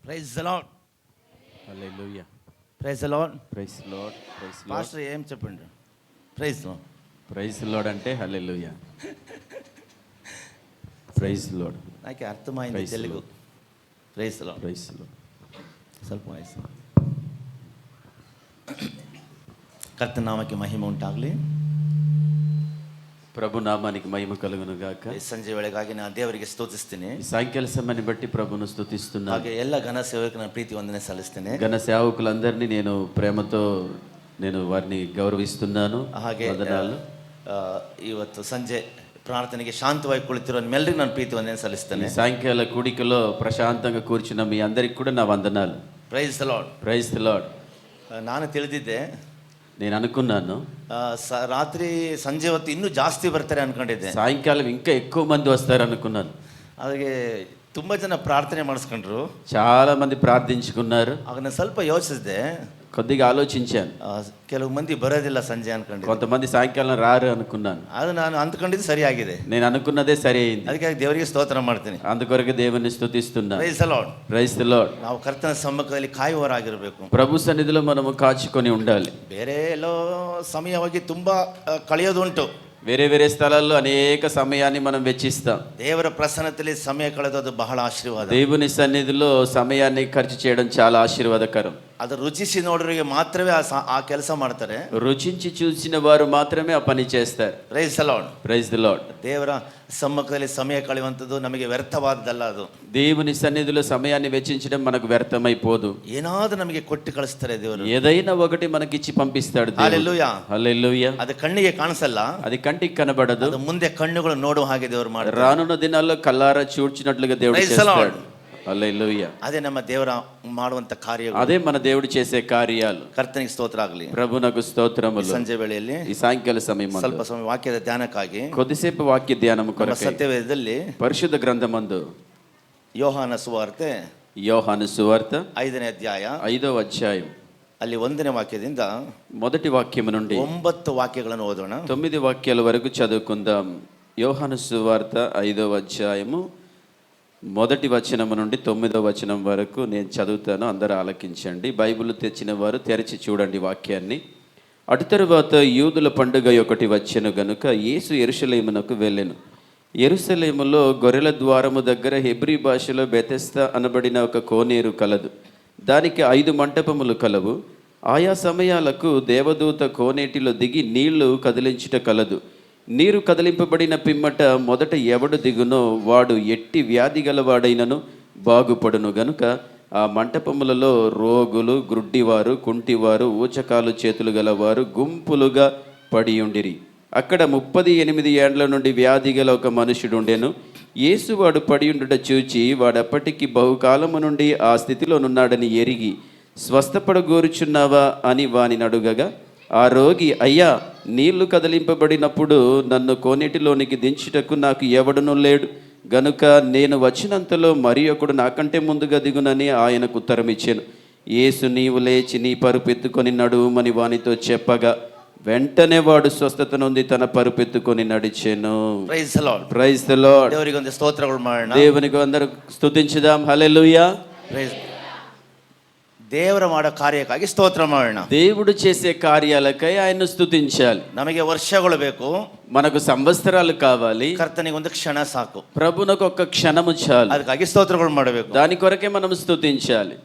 Praise the lord. Hallelujah. Praise the lord. Praise lord. Praise lord. Pastor ఏం చెప్పండి? Praise lord. Praise lord అంటే హల్లెలూయా. Praise lord. నాకు అర్థమైంది Praise Telugu. Lord. Praise the lord. Praise lord. ಸ್ವಲ್ಪ voice. ಕರ್ತನ ನಾಮಕ್ಕೆ ಮಹಿಮೆ ಉಂಟಾಗಲಿ. ప్రభు నామానికి మహిమ కలుగును గాక. ಈ ಸಂಜೆ ವೇಳೆಗಾಗಿ ನಾನು ದೇವರಿಗೆ ಸ್ತುತಿಸ್ತೀನಿ. ఈ సాయంకాల సమయాన్ని బట్టి ప్రభును స్తుతిస్తున్నాను. ಹಾಗೆ ಎಲ್ಲ ಘನ ಸೇವಕರಿಗೆ ನಾನು ಪ್ರೀತಿ ವಂದನೆ ಸಲ್ಲಿಸ್ತೇನೆ. ఘన సేవకులందరినీ నేను ప్రేమతో వారిని గౌరవిస్తున్నాను. ಹಾಗೆ వందనాలు. ಇವತ್ತು ಸಂಜೆ ಪ್ರಾರ್ಥನೆಗೆ ಶಾಂತವಾಗಿ ಕುಳಿತಿರೋ ನಿಮ್ಮೆಲ್ಲರಿಗೂ ನಾನು ಪ್ರೀತಿ ವಂದನೆ ಸಲ್ಲಿಸ್ತೇನೆ. ఈ సాయంకాల కూడికలో ప్రశాంతంగా కూర్చున్న మీ అందరికి కూడా నా వందనాలు. Praise the lord. Praise the lord. ನಾನು ತಿಳಿದಿದ್ದೆ నేను అనుకున్నాను ರಾತ್ರಿ ಸಂಜೆ ಹೊತ್ತು ಇನ್ನೂ ಜಾಸ್ತಿ ಬರ್ತಾರೆ ಅನ್ಕೊಂಡಿದ್ದೆ. సాయంకాలం ఇంకా ఎక్కువ మంది వస్తారు అనుకున్నాను. ಹಾಗೆ ತುಂಬ ಜನ ಪ್ರಾರ್ಥನೆ ಮಾಡಿಸ್ಕೊಂಡ್ರು. చాలా మంది ప్రార్థించుకున్నారు. ಆಗ ನಾನು ಸ್ವಲ್ಪ ಯೋಚಿಸಿದೆ, కొద్దిగా ఆలోచించాను. ಕೆಲವು ಮಂದಿ ಬರೋದಿಲ್ಲ ಸಂಜೆ ಅನ್ಕೊಂಡಿದ್ದೆ. కొంతమంది సాయంకాలం రారు అనుకున్నాను. ಅದು ನಾನು ಅಂದ್ಕೊಂಡಿದ್ದು ಸರಿಯಾಗಿದೆ. నేను అనుకున్నదే సరి అయింది. ಅದಕ್ಕೆ ದೇವರಿಗೆ ಸ್ತೋತ್ರ ಮಾಡ್ತೀನಿ. అందుకొరకు దేవుని స్తుతిస్తున్నాను. Praise the lord. Praise the Lord. ನಾವು ಕರ್ತನ ಸಮ್ಮುಖದಲ್ಲಿ ಕಾಯುವವರಾಗಿರಬೇಕು. ప్రభు సన్నిధిలో మనము కాచుకొని ఉండాలి. ಬೇರೆ ಎಲ್ಲೋ ಸಮಯ ಹೋಗಿ ತುಂಬಾ ಕಳೆಯೋದುಂಟು. వేరే వేరే స్థలాల్లో అనేక సమయాన్ని మనం వెచ్చిస్తాం. ದೇವರ ಪ್ರಸನ್ನತೆಯಲ್ಲಿ ಸಮಯ ಕಳೆದೋದು ಬಹಳ ಆಶೀರ್ವಾದ. దేవుని సన్నిధిలో సమయాన్ని ఖర్చు చేయడం చాలా ఆశీర్వాదకరం. ಅದು ರುಚಿಸಿ ನೋಡೋರಿಗೆ ಮಾತ್ರವೇ ಆ ಕೆಲಸ ಮಾಡ್ತಾರೆ. రుచించి చూసిన వారు మాత్రమే ఆ పని చేస్తారు. Praise the lord. Praise the lord. ದೇವರ ಸಮ್ಮುಖದಲ್ಲಿ ಸಮಯ ಕಳೆಯುವಂಥದ್ದು ನಮಗೆ ವ್ಯರ್ಥವಾದದ್ದಲ್ಲ. ಅದು దేవుని సన్నిధిలో సమయాన్ని వెచ్చించడం మనకు వ్యర్థమైపోదు. ಏನಾದ್ರೂ ನಮಗೆ ಕೊಟ್ಟು ಕಳಿಸ್ತಾರೆ ದೇವರು. ఏదైనా ఒకటి మనకిచ్చి పంపిస్తాడు దేవుడు. ಹಲ್ಲೆಲೂಯಾ. హల్లెలూయా. ಅದು ಕಣ್ಣಿಗೆ ಕಾಣಿಸಲ್ಲ, అది కంటికి కనబడదు. ಅದು ಮುಂದೆ ಕಣ್ಣುಗಳು ನೋಡುವ ಹಾಗೆ ದೇವರು ಮಾಡ್ತಾರೆ. రానున్న దినాల్లో కల్లారా చూడ్చినట్లుగా దేవుడు Praise the Lord. చేస్తాడు. హల్లెలూయా. ಅದೇ ನಮ್ಮ ದೇವರ ಮಾಡುವಂತ ಕಾರ್ಯಗಳು. అదే మన దేవుడు చేసే కార్యాలు. ಕರ್ತನಿಗೆ ಸ್ತೋತ್ರ ಆಗಲಿ. ప్రభునకు స్తోత్రములు. ಸಂಜೆ ವೇಳೆಯಲ್ಲಿ ఈ సాయంకాల సమయం ಸ್ವಲ್ಪ ಸಮಯ ವಾಕ್ಯದ ಧ್ಯಾನಕ್ಕಾಗಿ కొద్దిసేపు వాక్య ధ్యానము ನಮ್ಮ కొరకై ಸತ್ಯವೇದದಲ್ಲಿ పరిశుద్ధ గ్రంథమందు ಯೋಹಾನ ಸುವಾರ್ತೆ యోహాను సువార్త 5ನೇ ಅಧ್ಯಾಯ 5వ అధ్యాయం ಅಲ್ಲಿ 1ನೇ ವಾಕ್ಯದಿಂದ మొదటి వాక్యము నుండి 9 వాక్యಗಳನ್ನು ఓదೋಣ. 9 వాక్యాల వరకు చదువుకుందాం. యోహాను సువార్త 5వ అధ్యాయము మొదటి వచనము నుండి 9వ వచనం వరకు నేను చదువుతాను. అందరూ ఆలకించండి. బైబిల్ తెచ్చిన వారు తెరిచి చూడండి వాక్యాన్ని. అటు తరువాత యూదుల పండుగ ఒకటి వచ్చెను గనుక యేసు యెరూషలేమునకు వెళ్ళెను. యెరూషలేములో గొర్రెల ద్వారము దగ్గర హెబ్రీ భాషలో బెతెస్దా అనబడిన ఒక కోనేరు కలదు. దానికి 5 మంటపములు కలవు. ఆయా సమయాలకు దేవదూత కోనేటిలో దిగి నీళ్లు కదిలించుట కలదు. నీరు కదిలింపబడిన పిమ్మట మొదట ఎవడు దిగునో వాడు ఎట్టి వ్యాధి గలవాడైనను బాగుపడును గనుక ఆ మంటపములలో రోగులు, గ్రుడ్డివారు, కుంటివారు, ఊచకాలు చేతులు గలవారు గుంపులుగా పడియుండిరి. అక్కడ 38 ఏండ్ల నుండి వ్యాధి గల ఒక మనుషుడుండెను. యేసు వాడు పడియుండుట చూచి వాడప్పటికి బహుకాలము నుండి ఆ స్థితిలోనున్నాడని ఎరిగి స్వస్థపడగోరుచున్నావా అని వానిని అడుగగా ఆ రోగి, అయ్యా, నీళ్లు కదిలింపబడినప్పుడు నన్ను కోనేటిలోనికి దించుటకు నాకు ఎవడునూ లేడు గనుక నేను వచ్చినంతలో మరి ఒకడు నాకంటే ముందుగా దిగునని ఆయనకు ఉత్తరం ఇచ్చాను. యేసు, నీవు లేచి నీ పరుపెత్తుకొని నడువుమని వానితో చెప్పగా వెంటనే వాడు స్వస్థత నొంది తన పరుపెత్తుకొని నడిచెను. Praise the lord. Praise the Lord. ದೇವರಿಗೆ ಒಂದು ಸ್ತೋತ್ರಗಳು ಮಾಡೋಣ. దేవునికి అందరూ స్తుతించుదాం. హల్లెలూయా. ಪ್ರೈಸ್. ದೇವರ ಮಾಡೋ ಕಾರ್ಯಕ್ಕಾಗಿ ಸ್ತೋತ್ರ ಮಾಡೋಣ. దేవుడు చేసే కార్యాలకై ఆయన్ను స్తుతించాలి. ನಮಗೆ ವರ್ಷಗಳು ಬೇಕು, మనకు సంవత్సరాలు కావాలి. ಕರ್ತನಿಗೆ ಒಂದು ಕ್ಷಣ ಸಾಕು. ప్రభునకు ఒక క్షణము చాలు. ಅದಕ್ಕಾಗಿ ಸ್ತೋತ್ರಗಳು ಮಾಡಬೇಕು. దాని కొరకే మనం స్తుతించాలి.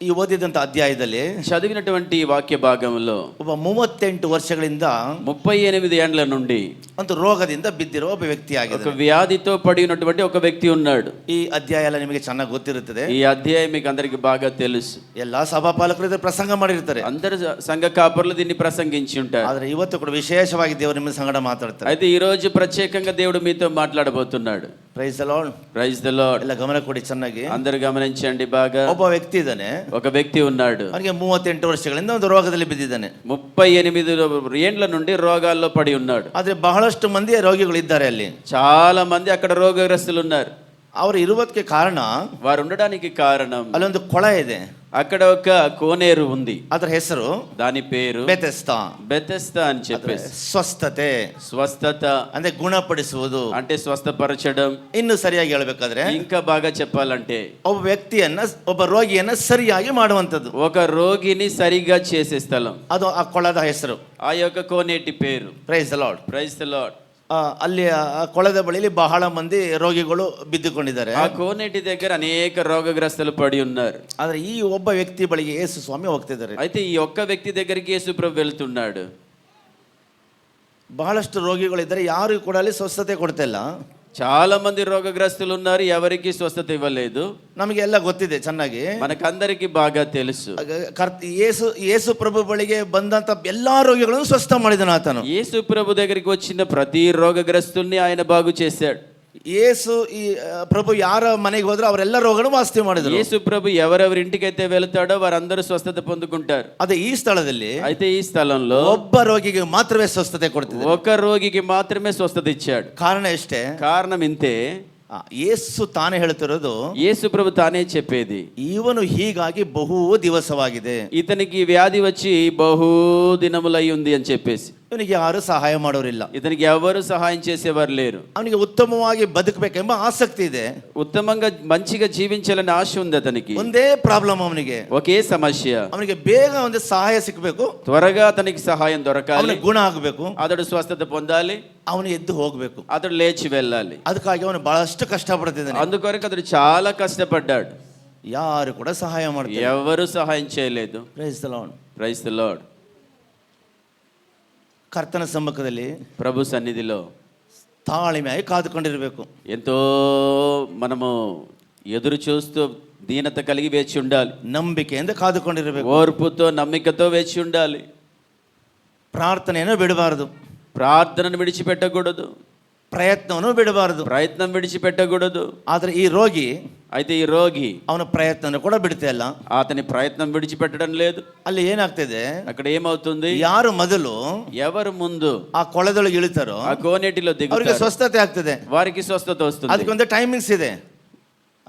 ಈ ಓದಿದಂತ ಅಧ್ಯಾಯದಲ್ಲಿ చదివినటువంటి వాక్య భాగంలో ಒಬ್ಬ 38 ವರ್ಷಗಳಿಂದ 38 ఏండ్ల నుండి ಒಂದು ರೋಗದಿಂದ ಬಿದ್ದಿರೋ ಒಬ್ಬ ವ್ಯಕ್ತಿ ఒక ಆಗಿದೆ. వ్యాధితో పడి ఉన్నటువంటి ఒక వ్యక్తి ఉన్నాడు. ಈ ಅಧ್ಯಾಯ ಎಲ್ಲ ನಿಮಗೆ ಚೆನ್ನಾಗಿ ಗೊತ್ತಿರುತ್ತದೆ. ఈ అధ్యాయం మీకు అందరికి బాగా తెలుసు. ಎಲ್ಲಾ ಸಭಾಪಾಲಕರು ಇದರ ಪ್ರಸಂಗ ಮಾಡಿರ್ತಾರೆ. అందరు సంఘ కాపరులు దీన్ని ప్రసంగించి ఉంటారు. ಆದ್ರೆ ಇವತ್ತು ಕೂಡ ವಿಶೇಷವಾಗಿ ದೇವರು ನಿಮ್ಮ ಸಂಗಡ ಮಾತಾಡ್ತಾರೆ. అయితే ఈ రోజు ప్రత్యేకంగా దేవుడు మీతో మాట్లాడబోతున్నాడు. Praise the lord. Praise the Lord. ಎಲ್ಲ ಗಮನ ಕೊಡಿ ಚೆನ್ನಾಗಿ. అందరు గమనించండి బాగా. ಒಬ್ಬ ವ್ಯಕ್ತಿ ಇದ್ದಾನೆ. ఒక వ్యక్తి ఉన్నాడు. ಅವನಿಗೆ 38 ವರ್ಷಗಳಿಂದ ಒಂದು ರೋಗದಲ್ಲಿ ಬಿದ್ದಿದ್ದಾನೆ. 38 ఏండ్ల నుండి రోగాల్లో పడి ఉన్నాడు. ಆದ್ರೆ ಬಹಳಷ್ಟು ಮಂದಿ ರೋಗಿಗಳು ಇದ್ದಾರೆ ಅಲ್ಲಿ. చాలా మంది అక్కడ రోగగ్రస్తులు ఉన్నారు. ಅವರು ಇರುವುದಕ್ಕೆ ಕಾರಣ, వారు ఉండడానికి కారణం ಅಲ್ಲೊಂದು ಕೊಳ ಇದೆ. అక్కడ ఒక కోనేరు ఉంది, ಅದರ ಹೆಸರು దాని పేరు ಬೆತೆಸ್ತಾ. బెతెస్దా అని చెప్పేసి. ಸ್ವಸ್ಥತೆ స్వస్థత ಅಂದ್ರೆ ಗುಣಪಡಿಸುವುದು. అంటే స్వస్థపరచడం. ಇನ್ನು ಸರಿಯಾಗಿ ಹೇಳ್ಬೇಕಾದ್ರೆ ఇంకా బాగా చెప్పాలంటే ಒಬ್ಬ ವ್ಯಕ್ತಿಯನ್ನ, ಒಬ್ಬ ರೋಗಿಯನ್ನ ಸರಿಯಾಗಿ ಮಾಡುವಂತದ್ದು. ఒక రోగిని సరిగా చేసే స్థలం. ಅದು ಆ ಕೊಳದ ಹೆಸರು. ఆ యొక్క కోనేటి పేరు. Praise the lord. Praise the lord. ಅಲ್ಲಿ ಆ ಕೊಳದ ಬಳಿಯಲ್ಲಿ ಬಹಳ ಮಂದಿ ರೋಗಿಗಳು ಬಿದ್ದುಕೊಂಡಿದ್ದಾರೆ. ఆ కోనేటి దగ్గర అనేక రోగగ్రస్తులు పడి ఉన్నారు. ಆದ್ರೆ ಈ ಒಬ್ಬ ವ್ಯಕ್ತಿ ಬಳಿಗೆ ಯೇಸು ಸ್ವಾಮಿ ಹೋಗ್ತಿದ್ದಾರೆ. అయితే ఈ ఒక్క వ్యక్తి దగ్గరికి యేసు ప్రభు వెళ్తున్నాడు. ಬಹಳಷ್ಟು ರೋಗಿಗಳಿದ್ದಾರೆ, ಯಾರು ಕೂಡ ಅಲ್ಲಿ ಸ್ವಸ್ಥತೆ ಕೊಡ್ತಿಲ್ಲ. చాలా మంది రోగగ్రస్తులు ఉన్నారు, ఎవరికి స్వస్థత ఇవ్వలేదు. ನಮಗೆ ಎಲ್ಲ ಗೊತ್ತಿದೆ ಚೆನ್ನಾಗಿ, మనకందరికి బాగా తెలుసు. ಯೇಸು ಪ್ರಭು ಬಳಿಗೆ ಬಂದಂತ ಎಲ್ಲಾ ರೋಗಿಗಳನ್ನು ಸ್ವಸ್ಥ ಮಾಡಿದನು ಆತನು. యేసు ప్రభు దగ్గరికి వచ్చిన ప్రతి రోగగ్రస్తుల్ని ఆయన బాగు చేశాడు. ಯೇಸು ಈ ಪ್ರಭು ಯಾರ ಮನೆಗೆ ಹೋದ್ರು ಅವರೆಲ್ಲ ರೋಗಗಳು ವಾಸಿ ಮಾಡಿದ್ರು. యేసు ప్రభు ఎవరెవరి ఇంటికైతే వెళ్తాడో వారందరూ స్వస్థత పొందుకుంటారు. ಅದೇ ఈ ಸ್ಥಳದಲ್ಲಿ అయితే ఈ స్థలంలో ಒಬ್ಬ ರೋಗಿಗೆ ಮಾತ್ರವೇ ಸ್ವಸ್ಥತೆ ಕೊಡ್ತಿದ್ದ. ఒక రోగికి మాత్రమే స్వస్థత ఇచ్చాడు. ಕಾರಣ ಎಷ್ಟೇ? కారణం ఇంతే. ಯೇಸು ತಾನೇ ಹೇಳ್ತಿರೋದು, యేసు ప్రభు తానే చెప్పేది, ಇವನು ಹೀಗಾಗಿ ಬಹು ದಿವಸವಾಗಿದೆ, ఇతనికి వ్యాధి వచ్చి బహు దినములై ఉంది అని చెప్పేసి. ಇವನಿಗೆ ಯಾರು ಸಹಾಯ ಮಾಡೋರಿಲ್ಲ, ఇతనికి ఎవరు సహాయం చేసేవారు లేరు. ಅವನಿಗೆ ಉತ್ತಮವಾಗಿ ಬದುಕಬೇಕೆಂಬ ಆಸಕ್ತಿ ಇದೆ, ఉత్తమంగా మంచిగా జీవించాలని ఆశ ఉంది అతనికి. ಒಂದೇ ಪ್ರಾಬ್ಲಮ್ ಅವನಿಗೆ, ఒకే సమస్య. ಅವನಿಗೆ ಬೇಗ ಒಂದು ಸಹಾಯ ಸಿಕ್ಕಬೇಕು, త్వరగా అతనికి సహాయం దొరకాలి, ಅವನಿಗೆ ಗುಣ ಆಗಬೇಕು, అతడు స్వస్థత పొందాలి, ಅವನು ಎದ್ದು ಹೋಗ್ಬೇಕು. అతడు లేచి వెళ్ళాలి. ಅದಕ್ಕಾಗಿ ಅವನು ಬಹಳಷ್ಟು ಕಷ್ಟಪಡ್ತಿದ್ದಾನೆ. అందుకొరకు అతడు చాలా కష్టపడ్డాడు. ಯಾರು ಕೂಡ ಸಹಾಯ ಮಾಡ್ತಾರೆ, ఎవరు సహాయం చేయలేదు. Praise the lord. Praise the lord. ಕರ್ತನ ಸಮ್ಮುಖದಲ್ಲಿ ప్రభు సన్నిధిలో ತಾಳ್ಮೆಯಾಗಿ ಕಾದುಕೊಂಡಿರಬೇಕು. ఎంతో మనము ఎదురు చూస్తూ దీనత కలిగి వేచి ఉండాలి. ನಂಬಿಕೆಯಿಂದ ಕಾದುಕೊಂಡಿರಬೇಕು. ఓర్పుతో నమ్మికతో వేచి ఉండాలి. ಪ್ರಾರ್ಥನೆಯನ್ನು ಬಿಡಬಾರದು, ప్రార్థనను విడిచిపెట్టకూడదు, ಪ್ರಯತ್ನವನ್ನು ಬಿಡಬಾರದು. ప్రయత్నం విడిచిపెట్టకూడదు. ಆದ್ರೆ ಈ ರೋಗಿ, అయితే ఈ రోగి ಅವನ ಪ್ರಯತ್ನ ಕೂಡ ಬಿಡ್ತಾ ಇಲ್ಲ. అతని ప్రయత్నం విడిచిపెట్టడం లేదు. ಅಲ್ಲಿ ಏನಾಗ್ತಿದೆ, అక్కడ ఏమవుతుంది, ಯಾರು ಮೊದಲು ఎవరు ముందు ಆ ಕೊಳದೊಳಗೆ ಇಳಿತಾರೋ ఆ కోనేటిలో ಅವರಿಗೆ దిగుతారు ಸ್ವಸ್ಥತೆ ಆಗ್ತದೆ. వారికి స్వస్థత వస్తుంది. ಅದಕ್ಕೊಂದು ಟೈಮಿಂಗ್ಸ್ ಇದೆ,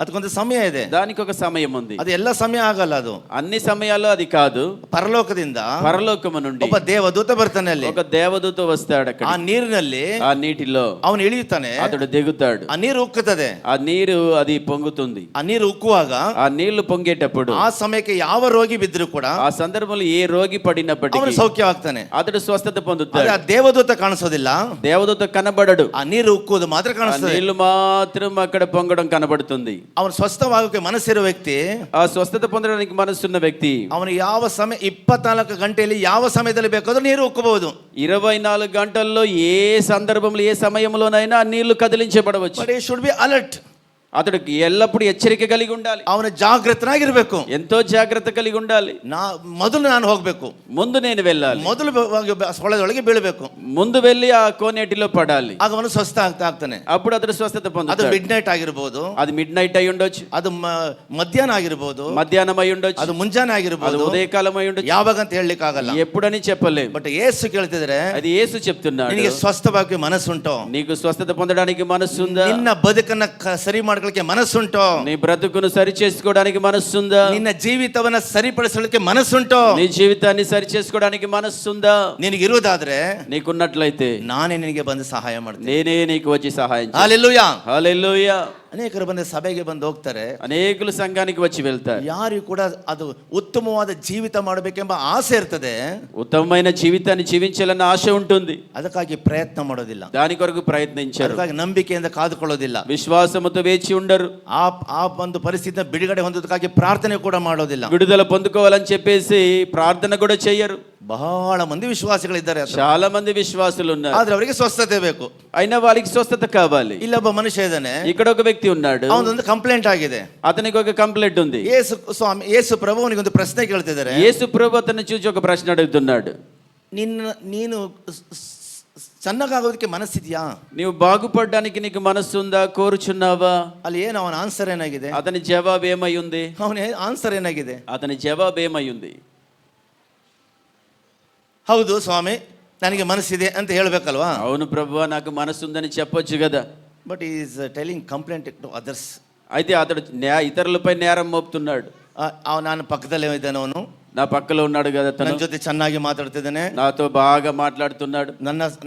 ಅದಕ್ಕೊಂದು ಸಮಯ ಇದೆ. దానికి ఒక సమయం ఉంది. ಅದು ಎಲ್ಲ ಸಮಯ ಆಗಲ್ಲ, ಅದು అన్ని సమయాల్లో అది కాదు. ಪರಲೋಕದಿಂದ పరలోకము నుండి ಒಬ್ಬ ದೇವದೂತ ಬರ್ತಾನೆ. ಅಲ್ಲಿ ఒక దేవదూత వస్తాడు. అక్కడ ಆ ನೀರಿನಲ್ಲಿ ఆ నీటిలో ಅವನು ಇಳಿಯುತ್ತಾನೆ, అతడు దిగుతాడు. ಆ ನೀರು ಉಕ್ಕುತ್ತದೆ. ఆ నీరు అది పొంగుతుంది. ಆ ನೀರು ಉಕ್ಕುವಾಗ ఆ నీళ్లు పొంగేటప్పుడు ಆ ಸಮಯಕ್ಕೆ ಯಾವ ರೋಗಿ ಬಿದ್ರು ಕೂಡ ఆ సందర్భంలో ఏ రోగి పడినప్పటికీ ಅವನು ಸೌಖ್ಯವಾಗ್ತಾನೆ. అతడు స్వస్థత ಆದ್ರೆ పొందుతాడు. ಆ ದೇವದೂತ ಕಾಣಿಸೋದಿಲ್ಲ, దేవదూత కనబడడు. ಆ ನೀರು ಉಕ್ಕುವುದು ಮಾತ್ರ ఆ ಕಾಣಿಸ್ತದೆ. నీళ్లు మాత్రం అక్కడ పొంగడం కనబడుతుంది. ಅವನು ಸ್ವಸ್ಥವಾಗೋಕೆ ಮನಸ್ಸಿರೋ ವ್ಯಕ್ತಿ, ఆ స్వస్థత పొందడానికి మనసున్న వ్యక్తి ಅವನು ಯಾವ ಸಮಯ 24 ಗಂಟೆಯಲ್ಲಿ ಯಾವ ಸಮಯದಲ್ಲಿ ಬೇಕಾದ್ರೂ ನೀರು ಉಕ್ಕಬಹುದು. 24 గంటల్లో ఏ సందర్భంలో ఏ సమయంలోనైనా ఆ నీళ్లు కదిలించబడవచ్చు. But he should be alert. అతడికి ఎల్లప్పుడూ హెచ్చరిక కలిగి ఉండాలి. ಅವನು ಜಾಗೃತನಾಗಿರ್ಬೇಕು. ఎంతో జాగ్రత్త కలిగి ఉండాలి. ಮೊದಲು ನಾನು ಹೋಗ್ಬೇಕು, ముందు నేను వెళ్ళాలి, ಮೊದಲು ಸೊಳೆದೊಳಗೆ ಬೀಳಬೇಕು, ముందు వెళ్ళి ಆ కోనేటిలో పడాలి. ಆಗ ಅವನು ಸ್ವಸ್ಥ ಆಗ್ತಾನೆ. అప్పుడు అతడు స్వస్థత ಅದು పొందుతాడు. ಮಿಡ್ ನೈಟ್ ಆಗಿರ್ಬೋದು, అది మిడ్ నైట్ అయి ఉండొచ్చు, ಅದು ಮಧ್ಯಾಹ್ನ ಆಗಿರ್ಬೋದು, మధ్యాహ్నం అయి ఉండొచ్చు, ಅದು ಮುಂಜಾನೆ అది ಆಗಿರ್ಬೋದು, ఉదయకాలం అయి ఉండొచ్చు. ಯಾವಾಗ ಅಂತ ಹೇಳಲಿಕ್ಕೆ ಆಗಲ್ಲ. ఎప్పుడని చెప్పలేము. ಬಟ್ ಯೇಸು ಕೇಳ್ತಿದ್ರೆ, అది యేసు చెప్తున్నాడు, ನಿನಗೆ ಸ್ವಸ್ಥವಾಗಿ ಮನಸ್ಸುಂಟು, నీకు స్వస్థత పొందడానికి మనస్సుందా, ನಿನ್ನ ಬದುಕನ್ನ ಸರಿ ಮಾಡ್ಕೊಳ್ಳಕ್ಕೆ ಮನಸ್ಸುಂಟು, నీ బ్రతుకును సరి చేసుకోవడానికి మనస్సుందా, ನಿನ್ನ ಜೀವಿತವನ್ನ ಸರಿಪಡಿಸಲಿಕ್ಕೆ ಮನಸ್ಸುಂಟು, నీ జీవితాన్ని సరి చేసుకోవడానికి మనస్సుందా. ನಿನಗಿರುವುದಾದ್ರೆ నీకున్నట్లయితే ನಾನೇ ನಿನಗೆ ಬಂದು ಸಹಾಯ ಮಾಡ್ತೀನಿ. నేనే నీకు వచ్చి సహాయం చేస్తాను. ಹಲ್ಲೆಲೂಯಾ. హల్లెలూయా. ಅನೇಕರು ಬಂದು ಸಭೆಗೆ ಬಂದು ಹೋಗ್ತಾರೆ, అనేకులు సంఘానికి వచ్చి వెళ్తారు. ಯಾರಿಗೂ ಕೂಡ ಅದು ಉತ್ತಮವಾದ ಜೀವಿತ ಮಾಡಬೇಕೆಂಬ ಆಸೆ ಇರ್ತದೆ, ఉత్తమమైన జీవితాన్ని జీవించాలన్న ఆశ ఉంటుంది. ಅದಕ್ಕಾಗಿ ಪ್ರಯತ್ನ ಮಾಡೋದಿಲ್ಲ, దాని కొరకు ప్రయత్నించారు, ಅದಕ್ಕಾಗಿ ನಂಬಿಕೆಯಿಂದ ಕಾದುಕೊಳ್ಳೋದಿಲ್ಲ, విశ్వాసముతో వేచి ఉండరు, ಆ ಒಂದು ಪರಿಸ್ಥಿತಿನ ಬಿಡುಗಡೆ ಹೊಂದೋದಕ್ಕಾಗಿ ಪ್ರಾರ್ಥನೆ ಕೂಡ ಮಾಡೋದಿಲ್ಲ. విడుదల పొందుకోవాలని చెప్పేసి ప్రార్థన కూడా చెయ్యరు. ಬಹಳ ಮಂದಿ ವಿಶ್ವಾಸಿಗಳಿದ್ದಾರೆ, చాలా మంది విశ్వాసులు ఉన్నారు, ಆದ್ರೆ ಅವರಿಗೆ ಸ್ವಸ್ಥತೆ ಬೇಕು. అయినా వాళ్ళకి స్వస్థత కావాలి. ಇಲ್ಲೊಬ್ಬ ಮನುಷ್ಯ ಇದ್ದಾನೆ, ఇక్కడ ఒక వ్యక్తి ఉన్నాడు, ಅವನೊಂದು ಕಂಪ್ಲೇಂಟ್ ಆಗಿದೆ. అతనికి ఒక కంప్లైంట్ ఉంది. ಯೇಸು ಪ್ರಭು ಅವನಿಗೆ ಒಂದು ಪ್ರಶ್ನೆ ಕೇಳ್ತಿದ್ದಾರೆ. యేసు ప్రభు అతన్ని చూసి ఒక ప్రశ్న అడుగుతున్నాడు, ನೀನು ಚೆನ್ನಾಗಾಗೋದಕ್ಕೆ ಮನಸ್ಸಿದ್ಯಾ, నీవు బాగుపడడానికి నీకు మనస్సు ఉందా, కోరుచున్నావా? ಅಲ್ಲಿ ಏನು ಅವನ ಆನ್ಸರ್ ಏನಾಗಿದೆ, అతని జవాబు ఏమై ఉంది, ಅವನ ಆನ್ಸರ್ ಏನಾಗಿದೆ, అతని జవాబు ఏమై ఉంది? ಹೌದು ಸ್ವಾಮಿ ನನಗೆ ಮನಸ್ಸಿದೆ ಅಂತ ಹೇಳ್ಬೇಕಲ್ವಾ. అవును ప్రభువా నాకు మనస్సు ఉందని చెప్పొచ్చు కదా. But is telling complaint to others. అయితే అతడు ఇతరులపై నేరం మోపుతున్నాడు. ನಾನು ಪಕ್ಕದಲ್ಲೇ ಇದ್ದಾನೆ, ಅವನು నా పక్కలో ఉన్నాడు కదా ನನ್ನ తను, ಜೊತೆ ಚೆನ್ನಾಗಿ ಮಾತಾಡ್ತಿದ್ದಾನೆ. నాతో బాగా మాట్లాడుతున్నాడు.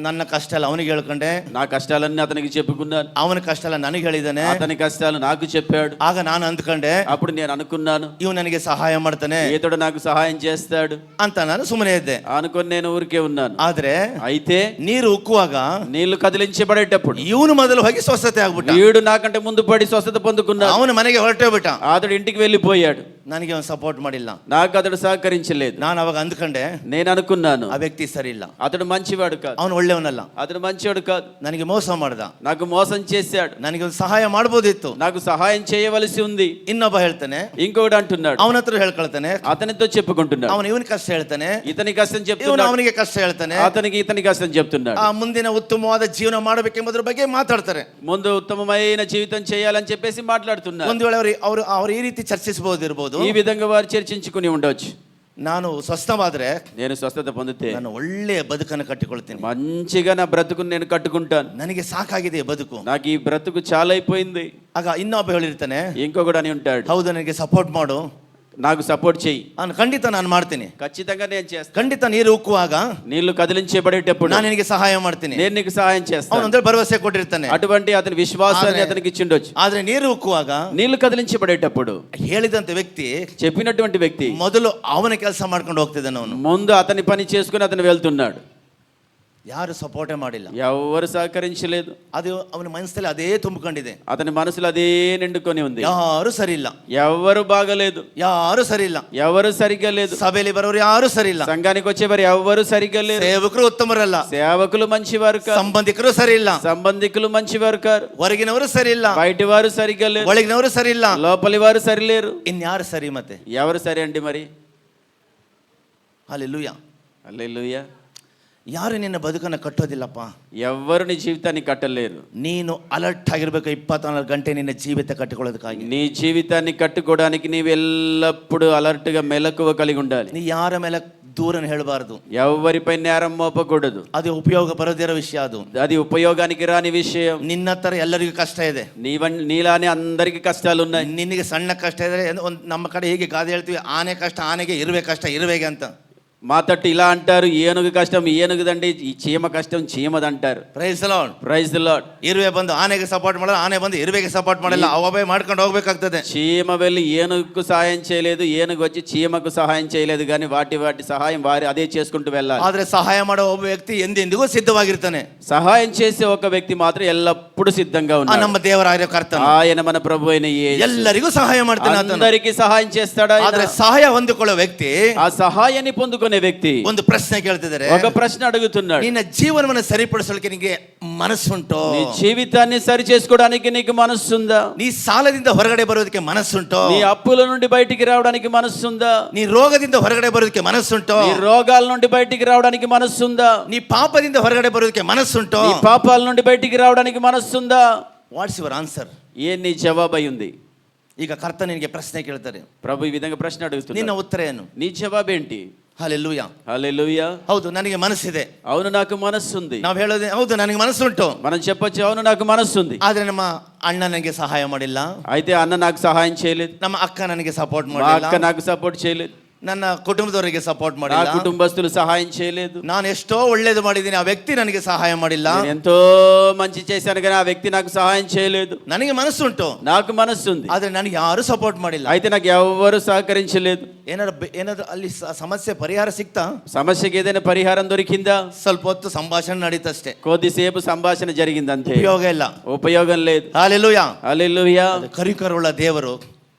ನನ್ನ ಕಷ್ಟ ಎಲ್ಲ ಅವನಿಗೆ ಹೇಳ್ಕೊಂಡೆ, నా కష్టాలన్నీ అతనికి చెప్పుకున్నాను, ಅವನ ಕಷ್ಟ ಎಲ್ಲ ನನಗೆ ಹೇಳಿದ್ದಾನೆ. అతని కష్టాలు నాకు చెప్పాడు. ಆಗ ನಾನು ಅಂದ್ಕೊಂಡೆ, అప్పుడు నేను అనుకున్నాను, ಇವ್ ನನಗೆ ಸಹಾಯ ಮಾಡ್ತಾನೆ ఇతడు నాకు సహాయం చేస్తాడు ಅಂತ ನಾನು ಸುಮ್ಮನೆ ಇದ್ದೆ. అనుకొని నేను ఊరికే ఉన్నాను. ಆದ್ರೆ అయితే ನೀರು ಉಕ್ಕುವಾಗ నీళ్లు కదిలించబడేటప్పుడు ಇವನು ಮೊದಲು ಹೋಗಿ ಸ್ವಸ್ಥತೆ ಆಗ್ಬಿಟ್ಟ. వీడు నాకంటే ముందు పడి స్వస్థత పొందుకున్నాడు. ಅವನ ಮನೆಗೆ ಹೊರಟೇ ಬಿಟ್ಟ. అతడు ఇంటికి వెళ్ళిపోయాడు. ನನಗೆ ಅವನು ಸಪೋರ್ಟ್ ಮಾಡಿಲ್ಲ. నాకు అతడు సహకరించలేదు. ನಾನು ಅವಾಗ ಅಂದ್ಕೊಂಡೆ, నేను అనుకున్నాను, ಆ ವ್ಯಕ್ತಿ ಸರಿ ಇಲ್ಲ, అతడు మంచివాడు కాదు, ಅವನು ಒಳ್ಳೆಯವನಲ್ಲ, అతడు మంచివాడు కాదు, ನನಗೆ ಮೋಸ ಮಾಡ್ದ, నాకు మోసం చేశాడు, ನನಗೆ ಒಂದು ಸಹಾಯ ಮಾಡ್ಬೋದಿತ್ತು. నాకు సహాయం చేయవలసి ఉంది. ಇನ್ನೊಬ್ಬ ಹೇಳ್ತಾನೆ, ఇంకొకడు అంటున్నాడు, ಅವನ ಹತ್ರ ಹೇಳ್ಕೊಳ್ತಾನೆ, అతనితో చెప్పుకుంటున్నాడు, ಅವನು ಇವನ್ ಕಷ್ಟ ಹೇಳ್ತಾನೆ, ఇతని కష్టం ಇವನು చెప్తున్నాడు, ಅವನಿಗೆ ಕಷ್ಟ ಹೇಳ್ತಾನೆ, అతనికి ఇతని కష్టం చెప్తున్నాడు. ಆ ಮುಂದಿನ ಉತ್ತಮವಾದ ಜೀವನ ಮಾಡಬೇಕೆಂಬುದ್ರ ಬಗ್ಗೆ ಮಾತಾಡ್ತಾರೆ. ముందు ఉత్తమమైన జీవితం చేయాలని చెప్పేసి మాట్లాడుతున్నారు. ಒಂದು ವೇಳೆ ಅವರು ಈ ರೀತಿ ಚರ್ಚಿಸಬಹುದಿರಬಹುದು. ఈ విధంగా వారు చర్చించుకుని ఉండొచ్చు. ನಾನು ಸ್ವಸ್ಥವಾದ್ರೆ నేను స్వస్థత పొందితే ನಾನು ಒಳ್ಳೆಯ ಬದುಕನ್ನು ಕಟ್ಟಿಕೊಳ್ತೀನಿ. మంచిగా నా బ్రతుకుని నేను కట్టుకుంటాను. ನನಗೆ ಸಾಕಾಗಿದೆ ಈ ಬದುಕು. నాకు ఈ బ్రతుకు చాలా అయిపోయింది. ಆಗ ಇನ್ನೊಬ್ಬ ಹೇಳಿರ್ತಾನೆ, ఇంకొకడు అని ఉంటాడు, ಹೌದು ನನಗೆ ಸಪೋರ್ಟ್ ಮಾಡು, నాకు సపోర్ట్ చెయ్యి. ಖಂಡಿತ ನಾನು ಮಾಡ್ತೀನಿ, ఖచ్చితంగా నేను చేస్తాను. ಖಂಡಿತ ನೀರು ಉಕ್ಕುವಾಗ నీళ్లు కదిలించబడేటప్పుడు ನಾನು ನಿನಗೆ ಸಹಾಯ ಮಾಡ್ತೀನಿ, నేను నీకు సహాయం చేస్తాను. ಅವನಂದ್ರೆ ಭರವಸೆ ಕೊಟ್ಟಿರ್ತಾನೆ. అటువంటి అతని విశ్వాసాన్ని అతనికి ఇచ్చిండొచ్చు. ಆದ್ರೆ ನೀರು ಉಕ್ಕುವಾಗ నీళ్లు కదిలించబడేటప్పుడు ಹೇಳಿದಂತ ವ್ಯಕ್ತಿ చెప్పినటువంటి వ్యక్తి ಮೊದಲು ಅವನ ಕೆಲಸ ಮಾಡ್ಕೊಂಡು ಹೋಗ್ತಿದ್ದಾನೆ. ಅವನು ముందు అతని పని చేసుకుని అతను వెళ్తున్నాడు. ಯಾರು ಸಪೋರ್ಟೇ ಮಾಡಿಲ್ಲ, ఎవరు సహకరించలేదు. ಅದು ಅವನ ಮನಸ್ಸಲ್ಲಿ ಅದೇ ತುಂಬಿಕೊಂಡಿದೆ. అతని మనసులో అదే నిండుకొని ఉంది. ಯಾರು ಸರಿ ಇಲ್ಲ, ఎవరు బాగలేదు, ಯಾರು ಸರಿ ಇಲ್ಲ, ఎవరు సరిగ్గా లేదు, ಸಭೆಯಲ್ಲಿ ಬರೋರು ಯಾರು ಸರಿ ಇಲ್ಲ, సంఘానికి వచ్చేవారు ఎవరు సరిగ్గా లేరు, ಸೇವಕರು ಉತ್ತಮರಲ್ಲ, సేవకులు మంచివారు కారు, ಸಂಬಂಧಿಕರು ಸರಿ ಇಲ್ಲ, సంబంధికులు మంచివారు కారు, ಹೊರಗಿನವರು ಸರಿ ಇಲ್ಲ, బయటి వారు సరిగ్గా లేరు, ಒಳಗಿನವರು ಸರಿ ಇಲ್ಲ, లోపలి వారు సరిలేరు. ಇನ್ಯಾರು ಸರಿ? ಮತ್ತೆ ఎవరు సరి అండి మరి? ಹಲ್ಲೆಲೂಯಾ. హల్లెలూయా. ಯಾರು ನಿನ್ನ ಬದುಕನ್ನು ಕಟ್ಟೋದಿಲ್ಲಪ್ಪ. ఎవ్వరు నీ జీవితాన్ని కట్టలేరు. ನೀನು ಅಲರ್ಟ್ ಆಗಿರ್ಬೇಕು 24 ಗಂಟೆ ನಿನ್ನ ಜೀವಿತ ಕಟ್ಟಿಕೊಳ್ಳೋದಕ್ಕಾಗಿ. నీ జీవితాన్ని కట్టుకోవడానికి నీవు ఎల్లప్పుడూ అలర్ట్ గా మెలకువ కలిగి ఉండాలి. ನೀ ಯಾರ ಮೇಲೆ ದೂರನ್ನು ಹೇಳಬಾರದು, ఎవరిపై నేరం మోపకూడదు. ಅದು ಉಪಯೋಗ ಬರೋದಿರೋ ವಿಷಯ. అది ఉపయోగానికి రాని విషయం. ನಿನ್ನ ಹತ್ರ ಎಲ್ಲರಿಗೂ ಕಷ್ಟ ಇದೆ, నీలానే అందరికి కష్టాలు ఉన్నాయి. ನಿನಗೆ ಸಣ್ಣ ಕಷ್ಟ ಇದ್ರೆ ನಮ್ಮ ಕಡೆ ಹೀಗೆ ಗಾದೆ ಹೇಳ್ತೀವಿ, ಆನೆ ಕಷ್ಟ ಆನೆಗೆ, ಇರುವೆ ಕಷ್ಟ ಇರುವೆಗೆ ಅಂತ. మా తట్టు ఇలా అంటారు, ఏనుగు కష్టం ఏనుగుదండి, ఈ చీమ కష్టం చీమదంటారు. Praise the lord. Praise the Lord. ಇರುವೆ ಬಂದು ಆನೆಗೆ ಸಪೋರ್ಟ್ ಮಾಡಲ್ಲ, ಆನೆ ಬಂದು ಇರುವೆಗೆ ಸಪೋರ್ಟ್ ಮಾಡಲ್ಲ, ಅವೇ ಮಾಡ್ಕೊಂಡು ಹೋಗ್ಬೇಕಾಗ್ತದೆ. చీమ వెళ్ళి ఏనుగుకు సహాయం చేయలేదు, ఏనుగు వచ్చి చీమకు సహాయం చేయలేదు, కానీ వాటి సహాయం వారి అదే చేసుకుంటూ వెళ్ళాలి. ಆದ್ರೆ ಸಹಾಯ ಮಾಡೋ ಒಬ್ಬ ವ್ಯಕ್ತಿ ಎಂದೆಂದಿಗೂ ಸಿದ್ಧವಾಗಿರ್ತಾನೆ. సహాయం చేసే ఒక వ్యక్తి మాత్రం ఎల్లప్పుడూ సిద్ధంగా ఉన్నాడు. ನಮ್ಮ ದೇವರಾಗಿರೋ ಕರ್ತನು ఆయన మన ప్రభు అయిన యేసు ಎಲ್ಲರಿಗೂ ಸಹಾಯ ಮಾಡ್ತಾನೆ. ಆತನು అందరికీ సహాయం చేస్తాడు. ಆದ್ರೆ ಸಹಾಯ ಹೊಂದಿಕೊಳ್ಳೋ ವ್ಯಕ್ತಿ, ఆ సహాయాన్ని పొందుకునే వ్యక్తి ಒಂದು ಪ್ರಶ್ನೆ ಕೇಳ್ತಿದ್ದಾರೆ. ఒక ప్రశ్న అడుగుతున్నాడు, ನಿನ್ನ ಜೀವನವನ್ನು ಸರಿಪಡಿಸಲಿಕ್ಕೆ ನಿನಗೆ ಮನಸ್ಸುಂಟೋ? నీ జీవితాన్ని సరి చేసుకోవడానికి నీకు మనస్సుందా? ನೀ ಸಾಲದಿಂದ ಹೊರಗಡೆ ಬರೋದಕ್ಕೆ ಮನಸ್ಸುಂಟೋ? నీ అప్పుల నుండి బయటికి రావడానికి మనస్సుందా? ನೀ ರೋಗದಿಂದ ಹೊರಗಡೆ ಬರೋದಕ್ಕೆ ಮನಸ್ಸುಂಟೋ? నీ రోగాల నుండి బయటికి రావడానికి మనస్సుందా? ನೀ ಪಾಪದಿಂದ ಹೊರಗಡೆ ಬರೋದಕ್ಕೆ ಮನಸ್ಸುಂಟೋ? నీ పాపాల నుండి బయటికి రావడానికి మనస్సుందా? What's your answer? ఏ నీ జవాబు అయి ఉంది? ಈಗ ಕರ್ತ ನಿನಗೆ ಪ್ರಶ್ನೆ ಕೇಳ್ತಾರೆ, ప్రభు ఈ విధంగా ప్రశ్న అడుగుతున్నాడు, ನಿನ್ನ ಉತ್ತರ ಏನು? నీ జవాబేంటి? ಹಲ್ಲೆಲೂಯಾ. హల్లెలూయా. ಹೌದು, ನನಗೆ ಮನಸ್ಸಿದೆ. అవును, నాకు మనస్సుంది. ನಾವು ಹೇಳೋದು ಹೌದು, ನನಗೆ ಮನಸ್ಸುಂಟು. మనం చెప్పొచ్చు, అవును నాకు మనస్సుంది. ಆದ್ರೆ ನಮ್ಮ ಅಣ್ಣ ನನಗೆ ಸಹಾಯ ಮಾಡಿಲ್ಲ, అయితే అన్న నాకు సహాయం చేయలేదు, ನಮ್ಮ ಅಕ್ಕ ನನಗೆ ಸಪೋರ್ಟ್ మా ಮಾಡಿಲ್ಲ, అక్క నాకు సపోర్ట్ చేయలేదు, ನನ್ನ ಕುಟುಂಬದವರಿಗೆ ಸಪೋರ್ಟ್ నా ಮಾಡಿಲ್ಲ, కుటుంబస్తులు సహాయం చేయలేదు, ನಾನು ಎಷ್ಟೋ ಒಳ್ಳೇದು ಮಾಡಿದ್ದೀನಿ, ಆ ವ್ಯಕ್ತಿ ನನಗೆ ಸಹಾಯ ಮಾಡಿಲ್ಲ, నేను ఎంతో మంచి చేశాను కానీ ఆ వ్యక్తి నాకు సహాయం చేయలేదు. ನನಗೆ ಮನಸ್ಸುಂಟು, నాకు మనస్సుంది, ಆದ್ರೆ ನನಗೆ ಯಾರು ಸಪೋರ್ಟ್ ಮಾಡಿಲ್ಲ. అయితే నాకు ఎవరు సహకరించలేదు. ಏನಾದ್ರು ಅಲ್ಲಿ ಸಮಸ್ಯೆ ಪರಿಹಾರ ಸಿಕ್ತಾ? సమస్యకి ఏదైనా పరిహారం దొరికిందా? ಸ್ವಲ್ಪ ಹೊತ್ತು ಸಂಭಾಷಣೆ ನಡೀತಷ್ಟೇ, కొద్దిసేపు సంభాషణ జరిగింది అంతే, ಉಪಯೋಗ ಇಲ್ಲ, ఉపయోగం లేదు. ಹಲ್ಲೆಲೂಯಾ. హల్లెలూయా. ಕರಿಕರುಳ್ಳ ದೇವರು,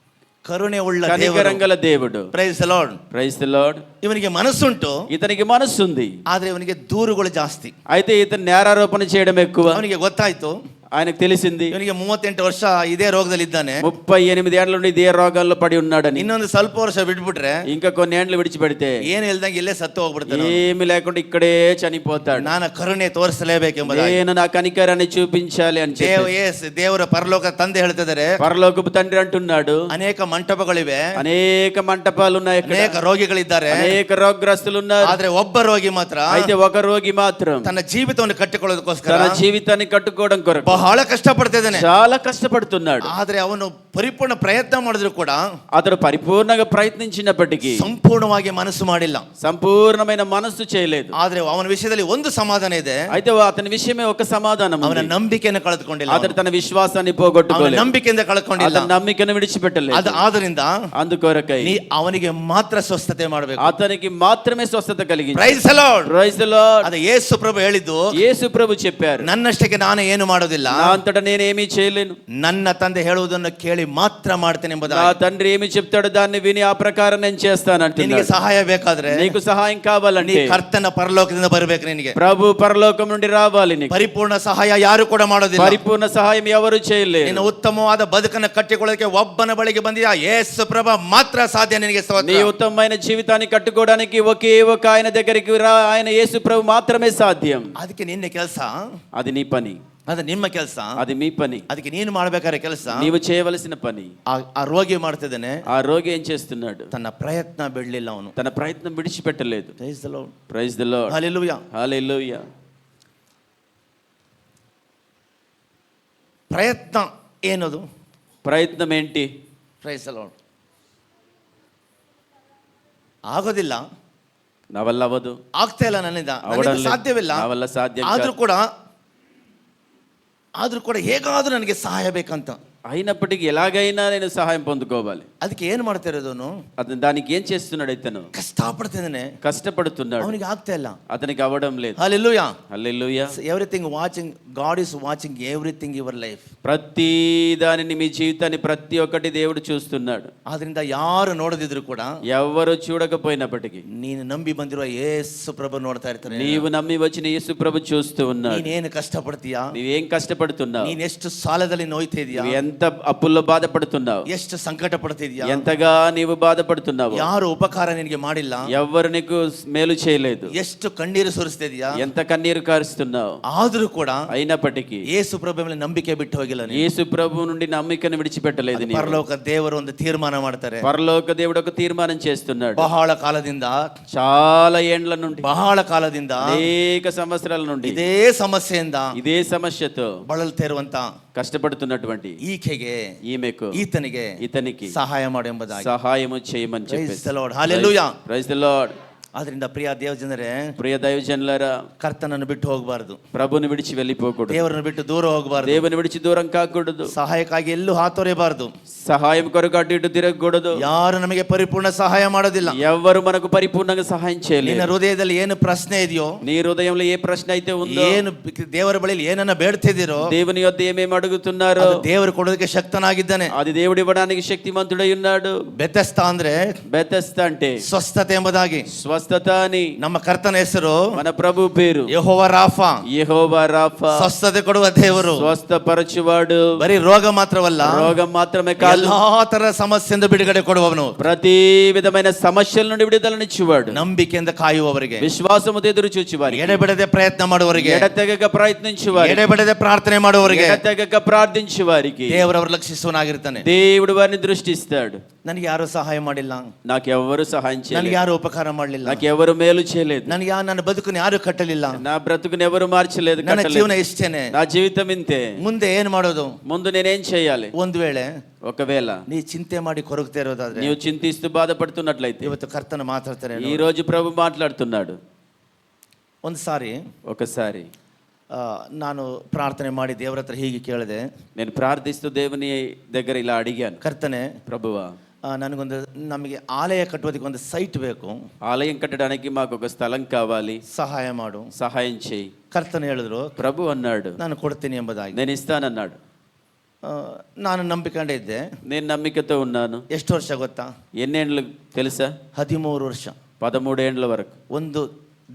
ಕರುಣೆ ಉಳ್ಳ ದೇವರು, కనికరంగల దేవుడు. Praise the lord. Praise the lord. ಇವನಿಗೆ ಮನಸ್ಸುಂಟು, ఇతనికి మనస్సుంది, ಆದ್ರೆ ಇವನಿಗೆ ದೂರುಗಳು ಜಾಸ್ತಿ. అయితే ఇతను నేరారోపణ చేయడం ఎక్కువ. ಅವನಿಗೆ ಗೊತ್ತಾಯ್ತು, ఆయనకు తెలిసింది ಇವನಿಗೆ 38 ವರ್ಷ ಇದೇ ರೋಗದಲ್ಲಿ ಇದ್ದಾನೆ, 38 ఏళ్ల నుండి ఇదే రోగాల్లో పడి ఉన్నాడని. ಇನ್ನೊಂದು ಸ್ವಲ್ಪ ವರ್ಷ ಬಿಟ್ಬಿಟ್ರೆ ఇంకా కొన్ని ఏండ్లు విడిచిపెడితే ಏನು ಇಲ್ದಂಗೆ ಇಲ್ಲೇ ಸತ್ತು ಹೋಗ್ಬಿಡ್ತಾನೆ. ఏమి లేకుండా ఇక్కడే చనిపోతాడు. ನಾನು ಕರುಣೆ ತೋರಿಸಲೇಬೇಕೆಂಬುದಾಗಿ నేను నా కనికరాన్ని చూపించాలి అని చెప్పి ದೇವರ ಪರಲೋಕ ತಂದೆ ಹೇಳ್ತಿದ್ದಾರೆ. పరలోకపు తండ్రి అంటున్నాడు, ಅನೇಕ ಮಂಟಪಗಳಿವೆ, అనేక మంటపాలు ఉన్నాయి, ಅನೇಕ ರೋಗಿಗಳಿದ್ದಾರೆ, అనేక రోగగ్రస్తులు ఉన్నారు, ಆದ್ರೆ ಒಬ್ಬ ರೋಗಿ ಮಾತ್ರ అయితే ఒక రోగి మాత్రం ತನ್ನ ಜೀವಿತವನ್ನು ಕಟ್ಟಿಕೊಳ್ಳೋದಕ್ಕೋಸ್ಕರ తన జీవితాన్ని కట్టుకోవడం కొరకు ಬಹಳ ಕಷ್ಟಪಡ್ತಿದ್ದಾನೆ, చాలా కష్టపడుతున్నాడు. ಆದ್ರೆ ಅವನು ಪರಿಪೂರ್ಣ ಪ್ರಯತ್ನ ಮಾಡಿದ್ರು ಕೂಡ అతడు పరిపూర్ణంగా ప్రయత్నించినప్పటికీ ಸಂಪೂರ್ಣವಾಗಿ ಮನಸ್ಸು ಮಾಡಿಲ್ಲ. సంపూర్ణమైన మనస్సు చేయలేదు. ಆದ್ರೆ ಅವನ ವಿಷಯದಲ್ಲಿ ಒಂದು ಸಮಾಧಾನ ಇದೆ, అయితే అతని విషయమే ఒక సమాధానం ಅವನ ఉంది. ನಂಬಿಕೆಯನ್ನು ಕಳೆದುಕೊಂಡಿಲ್ಲ, అతడు తన విశ్వాసాన్ని ಅವನ పోగొట్టుకోలేదు, ನಂಬಿಕೆಯಿಂದ ಕಳ್ಕೊಂಡಿಲ್ಲ. అతని నమ్మికను విడిచిపెట్టలేదు. ಆದ್ರಿಂದ అందుకొరకై ನೀ ಅವನಿಗೆ ಮಾತ್ರ ಸ್ವಸ್ಥತೆ ಮಾಡಬೇಕು. అతనికి మాత్రమే స్వస్థత కలిగింది. Praise the lord. Praise the lord. ಅದೇ ಯೇಸು ಪ್ರಭು ಹೇಳಿದ್ದು, యేసు ప్రభు చెప్పారు, ನನ್ನಷ್ಟಕ್ಕೆ ನಾನು ಏನು ಮಾಡೋದಿಲ್ಲ, నా అంతటా నేనేమీ చేయలేను, ನನ್ನ ತಂದೆ ಹೇಳುವುದನ್ನು ಕೇಳಿ ಮಾತ್ರ ಮಾಡ್ತೇನೆ నా ಎಂಬುದಾಗಿ. తండ్రి ఏమి చెప్తాడో దాన్ని విని ఆ ప్రకారం నేను ನಿನಗೆ చేస్తానంటున్నాడు. ಸಹಾಯ ಬೇಕಾದ್ರೆ నీకు సహాయం ನೀ కావాలంటే ಕರ್ತನ ಪರಲೋಕದಿಂದ ಬರಬೇಕು. ನಿನಗೆ ప్రభు పరలోకం నుండి రావాలి. నీకు ಪರಿಪೂರ್ಣ ಸಹಾಯ ಯಾರು ಕೂಡ ಮಾಡೋದಿಲ್ಲ. పరిపూర్ణ సహాయం ఎవరు చేయలేరు. ನಿನ್ನ ಉತ್ತಮವಾದ ಬದುಕನ್ನು ಕಟ್ಟಿಕೊಳ್ಳೋಕೆ ಒಬ್ಬನ ಬಳಿಗೆ ಬಂದಿದ್ದ ಯೇಸು ಪ್ರಭು ಮಾತ್ರ ಸಾಧ್ಯ. ನಿನಗೆ ಸ್ತೋತ್ರ. నీ ఉత్తమమైన జీవితాన్ని కట్టుకోవడానికి ఒకే ఒక ఆయన దగ్గరికి రా, ఆయన యేసు ప్రభు మాత్రమే సాధ్యం. ಅದಕ್ಕೆ ನಿನ್ನ ಕೆಲಸ, అది నీ పని, ಅದು ನಿಮ್ಮ ಕೆಲಸ, అది మీ పని, ಅದಕ್ಕೆ ನೀನು ಮಾಡಬೇಕಾದ್ರೆ ಕೆಲಸ. నీవు చేయవలసిన పని. ಆ ರೋಗಿ ಮಾಡ್ತಿದ್ದಾನೆ, ఆ రోగి ఏం చేస్తున్నాడు? ತನ್ನ ಪ್ರಯತ್ನ ಬಿಡಲಿಲ್ಲ ಅವನು. తన ప్రయత్నం విడిచిపెట్టలేదు. Praise the Lord. Praise the Lord. Hallelujah. హల్లెలూయా. ಪ್ರಯತ್ನ ಏನದು? ప్రయత్నం ఏంటి? Praise the Lord. ಆಗೋದಿಲ್ಲ, నా వల్ల అవ్వదు, ಆಗ್ತಾ ಇಲ್ಲ, ನನ್ನಿಂದ అవడం లేదు, ಸಾಧ್ಯವಿಲ್ಲ. నా వల్ల సాధ్యం ಆದ್ರೂ కాదు. ಕೂಡ ಹೇಗಾದ್ರೂ ನನಗೆ ಸಹಾಯ ಬೇಕಂತ. అయినప్పటికీ ఎలాగైనా నేను సహాయం పొందుకోవాలి. ಅದಕ್ಕೆ ಏನ್ ಮಾಡ್ತಾ ಇರೋದನು? అతను దానికి ఏం చేస్తున్నాడు? ఇతను ಕಷ್ಟಪಡ್ತಿದ್ದಾನೆ, కష్టపడుతున్నాడు, ಅವನಿಗೆ ಆಗ್ತಾ ಇಲ್ಲ, అతనికి అవ్వడం లేదు. Hallelujah. Hallelujah. Everything watching, God is watching everything in your life. ప్రతి దానిని, మీ జీవితాన్ని ప్రతి ఒక్కటి దేవుడు చూస్తున్నాడు. ಆದ್ರಿಂದ ಯಾರು ನೋಡದಿದ್ರು ಕೂಡ ఎవరు చూడకపోయినప్పటికీ ನೀನು ನಂಬಿ ಬಂದಿರುವ ಯೇಸು ಪ್ರಭು ನೋಡ್ತಾ ಇರ್ತಾನೆ. నీవు నమ్మి వచ్చిన యేసు ప్రభు చూస్తూ ఉన్నాడు. ನೀನೇನು ಕಷ್ಟಪಡ್ತೀಯಾ, నీవేం కష్టపడుతున్నావు, ನೀನ್ ಎಷ್ಟು ಸಾಲದಲ್ಲಿ ನೋಯ್ತಿದ್ಯಾ, నువ్వు ఎంత అప్పుల్లో బాధపడుతున్నావు, ಎಷ್ಟು ಸಂಕಟ ಪಡ್ತಿದ್ಯಾ, ఎంతగా నీవు బాధపడుతున్నావు, ಯಾರು ಉಪಕಾರ ನಿನಗೆ ಮಾಡಿಲ್ಲ, ఎవరు నీకు మేలు చేయలేదు, ಎಷ್ಟು ಕಣ್ಣೀರು ಸುರಿಸ್ತಿದ್ಯಾ, ఎంత కన్నీరు కారుస్తున్నావు. ಆದ್ರೂ ಕೂಡ అయినప్పటికీ ಯೇಸು ಪ್ರಭು ಮೇಲೆ ನಂಬಿಕೆ ಬಿಟ್ಟು ಹೋಗಿಲ್ಲ ನೀನು. యేసు ప్రభు నుండి నమ్మికను విడిచిపెట్టలేదు నీవు. ಪರಲೋಕ ದೇವರು ಒಂದು ತೀರ್ಮಾನ ಮಾಡ್ತಾರೆ. పరలోక దేవుడు ఒక తీర్మానం చేస్తున్నాడు. ಬಹಳ ಕಾಲದಿಂದ, చాలా ఏండ్ల నుండి, ಬಹಳ ಕಾಲದಿಂದ అనేక సంవత్సరాల నుండి ಇದೇ ಸಮಸ್ಯೆಯಿಂದ ఇదే సమస్యతో ಬಳಲ್ತಾ ಇರುವಂತ కష్టపడుతున్నటువంటి ಈಕೆಗೆ, ఈమెకు, ಈತನಿಗೆ ఇతనికి ಸಹಾಯ ಮಾಡು ಎಂಬುದಾಗಿ. సహాయము చేయమని Praise చెప్పేసి. the Lord. Hallelujah. Praise the lord. ಆದ್ರಿಂದ ಪ್ರಿಯ ದೇವಜನರೇ, ప్రియ దైవజనులారా, ಕರ್ತನನ್ನು ಬಿಟ್ಟು ಹೋಗಬಾರದು, ప్రభుని విడిచి వెళ్ళిపోకూడదు, ದೇವರನ್ನು ಬಿಟ್ಟು ದೂರ ಹೋಗಬಾರದು, దేవుని విడిచి దూరం కాకూడదు, ಸಹಾಯಕ್ಕಾಗಿ ಎಲ್ಲೂ ಹಾತೊರೆಯಬಾರದು. సహాయం కొరకు అటు ఇటు తిరగకూడదు. ಯಾರು ನಮಗೆ ಪರಿಪೂರ್ಣ ಸಹಾಯ ಮಾಡೋದಿಲ್ಲ. ఎవ్వరు మనకు పరిపూర్ణంగా సహాయం ನಿನ್ನ చేయలేరు. ಹೃದಯದಲ್ಲಿ ಏನು ಪ್ರಶ್ನೆ ಇದೆಯೋ, నీ హృదయంలో ఏ ప్రశ్న అయితే ఉందో, ಏನು ದೇವರ ಬಳಿ ಏನನ್ನ ಬೇಡ್ತಿದ್ದೀರೋ, దేవుని యొద్ద ఏమేమి అడుగుతున్నారో, ಅದು ದೇವರು ಕೊಡೋದಕ್ಕೆ ಶಕ್ತನಾಗಿದ್ದಾನೆ. అది దేవుడు ఇవ్వడానికి శక్తిమంతుడై ఉన్నాడు. ಬೆತೆಸ್ತ ಅಂದ್ರೆ బెతెస్దా అంటే ಸ್ವಸ್ಥತೆ ಎಂಬುದಾಗಿ. స్వస్థత అని. ನಮ್ಮ ಕರ್ತನ ಹೆಸರು మన ప్రభు పేరు ಯೆಹೋವ ರಾಫಾ, యెహోవా రాఫా, ಸ್ವಸ್ಥತೆ ಕೊಡುವ ದೇವರು. స్వస్థపరచువాడు. ಬರೀ ರೋಗ ಮಾತ್ರವಲ್ಲ, రోగం మాత్రమే కాదు, ಎಲ್ಲಾ ತರ ಸಮಸ್ಯೆಯಿಂದ ಬಿಡುಗಡೆ ಕೊಡುವವನು, ప్రతి విధమైన సమస్యల నుండి విడుదలనిచ్చువాడు. ನಂಬಿಕೆಯಿಂದ ಕಾಯುವವರಿಗೆ, విశ్వాసముతో ఎదురు చూచువారికి, ಎಡೆಬಿಡದೆ ಪ್ರಯತ್ನ ಮಾಡುವವರಿಗೆ, ఎడతెగక ప్రయత్నించువారికి, ಎಡೆಬಿಡದೆ ಪ್ರಾರ್ಥನೆ ಮಾಡುವವರಿಗೆ ఎడతెగక ప్రార్థించువారికి ದೇವರವರು ಲಕ್ಷಿಸುವನಾಗಿರ್ತಾನೆ. దేవుడు వారిని దృష్టిస్తాడు. ನನಗೆ ಯಾರು ಸಹಾಯ ಮಾಡಿಲ್ಲ, నాకెవ్వరు సహాయం ನನಗೆ చేయలేదు, ಯಾರು ಉಪಕಾರ ಮಾಡಲಿಲ್ಲ, నాకెవ్వరు మేలు చేయలేదు, ನನಗೆ ನನ್ನ ಬದುಕನ್ನು ಯಾರು ಕಟ್ಟಲಿಲ್ಲ, నా బ్రతుకుని ఎవరు మార్చలేదు, ನನ್ನ కట్టలేదు. ಜೀವನ ಇಷ್ಟೇನೆ, నా జీవితం ఇంతే. ಮುಂದೆ ಏನ್ ಮಾಡೋದು? ముందు నేనేం చేయాలి? ಒಂದು ವೇಳೆ ఒకవేళ ನೀ ಚಿಂತೆ ಮಾಡಿ ಕೊರಗ್ತಾ ಇರೋದಾದ್ರೆ, నీవు చింతిస్తూ బాధపడుతున్నట్లయితే, ಇವತ್ತು ಕರ್ತನ ಮಾತಾಡ್ತಾರೆ. ఈ రోజు ప్రభు మాట్లాడుతున్నాడు. ಒಂದು ಸಾರಿ ఒకసారి ನಾನು ಪ್ರಾರ್ಥನೆ ಮಾಡಿ ದೇವರ ಹತ್ರ ಹೀಗೆ ಕೇಳಿದೆ, నేను ప్రార్థిస్తూ దేవుని దగ్గర ఇలా అడిగాను, ಕರ್ತನೆ, ప్రభువా, ನನಗೊಂದು, ನಮಗೆ ಆಲಯ ಕಟ್ಟುವುದಕ್ಕೆ ಒಂದು ಸೈಟ್ ಬೇಕು, ఆలయం కట్టడానికి మాకు ఒక స్థలం కావాలి, ಸಹಾಯ ಮಾಡು. సహాయం చేయి. ಕರ್ತನ ಹೇಳಿದ್ರು, ప్రభు అన్నాడు, ನಾನು ಕೊಡ್ತೀನಿ ಎಂಬುದಾಗಿ. నేను ఇస్తానన్నాడు. ನಾನು ನಂಬಿಕೊಂಡೇ ಇದ್ದೆ. నేను నమ్మికతో ఉన్నాను. ಎಷ್ಟು ವರ್ಷ ಗೊತ್ತಾ? ఎన్నేండ్లు తెలుసా? 13 ವರ್ಷ. 13 ఏండ్ల వరకు ಒಂದು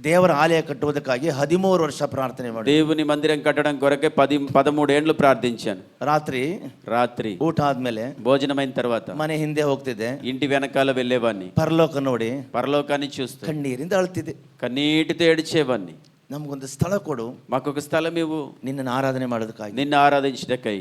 ದೇವರ ಆಲಯ ಕಟ್ಟುವುದಕ್ಕಾಗಿ 13 ವರ್ಷ ಪ್ರಾರ್ಥನೆ ಮಾಡಿ, దేవుని మందిరం కట్టడం కొరకే 13 ఏండ్లు ప్రార్థించాను. రాత్రి ಊಟ ಆದ್ಮೇಲೆ భోజనమైన తర్వాత ಮನೆ ಹಿಂದೆ ಹೋಗ್ತಿದ್ದೆ, ఇంటి వెనకాల వెళ్ళేవాడిని. ಪರಲೋಕ ನೋಡಿ పరలోకాన్ని చూస్తూ ಕಣ್ಣೀರಿಂದ ಅಳ್ತಿದ್ದೆ. కన్నీటితో ఏడ్చేవాడిని. ನಮಗೊಂದು ಸ್ಥಳ ಕೊಡು, మాకొక స్థలం ఇవ్వు, ನಿನ್ನನ್ನು ಆರಾಧನೆ ಮಾಡೋದಕ್ಕಾಗಿ. నిన్ను ఆరాధించటకై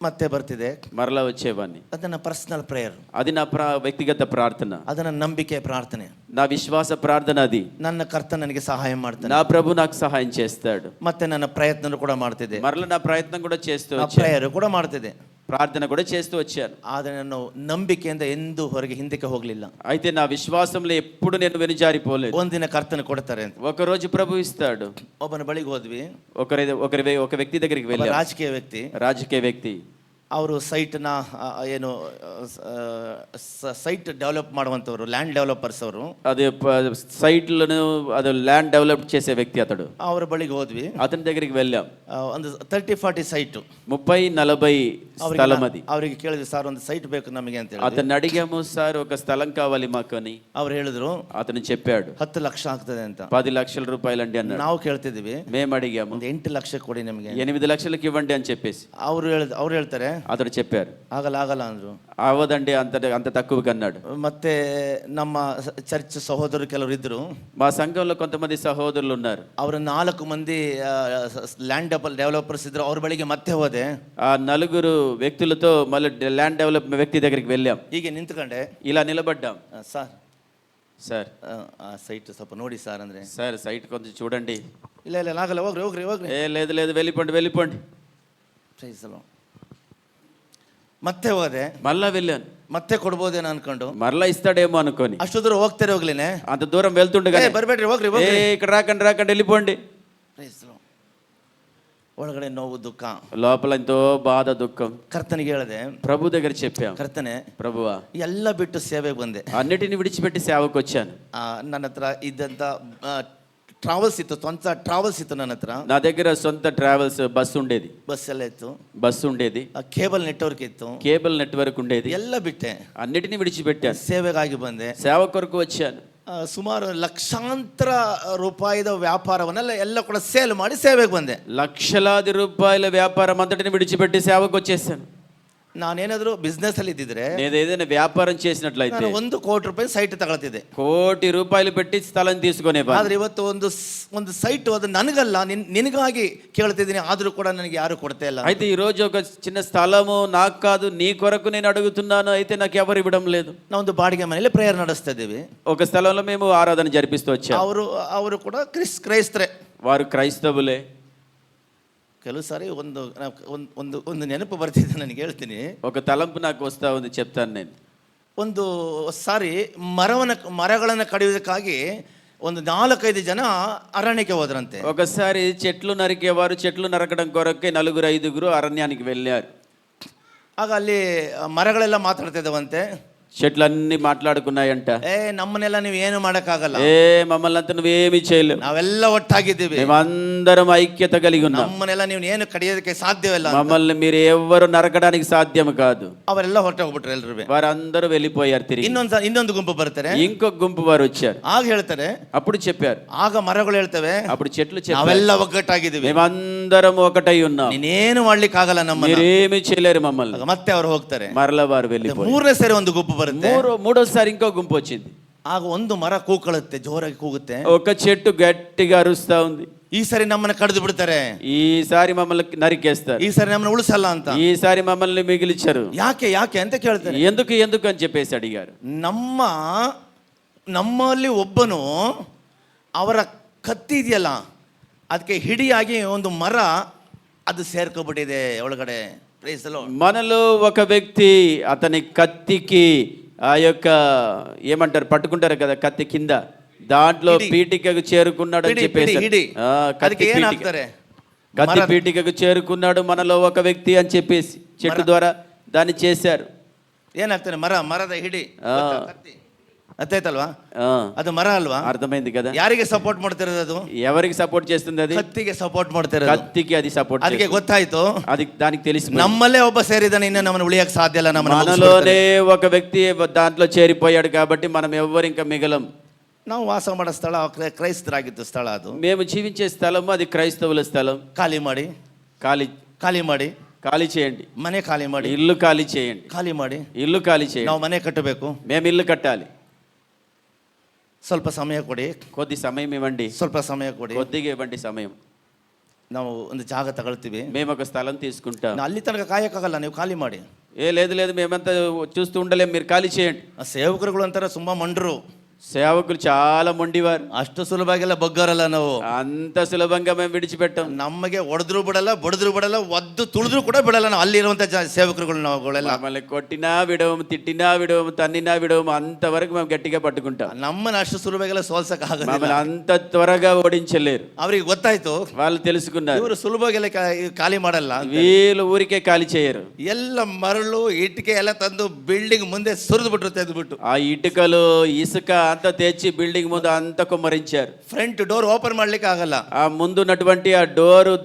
ಮತ್ತೆ ಬರ್ತಿದೆ, మరలా వచ్చేవాడిని. ಅದನ್ನ ಪರ್ಸನಲ್ ಪ್ರೇಯರ್, అది నా వ్యక్తిగత ప్రార్థన, ಅದನ್ನ ನಂಬಿಕೆ ಪ್ರಾರ್ಥನೆ. నా విశ్వాస ప్రార్థన అది. ನನ್ನ ಕರ್ತ ನನಗೆ ಸಹಾಯ ಮಾಡ್ತಾನೆ, నా ప్రభు నాకు సహాయం చేస్తాడు. ಮತ್ತೆ ನನ್ನ ಪ್ರಯತ್ನ ಕೂಡ ಮಾಡ್ತಿದ್ದೆ, మరలా నా ప్రయత్నం కూడా చేస్తూ వచ్చాను, ಪ್ರೇಯರ್ ಕೂಡ ಮಾಡ್ತಿದ್ದೆ, ప్రార్థన కూడా చేస్తూ వచ్చాను. ಆದರೆ ನಾನು ನಂಬಿಕೆಯಿಂದ ಎಂದೂ ಹೊರಗೆ ಹಿಂದಕ್ಕೆ ಹೋಗ್ಲಿಲ್ಲ. అయితే నా విశ్వాసంలో ఎప్పుడు నేను వెనుజారిపోలేదు. ಒಂದಿನ ಕರ್ತನ ಕೊಡ್ತಾರೆ ಅಂತ ఒక రోజు ప్రభు ఇస్తాడు. ಒಬ್ಬನ ಬಳಿಗೆ ಹೋದ್ವಿ, ఒక వ్యక్తి దగ్గరికి ಒಬ್ಬ వెళ్ళాం, ರಾಜಕೀಯ ವ್ಯಕ್ತಿ. రాజకీయ వ్యక్తి. ಅವರು ಸೈಟ್ನ ಏನು ಸೈಟ್ ಡೆವಲಪ್ ಮಾಡುವಂಥವ್ರು, ಲ್ಯಾಂಡ್ ಡೆವಲಪರ್ಸ್ ಅವರು. అది సైట్లను అది ల్యాండ్ డెవలప్ చేసే వ్యక్తి అతడు. ಅವರ ಬಳಿಗೆ ಹೋದ್ವಿ, అతని దగ్గరికి వెళ్ళాం. ಒಂದು 30-40 ಸೈಟ್, 30-40 స్థలం అది. ಅವರಿಗೆ ಕೇಳಿದ್ವಿ, ಸರ್ ಒಂದು ಸೈಟ್ ಬೇಕು ನಮಗೆ ಅಂತ ಹೇಳಿ. అతన్ని అడిగాము, సార్ ఒక స్థలం కావాలి మాకు అని. ಅವ್ರು ಹೇಳಿದ್ರು అతను చెప్పాడు 10 ಲಕ್ಷ ಆಗ್ತದೆ ಅಂತ. 10 లక్షల రూపాయలండి అన్నాడు. ನಾವು ಕೇಳ್ತಿದ್ವಿ, మేము అడిగాము ಒಂದು 8 ಲಕ್ಷ ಕೊಡಿ ನಮಗೆ. 8 లక్షలకి ఇవ్వండి అని చెప్పేసి ಅವ್ರು ಹೇಳ್ತಾರೆ అతడు చెప్పారు. ಆಗಲ್ಲ ಅಂದ್ರು. అవదండి, అంత తక్కువకి అన్నాడు. ಮತ್ತೆ ನಮ್ಮ ಚರ್ಚ್ ಸಹೋದರರು ಕೆಲವರು ಇದ್ರು, మా సంఘంలో కొంతమంది సహోదరులు ఉన్నారు. ಅವರು 4 ಮಂದಿ ಲ್ಯಾಂಡ್ ಡೆವಲಪರ್ಸ್ ಇದ್ರು, ಅವ್ರ ಬಳಿಗೆ ಮತ್ತೆ ಹೋದೆ. ఆ 4 వ్యక్తులతో మళ్ళీ ల్యాండ్ డెవలప్ వ్యక్తి దగ్గరికి వెళ్ళాం. ಹೀಗೆ ನಿಂತ್ಕೊಂಡೆ, ఇలా నిలబడ్డాం. సార్ ಆ ಸೈಟ್ ಸ್ವಲ್ಪ ನೋಡಿ ಸಾರ್ ಅಂದ್ರೆ, సార్ సైట్ కొంచెం చూడండి. ಇಲ್ಲ ಆಗಲ್ಲ, ಹೋಗ್ರಿ. లేదు వెళ్ళిపోండి. Praise the lord. ಮತ್ತೆ ಹೋದೆ, మళ్ళా వెళ్ళాను. ಮತ್ತೆ ಕೊಡ್ಬೋದೇನೋ ಅನ್ಕೊಂಡು, మరలా ఇస్తాడేమో అనుకోని ಅಷ್ಟು ದೂರ ಹೋಗ್ಲೇನೆ, అంత దూరం వెళ్తుండగా ಬರ್ಬೇಡ್ರಿ, ಹೋಗ್ರಿ. ఇక్కడ రాకండి వెళ్ళిపోండి. Praise the lord. ಒಳಗಡೆ ನೋವು, ದುಃಖ, లోపల ఎంతో బాధ, దుఃఖం. ಕರ್ತನಿಗೆ ಹೇಳಿದೆ, ప్రభు దగ్గర చెప్పాం, ಕರ್ತನೆ ప్రభువా ಎಲ್ಲ ಬಿಟ್ಟು ಸೇವೆಗೆ ಬಂದೆ, అన్నిటిని విడిచిపెట్టి సేవకు వచ్చాను. ನನ್ನ ಹತ್ರ ಇದ್ದಂತ ಟ್ರಾವೆಲ್ಸ್ ಇತ್ತು, ಸ್ವಂತ ಟ್ರಾವೆಲ್ಸ್ ಇತ್ತು ನನ್ನ ಹತ್ರ. నా దగ్గర సొంత ట్రావెల్స్ బస్సు ఉండేది, ಬಸ್ ಎಲ್ಲ ಇತ್ತು, ಕೇಬಲ್ ನೆಟ್ವರ್ಕ್ ಇತ್ತು, కేబుల్ నెట్వర్క్ ఉండేది. ಎಲ್ಲ ಬಿಟ್ಟೆ, అన్నిటిని విడిచిపెట్టాను, ಸೇವೆಗಾಗಿ ಬಂದೆ, సేవ కొరకు వచ్చాను. ಸುಮಾರು ಲಕ್ಷಾಂತರ ರೂಪಾಯಿದ ವ್ಯಾಪಾರವನ್ನೆಲ್ಲ ಎಲ್ಲ ಕೂಡ ಸೇಲ್ ಮಾಡಿ ಸೇವೆಗೆ ಬಂದೆ. లక్షలాది రూపాయల వ్యాపారం అంతటిని విడిచిపెట్టి సేవకు వచ్చేసాను. ನಾನೇನಾದ್ರೂ ಬಿಸ್ನೆಸ್ ಅಲ್ಲಿ ಇದ್ದಿದ್ರೆ, నేను ఏదైనా వ్యాపారం చేసినట్లయితే 1 ಕೋಟಿ ರೂಪಾಯಿ ಸೈಟ್ ತಗೊಳ್ತಿದ್ದೆ, ₹1 కోటి పెట్టి స్థలం తీసుకునే. ಆದ್ರೆ ಇವತ್ತು ಒಂದು ಸೈಟ್ ಅದು ನನಗಲ್ಲ, ನಿನಗಾಗಿ ಕೇಳ್ತಿದ್ದೀನಿ, ಆದ್ರೂ ಕೂಡ ನನಗೆ ಯಾರು ಕೊಡ್ತಾ ಇಲ್ಲ. అయితే ఈ రోజు ఒక చిన్న స్థలము నాకు కాదు, నీ కొరకు నేను అడుగుతున్నాను, అయితే నాకు ఎవరు ఇవ్వడం లేదు. ನಾವೊಂದು ಬಾಡಿಗೆ ಮನೆಯಲ್ಲಿ ಪ್ರೇಯರ್ ನಡೆಸ್ತಾ ಇದ್ದೀವಿ. ఒక స్థలంలో మేము ఆరాధన జరిపిస్తూ వచ్చాము. ಅವರು ಕೂಡ ಕ್ರೈಸ್ತರೇ, వారు క్రైస్తవులే. ಕೆಲವು ಸಾರಿ ಒಂದು ನೆನಪು ಬರ್ತಿದೆ ನನಗೆ, ಹೇಳ್ತೀನಿ. ఒక తలంపు నాకు వస్తా ఉంది, చెప్తాను నేను. ಒಂದು ಸಾರಿ ಮರಗಳನ್ನು ಕಡಿಯುವುದಕ್ಕಾಗಿ ಒಂದು 4-5 ಜನ ಅರಣ್ಯಕ್ಕೆ ಹೋದ್ರಂತೆ. ఒకసారి చెట్లు నరికేవారు చెట్లు నరకడం కొరకే 4-5 అరణ్యానికి వెళ్ళారు. ಆಗ ಅಲ್ಲಿ ಮರಗಳೆಲ್ಲ ಮಾತಾಡ್ತಾ ಇದ್ದಾವಂತೆ, చెట్లన్నీ మాట్లాడుకున్నాయంట. ನಮ್ಮನ್ನೆಲ್ಲ ನೀವು ಏನು ಮಾಡಕ್ಕಾಗಲ್ಲ, మమ్మల్ని అంతా నువ్వేమి చేయలేవు, ನಾವೆಲ್ಲ ಒಟ್ಟಾಗಿದ್ದೀವಿ, మేమందరం ఐక్యత కలిగి ఉన్నాం, ನಮ್ಮನ್ನೆಲ್ಲ ನೀವು ಏನು ಕಡಿಯೋದಕ್ಕೆ ಸಾಧ್ಯವಿಲ್ಲ, మమ్మల్ని మీరు ఎవ్వరు నరకడానికి సాధ్యం కాదు. ಅವರೆಲ್ಲ ಹೊರಟೋಗ್ಬಿಟ್ರು ಎಲ್ರು. వారందరూ వెళ్ళిపోయారు. తిరిగి ಇನ್ನೊಂದು ಗುಂಪು ಬರ್ತಾರೆ, ఇంకొక గుంపు వారు వచ్చారు. ಆಗ ಹೇಳ್ತಾರೆ, అప్పుడు చెప్పారు, ಆಗ ಮರಗಳು ಹೇಳ್ತವೆ, అప్పుడు చెట్లు ನಾವೆಲ್ಲ ಒಗ್ಗಟ್ಟಾಗಿದ್ದೀವಿ, మేమందరం ఒకటై ఉన్నాం, ನೀನೇನು ಮಾಡ್ಲಿಕ್ಕೆ ಆಗಲ್ಲ, మీరేమి చేయలేరు మమ్మల్ని. ಮತ್ತೆ ಅವ್ರು ಹೋಗ್ತಾರೆ, మరలా వారు వెళ్ళిపోయారు. 3ನೇ ಸರಿ ಒಂದು ಗುಂಪು ಬರುತ್ತೆ, మూడోసారి ఇంకో గుంపు వచ్చింది. ಆಗ ಒಂದು ಮರ ಕೂಕಳುತ್ತೆ, ಜೋರಾಗಿ ಕೂಗುತ್ತೆ, ఒక చెట్టు గట్టిగా అరుస్తా ఉంది. ಈ ಸರಿ ನಮ್ಮನ್ನ ಕಡಿದು ಬಿಡ್ತಾರೆ, ఈసారి మమ్మల్ని నరికేస్తారు, ಈ ಸರಿ ನಮ್ಮನ್ನ ಉಳಿಸಲ್ಲ ಅಂತ. ఈసారి మమ్మల్ని మిగిలిచారు. ಯಾಕೆ ಅಂತ ಕೇಳ್ತಾರೆ. ఎందుకు అని చెప్పేసి అడిగారు. ನಮ್ಮಲ್ಲಿ ಒಬ್ಬನು ಅವರ ಕತ್ತಿ ಇದೆಯಲ್ಲ, ಅದಕ್ಕೆ ಹಿಡಿಯಾಗಿ ಒಂದು ಮರ ಅದು ಸೇರ್ಕೊಬಿಟ್ಟಿದೆ ಒಳಗಡೆ. మనలో ఒక వ్యక్తి అతని కత్తికి ఆ యొక్క ఏమంటారు, పట్టుకుంటారు కదా కత్తి కింద, దాంట్లో పీటికకు చేరుకున్నాడు అని చెప్పేసి, కత్తి పీటికకు చేరుకున్నాడు మనలో ఒక వ్యక్తి అని చెప్పేసి చెట్టు ద్వారా దాన్ని చేశారు. ಏನಾಗ್ತಾನೆ, ಮರದ ಹಿಡಿ ಅರ್ಥಾಯ್ತಲ್ವಾ, ಅದು ಮರ ಅಲ್ವಾ, అర్థమైంది కదా. ಯಾರಿಗೆ ಸಪೋರ್ಟ್ ಮಾಡ್ತಿರೋದು, ಅದು ఎవరికి సపోర్ట్ చేస్తుంది, అది ಕತ್ತಿಗೆ ಸಪೋರ್ಟ್ ಮಾಡ್ತಿರೋದು, కత్తికి అది సపోర్ట్. ಅದಕ್ಕೆ ಗೊತ್ತಾಯ್ತು, అది దానికి తెలిసి ನಮ್ಮಲ್ಲೇ ಒಬ್ಬ ಸೇರಿದಾನೆ, ಇನ್ನು ನಮ್ಮನ್ನು ಉಳಿಯಕ್ಕೆ ಸಾಧ್ಯ ಇಲ್ಲ, మనలోనే ఒక వ్యక్తి దాంట్లో చేరిపోయాడు కాబట్టి మనం ఎవ్వరు ఇంకా మిగలం. ನಾವು ವಾಸ ಮಾಡೋ ಸ್ಥಳ ಕ್ರೈಸ್ತರಾಗಿದ್ದು ಸ್ಥಳ, ಅದು మేము జీవించే స్థలం, అది క్రైస్తవుల స్థలం. ಖಾಲಿ ಮಾಡಿ ఖాళీ చేయండి, ಮನೆ ಖಾಲಿ ಮಾಡಿ, ఇల్లు ఖాళీ చేయండి, ఇల్లు ఖాళీ చేయండి. ನಾವು ಮನೆ ಕಟ್ಟಬೇಕು, మేము ఇల్లు కట్టాలి. ಸ್ವಲ್ಪ ಸಮಯ ಕೊಡಿ, కొద్ది సమయం ఇవ్వండి, ಸ್ವಲ್ಪ ಸಮಯ ಕೊಡಿ, కొద్దిగా ఇవ్వండి సమయం. ನಾವು ಒಂದು ಜಾಗ ತಗೊಳ್ತೀವಿ, మేము ఒక స్థలం తీసుకుంటాం. ಅಲ್ಲಿ ತನಕ ಕಾಯಕ್ಕಾಗಲ್ಲ, ನೀವು ಖಾಲಿ ಮಾಡಿ. లేదు మేమంతా చూస్తూ ఉండలేం, మీరు ఖాళీ చేయండి. ಸೇವಕರುಗಳು ಅಂತಾರೆ ತುಂಬಾ ಮಂಡ್ರು, సేవకులు చాలా మొండివారు. ಅಷ್ಟು ಸುಲಭಾಗೆಲ್ಲ ಬಗ್ಗರಲ್ಲ ನಾವು. అంత సులభంగా మేము విడిచిపెట్టాం. ನಮಗೆ ಹೊಡೆದ್ರು ಬಿಡಲ್ಲ, ಬಡಿದ್ರು ಬಿಡಲ್ಲ, ಒದ್ದು ತುಳಿದ್ರು ಕೂಡ ಬಿಡಲ್ಲ ನಾವು ಅಲ್ಲಿರುವಂತ ಸೇವಕರುಗಳು ನಾವುಗಳೆಲ್ಲ. మమ్మల్ని కొట్టినా విడవము, తిట్టినా విడవము, తన్నినా విడవము, అంతవరకు మేము గట్టిగా పట్టుకుంటాం. ನಮ್ಮನ್ನ ಅಷ್ಟು ಸುಲಭಾಗೆಲ್ಲ ಸೋಲ್ಸಕ್ మమ్మల్ని ಆಗಲ್ಲ. అంత త్వరగా ఓడించలేరు. ಅವ್ರಿಗೆ ಗೊತ್ತಾಯ್ತು వాళ్ళు తెలుసుకున్నారు, ಇವರು ಸುಲಭವಾಗೆಲ್ಲ ಖಾಲಿ ಮಾಡಲ್ಲ ಅಂತ. వీళ్ళు ఊరికే ఖాళీ చేయరు. ಎಲ್ಲ ಮರಳು ಇಟ್ಟಿಗೆ ಎಲ್ಲ ತಂದು ಬಿಲ್ಡಿಂಗ್ ಮುಂದೆ ಸುರಿದು ಬಿಟ್ರು, ತೆಗೆದ್ಬಿಟ್ಟು ఆ ఇటుకలు ఇసుక అంతా తెచ్చి బిల్డింగ్ ముందు అంతా కుమ్మరించారు. ಫ್ರಂಟ್ ಡೋರ್ ಓಪನ್ ಮಾಡ್ಲಿಕ್ಕೆ ಆಗಲ್ಲ. ఆ ముందున్నటువంటి ఆ డోరు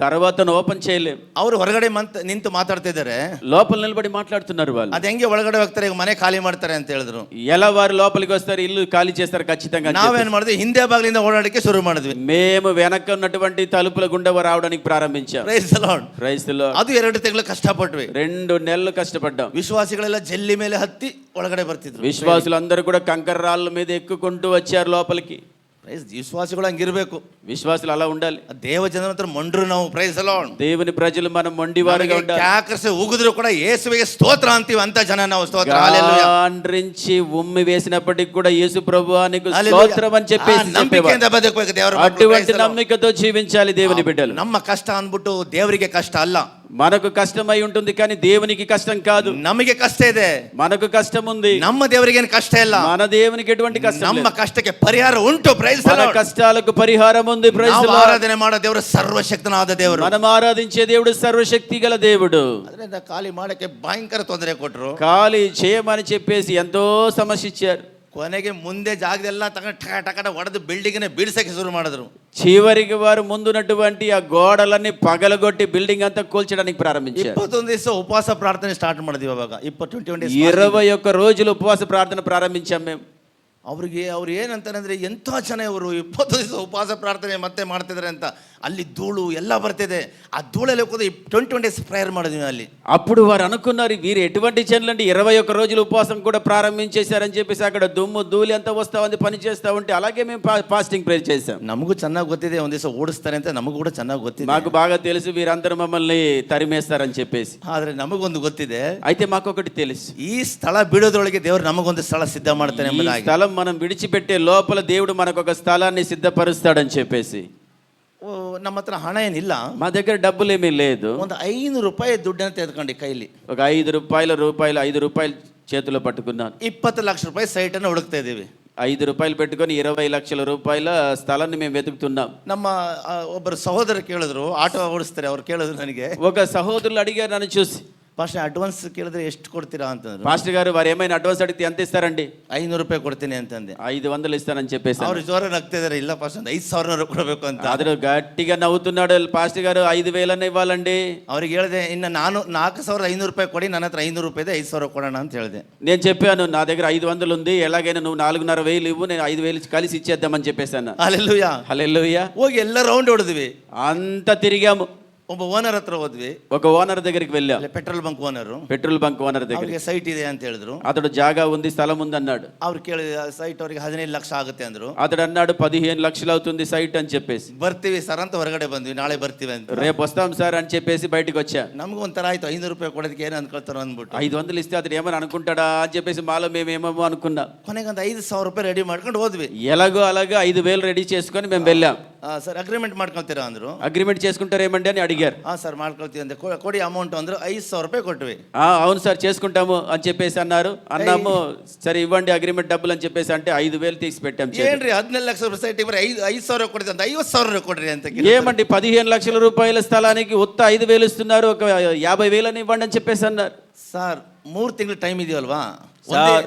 తర్వాత ఓపెన్ చేయలేం. ಅವರು ಹೊರಗಡೆ ನಿಂತು ಮಾತಾಡ್ತಾ ಇದ್ದಾರೆ. లోపల నిలబడి మాట్లాడుతున్నారు వాళ్ళు. ಅದ್ ಹೆಂಗೆ ಒಳಗಡೆ ಹೋಗ್ತಾರೆ, ಈಗ ಮನೆ ಖಾಲಿ ಮಾಡ್ತಾರೆ ಅಂತ ಹೇಳಿದ್ರು. ఎలా వారు లోపలికి వస్తారు, ఇల్లు ఖాళీ చేస్తారు ఖచ్చితంగా. ನಾವೇನ್ ಮಾಡಿದ್ವಿ, ಹಿಂದೆ ಬಾಗಿಲಿಂದ ಓಡಾಡಕ್ಕೆ ಶುರು ಮಾಡಿದ್ವಿ. మేము వెనక ఉన్నటువంటి తలుపుల గుండా రావడానికి ప్రారంభించాం. Praise the lord. Praise the lord. ಅದು 2 ತಿಂಗಳು ಕಷ್ಟಪಟ್ವಿ. 2 నెలలు కష్టపడ్డాం. ವಿಶ್ವಾಸಿಗಳೆಲ್ಲ ಜಲ್ಲಿ ಮೇಲೆ ಹತ್ತಿ ಒಳಗಡೆ ಬರ್ತಿದ್ರು. విశ్వాసులందరూ కూడా కంకర రాళ్ళ మీద ఎక్కుకుంటూ వచ్చారు లోపలికి. ವಿಶ್ವಾಸಿಗಳು ಹಂಗಿರ್ಬೇಕು. విశ్వాసులు అలా ఉండాలి. ದೇವ ಜನರ ಹತ್ರ ಮೊಂಡ್ರು ನಾವು. Praise the lord. దేవుని ప్రజలు మనం మొండివారుగా ఉండాలి. ಕ್ಯಾಕರ್ಸ್ ಉಗಿದ್ರು ಕೂಡ ಯೇಸುವಿಗೆ ಸ್ತೋತ್ರ ಅಂತೀವಿ ಅಂತ ಜನ ನಾವು. ಸ್ತೋತ್ರ, ಹಲ್ಲೆಲೂಯಾ. గాండ్రించి ఉమ్మి వేసినప్పటికి కూడా యేసు ప్రభువా నీకు స్తోత్రం అని చెప్పేసి ನಂಬಿಕೆಯಿಂದ ಬದುಕಬೇಕು ದೇವರ ಮಕ್ಕಳು. అటువంటి నమ్మికతో జీవించాలి దేవుని బిడ్డలు. ನಮ್ಮ ಕಷ್ಟ ಅನ್ಬಿಟ್ಟು ದೇವರಿಗೆ ಕಷ್ಟ ಅಲ್ಲ. మనకు కష్టమై ఉంటుంది కానీ దేవునికి కష్టం కాదు. ನಮಗೆ ಕಷ್ಟ ಇದೆ, మనకు కష్టం ఉంది. ನಮ್ಮ ದೇವರಿಗೆ ಏನು ಕಷ್ಟ ಇಲ್ಲ. మన దేవునికి ఎటువంటి కష్టం ನಮ್ಮ లేదు. ಕಷ್ಟಕ್ಕೆ ಪರಿಹಾರ ಉಂಟು. ಪ್ರೈಸ್ ದಿ మన ಲಾರ್ಡ್. కష్టాలకు పరిహారం ఉంది. ప్రైజ్ ది ನಾವು లార్డ్. ಆರಾಧನೆ ಮಾಡೋ ದೇವರು ಸರ್ವಶಕ್ತನಾದ ದೇವರು. మనం ఆరాధించే దేవుడు సర్వశక్తి గల దేవుడు. ಅದರಿಂದ ಖಾಲಿ ಮಾಡಕ್ಕೆ ಭಯಂಕರ ತೊಂದರೆ ಕೊಟ್ಟರು. ఖాళీ చేయమని చెప్పేసి ఎంతో సమస్య ఇచ్చారు. ಕೊನೆಗೆ ಮುಂದೆ ಜಾಗದೆಲ್ಲ ತಗೊಂಡು ಟಕ ಟಕ ಹೊಡೆದು ಬಿಲ್ಡಿಂಗ್ ಬೀಳ್ಸಕ್ಕೆ ಶುರು ಮಾಡಿದ್ರು. చివరికి వారు ముందున్నటువంటి ఆ గోడలన్నీ పగలగొట్టి బిల్డింగ్ అంతా కూల్చడానికి ప్రారంభించారు. 21 ದಿವಸ ಉಪವಾಸ ಪ್ರಾರ್ಥನೆ ಸ್ಟಾರ್ಟ್ ಮಾಡಿದ್ವಿ. ಅವಾಗ 21 ಡೇಸ್ 21 రోజులు ఉపవాస ప్రార్థన ప్రారంభించాం మేము. ಅವ್ರು ಏನಂತಾರಂದ್ರೆ, ಎಂಥ ಜನ ಇವರು 20 ದಿವಸ ಉಪವಾಸ ಪ್ರಾರ್ಥನೆ ಮತ್ತೆ ಮಾಡ್ತಿದ್ದಾರೆ ಅಂತ. ಅಲ್ಲಿ ಧೂಳು ಎಲ್ಲ ಬರ್ತಿದೆ. ಆ ಧೂಳಲ್ಲಿ ಹೋಗೋದು 21 ಡೇಸ್ ಪ್ರೇಯರ್ ಮಾಡಿದ್ವಿ ಅಲ್ಲಿ. అప్పుడు వారు అనుకున్నారు, వీరు ఎటువంటి జనులండి 21 రోజులు ఉపవాసం కూడా ప్రారంభించేశారని చెప్పేసి అక్కడ దుమ్ము ధూళి అంతా వస్తా ఉంది, పని చేస్తా ఉంటే అలాగే మేము ఫాస్టింగ్ ప్రేయర్ చేశాం. ನಮಗೂ ಚೆನ್ನಾಗಿ ಗೊತ್ತಿದೆ, ಒಂದ್ ದಿವಸ ಓಡಿಸ್ತಾರೆ ಅಂತ ನಮಗೂ ಕೂಡ ಚೆನ್ನಾಗಿ ಗೊತ್ತಿದೆ. మాకు బాగా తెలుసు వీరందరూ మమ్మల్ని తరిమేస్తారని చెప్పేసి. ಆದ್ರೆ ನಮಗೊಂದು ಗೊತ್ತಿದೆ, అయితే మాకు ఒకటి తెలుసు, ಈ ಸ್ಥಳ ಬಿಡೋದ್ರೊಳಗೆ ದೇವರು ನಮಗೊಂದು ಸ್ಥಳ ಸಿದ್ಧ ಮಾಡ್ತಾನೆ ఈ ಎಂಬುದಾಗಿ. స్థలం మనం విడిచిపెట్టే లోపల దేవుడు మనకు ఒక స్థలాన్ని సిద్ధపరుస్తాడని చెప్పేసి. ನಮ್ಮ ಹತ್ರ ಹಣ ಏನಿಲ್ಲ, మా దగ్గర డబ్బులేమీ లేదు. ಒಂದು 500 ರೂಪಾಯಿ ದುಡ್ಡನ್ನು ತೆಗೆದುಕೊಂಡು ಕೈಲಿ ఒక 5 రూపాయలు చేతిలో పట్టుకున్నాను. 20 ಲಕ್ಷ ರೂಪಾಯಿ ಸೈಟ್ ಅನ್ನು ಹುಡುಕ್ತಾ ಇದ್ದೀವಿ. 5 రూపాయలు పెట్టుకొని 20 లక్షల రూపాయల స్థలాన్ని మేము వెతుకుతున్నాం. ನಮ್ಮ ಒಬ್ಬರು ಸಹೋದರ ಕೇಳಿದ್ರು, ಆಟೋ ಓಡಿಸ್ತಾರೆ, ಅವ್ರು ಕೇಳಿದ್ರು ನನಗೆ. ఒక సహోదరులు అడిగారు నన్ను చూసి, ಪಾಸ್ಟರ್ ಅಡ್ವಾನ್ಸ್ ಕೇಳಿದ್ರೆ ಎಷ್ಟು ಕೊಡ್ತೀರಾ ಅಂತಂದ್ರು. పాస్టర్ గారు వారు ఏమైనా అడ్వాన్స్ అడిగితే ఎంత ఇస్తారండి? 500 ರೂಪಾಯಿ ಕೊಡ್ತೀನಿ ಅಂತಂದೆ. 500 ఇస్తానని చెప్పేసి. ಅವ್ರು ಜೋರ ನಗ್ತಿದ್ದಾರೆ, ಇಲ್ಲ ಪಾಸ್ಟರ್ 5,000 ಕೊಡಬೇಕು ಅಂತ. అతడు గట్టిగా నవ్వుతున్నాడు, పాస్టర్ గారు 5,000 ఇవ్వాలండి. ಅವ್ರಿಗೆ ಹೇಳಿದೆ, ಇನ್ನು ನಾನು 4,500 ರೂಪಾಯಿ ಕೊಡಿ, ನನ್ನ ಹತ್ರ 500 ರೂಪಾಯಿ ಇದೆ, 5,000 ಕೊಡೋಣ ಅಂತ ಹೇಳಿದೆ. నేను చెప్పాను, నా దగ్గర 500 ఉంది, ఎలాగైనా నువ్వు 4,500 ఇవ్వు, నేను 5,000 కలిసి ఇచ్చేద్దామని చెప్పేసాను. ಹಲ್ಲೆಲೂಯಾ. హల్లెలూయా. ಹೋಗಿ ಎಲ್ಲ ರೌಂಡ್ ಹೊಡೆದ್ವಿ, అంత తిరిగాము. ಒಬ್ಬ ಓನರ್ ಹತ್ರ ಹೋದ್ವಿ. ఒక ఓనర్ దగ్గరికి వెళ్ళాం. Petrol bunk owner. Petrol bunk owner దగ్గర. ಅವ್ರಿಗೆ ಸೈಟ್ ಇದೆ ಅಂತ ಹೇಳಿದ್ರು. అతడు జాగా ఉంది, స్థలం ఉంది అన్నాడు. ಅವ್ರು ಕೇಳಿದ ಸೈಟ್ ಅವ್ರಿಗೆ 15 ಲಕ್ಷ ಆಗುತ್ತೆ ಅಂದ್ರು. అతడు అన్నాడు 15 లక్షలు అవుతుంది సైట్ అని చెప్పేసి. ಬರ್ತೀವಿ ಸರ್ ಅಂತ ಹೊರಗಡೆ ಬಂದ್ವಿ, ನಾಳೆ ಬರ್ತೀವಿ ಅಂತ. రేపు వస్తాం సార్ అని చెప్పేసి బయటకు వచ్చా. ನಮಗೂ ಒಂಥರ ಆಯ್ತು, 500 ರೂಪಾಯಿ ಕೊಡೋದಕ್ಕೆ ಏನು ಅನ್ಕೊಳ್ತಾರೋ ಅಂದ್ಬಿಟ್ಟು. 500 ఇస్తే అతడు ఏమని అనుకుంటాడా అని చెప్పేసి మాలో మేమేమో అనుకున్నాం. ಕೊನೆಗೆ ಒಂದು 5,000 ರೂಪಾಯಿ ರೆಡಿ ಮಾಡ್ಕೊಂಡು ಹೋದ್ವಿ. ఎలాగో అలాగా 5,000 రెడీ చేసుకొని మేము వెళ్ళాం. ಸರ್ ಅಗ್ರಿಮೆಂಟ್ ಮಾಡ್ಕೊಳ್ತೀರಾ ಅಂದ್ರು. అగ్రిమెంట్ చేసుకుంటారేమండి అని అడిగారు. ಸರ್ ಮಾಡ್ಕೊಳ್ತೀವಿ ಅಂದ್ರೆ ಕೊಡಿ ಅಮೌಂಟ್ ಅಂದ್ರು. 5,000 ರೂಪಾಯಿ ಕೊಟ್ವಿ. అవును సార్ చేసుకుంటాము అని చెప్పేసి అన్నారు. అన్నాము, సరే ఇవ్వండి అగ్రిమెంట్ డబ్బులు అని చెప్పేసి అంటే 5,000 తీసి పెట్టాం. ಏನ್ರಿ 14 ಲಕ್ಷ ರೂಪಾಯಿ ಸೈಟ್ ಇವ್ರೆ 5,000 ಕೊಡ್ತೀವಿ ಅಂತ 50,000 ಕೊಡ್ರಿ ಅಂತ. ఏమండి 15 లక్షల రూపాయల స్థలానికి ఉత్త 5,000 ఇస్తున్నారు, ఒక 50,000 అని ఇవ్వండి అని చెప్పేసి అన్నారు. ಸರ್ 3 ತಿಂಗಳು ಟೈಮ್ ಇದೆಯಲ್ವಾ సార్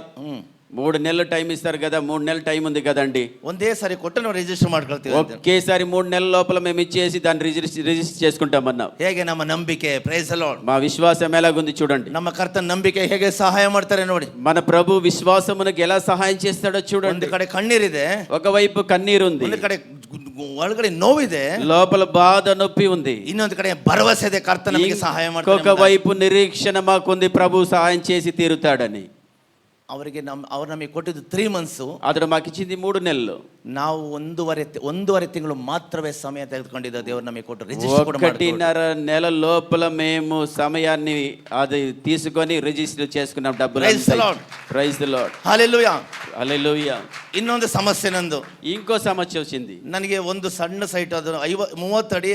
3 నెలలు టైం ఇస్తారు కదా, 3 నెలలు టైం ఉంది కదండి. ಒಂದೇ ಸಾರಿ ಕೊಟ್ಟು ನಾವು ರಿಜಿಸ್ಟರ್ ಮಾಡ್ಕೊಳ್ತೀವಿ. ఒకేసారి 3 నెలల లోపల మేము ఇచ్చేసి దాన్ని రిజిస్టర్ చేసుకుంటామన్నాం. ಹೇಗೆ ನಮ್ಮ ನಂಬಿಕೆ. Praise the lord. మా విశ్వాసం ఎలాగుంది చూడండి. ನಮ್ಮ ಕರ್ತನ ನಂಬಿಕೆ ಹೇಗೆ ಸಹಾಯ ಮಾಡ್ತಾರೆ ನೋಡಿ. మన ప్రభు విశ్వాసమునకు ఎలా సహాయం చేస్తాడో చూడండి. ಒಂದು ಕಡೆ ಕಣ್ಣೀರಿದೆ, ఒకవైపు కన్నీరు ఉంది, ಒಂದು ಕಡೆ ಒಳಗಡೆ ನೋವಿದೆ, లోపల బాధ నొప్పి ఉంది, ಇನ್ನೊಂದು ಕಡೆ భರವಸೆ ಇದೆ, ಕರ್ತನ ನಮಗೆ ಸಹಾಯ ಮಾಡ್ತಾನೆ. ఒకవైపు నిరీక్షణ మాకుంది, ప్రభు సహాయం చేసి తీరుతాడని. ಅವರಿಗೆ ಅವ್ರು ನಮಗೆ ಕೊಟ್ಟಿದ್ದು 3 months. అతడు మాకు ఇచ్చింది 3 నెలలు. ನಾವು ಒಂದೂವರೆ ತಿಂಗಳು ಮಾತ್ರವೇ ಸಮಯ ತೆಗೆದುಕೊಂಡಿದ್ದ. ದೇವರು ನಮಗೆ ಕೊಟ್ಟು ರಿಜಿಸ್ಟರ್ ಕೂಡ ಮಾಡಿದ್ರು. 1.5 నెల లోపల మేము సమయాన్ని అది తీసుకొని రిజిస్టర్ చేసుకున్నాం డబ్బులు. Praise the Lord. Praise the lord. Hallelujah. Hallelujah. ಇನ್ನೊಂದು ಸಮಸ್ಯೆ ನಂದು. ఇంకో సమస్య వచ్చింది. ನನಗೆ ಒಂದು ಸಣ್ಣ ಸೈಟ್, ಅದು 30 ಅಡಿ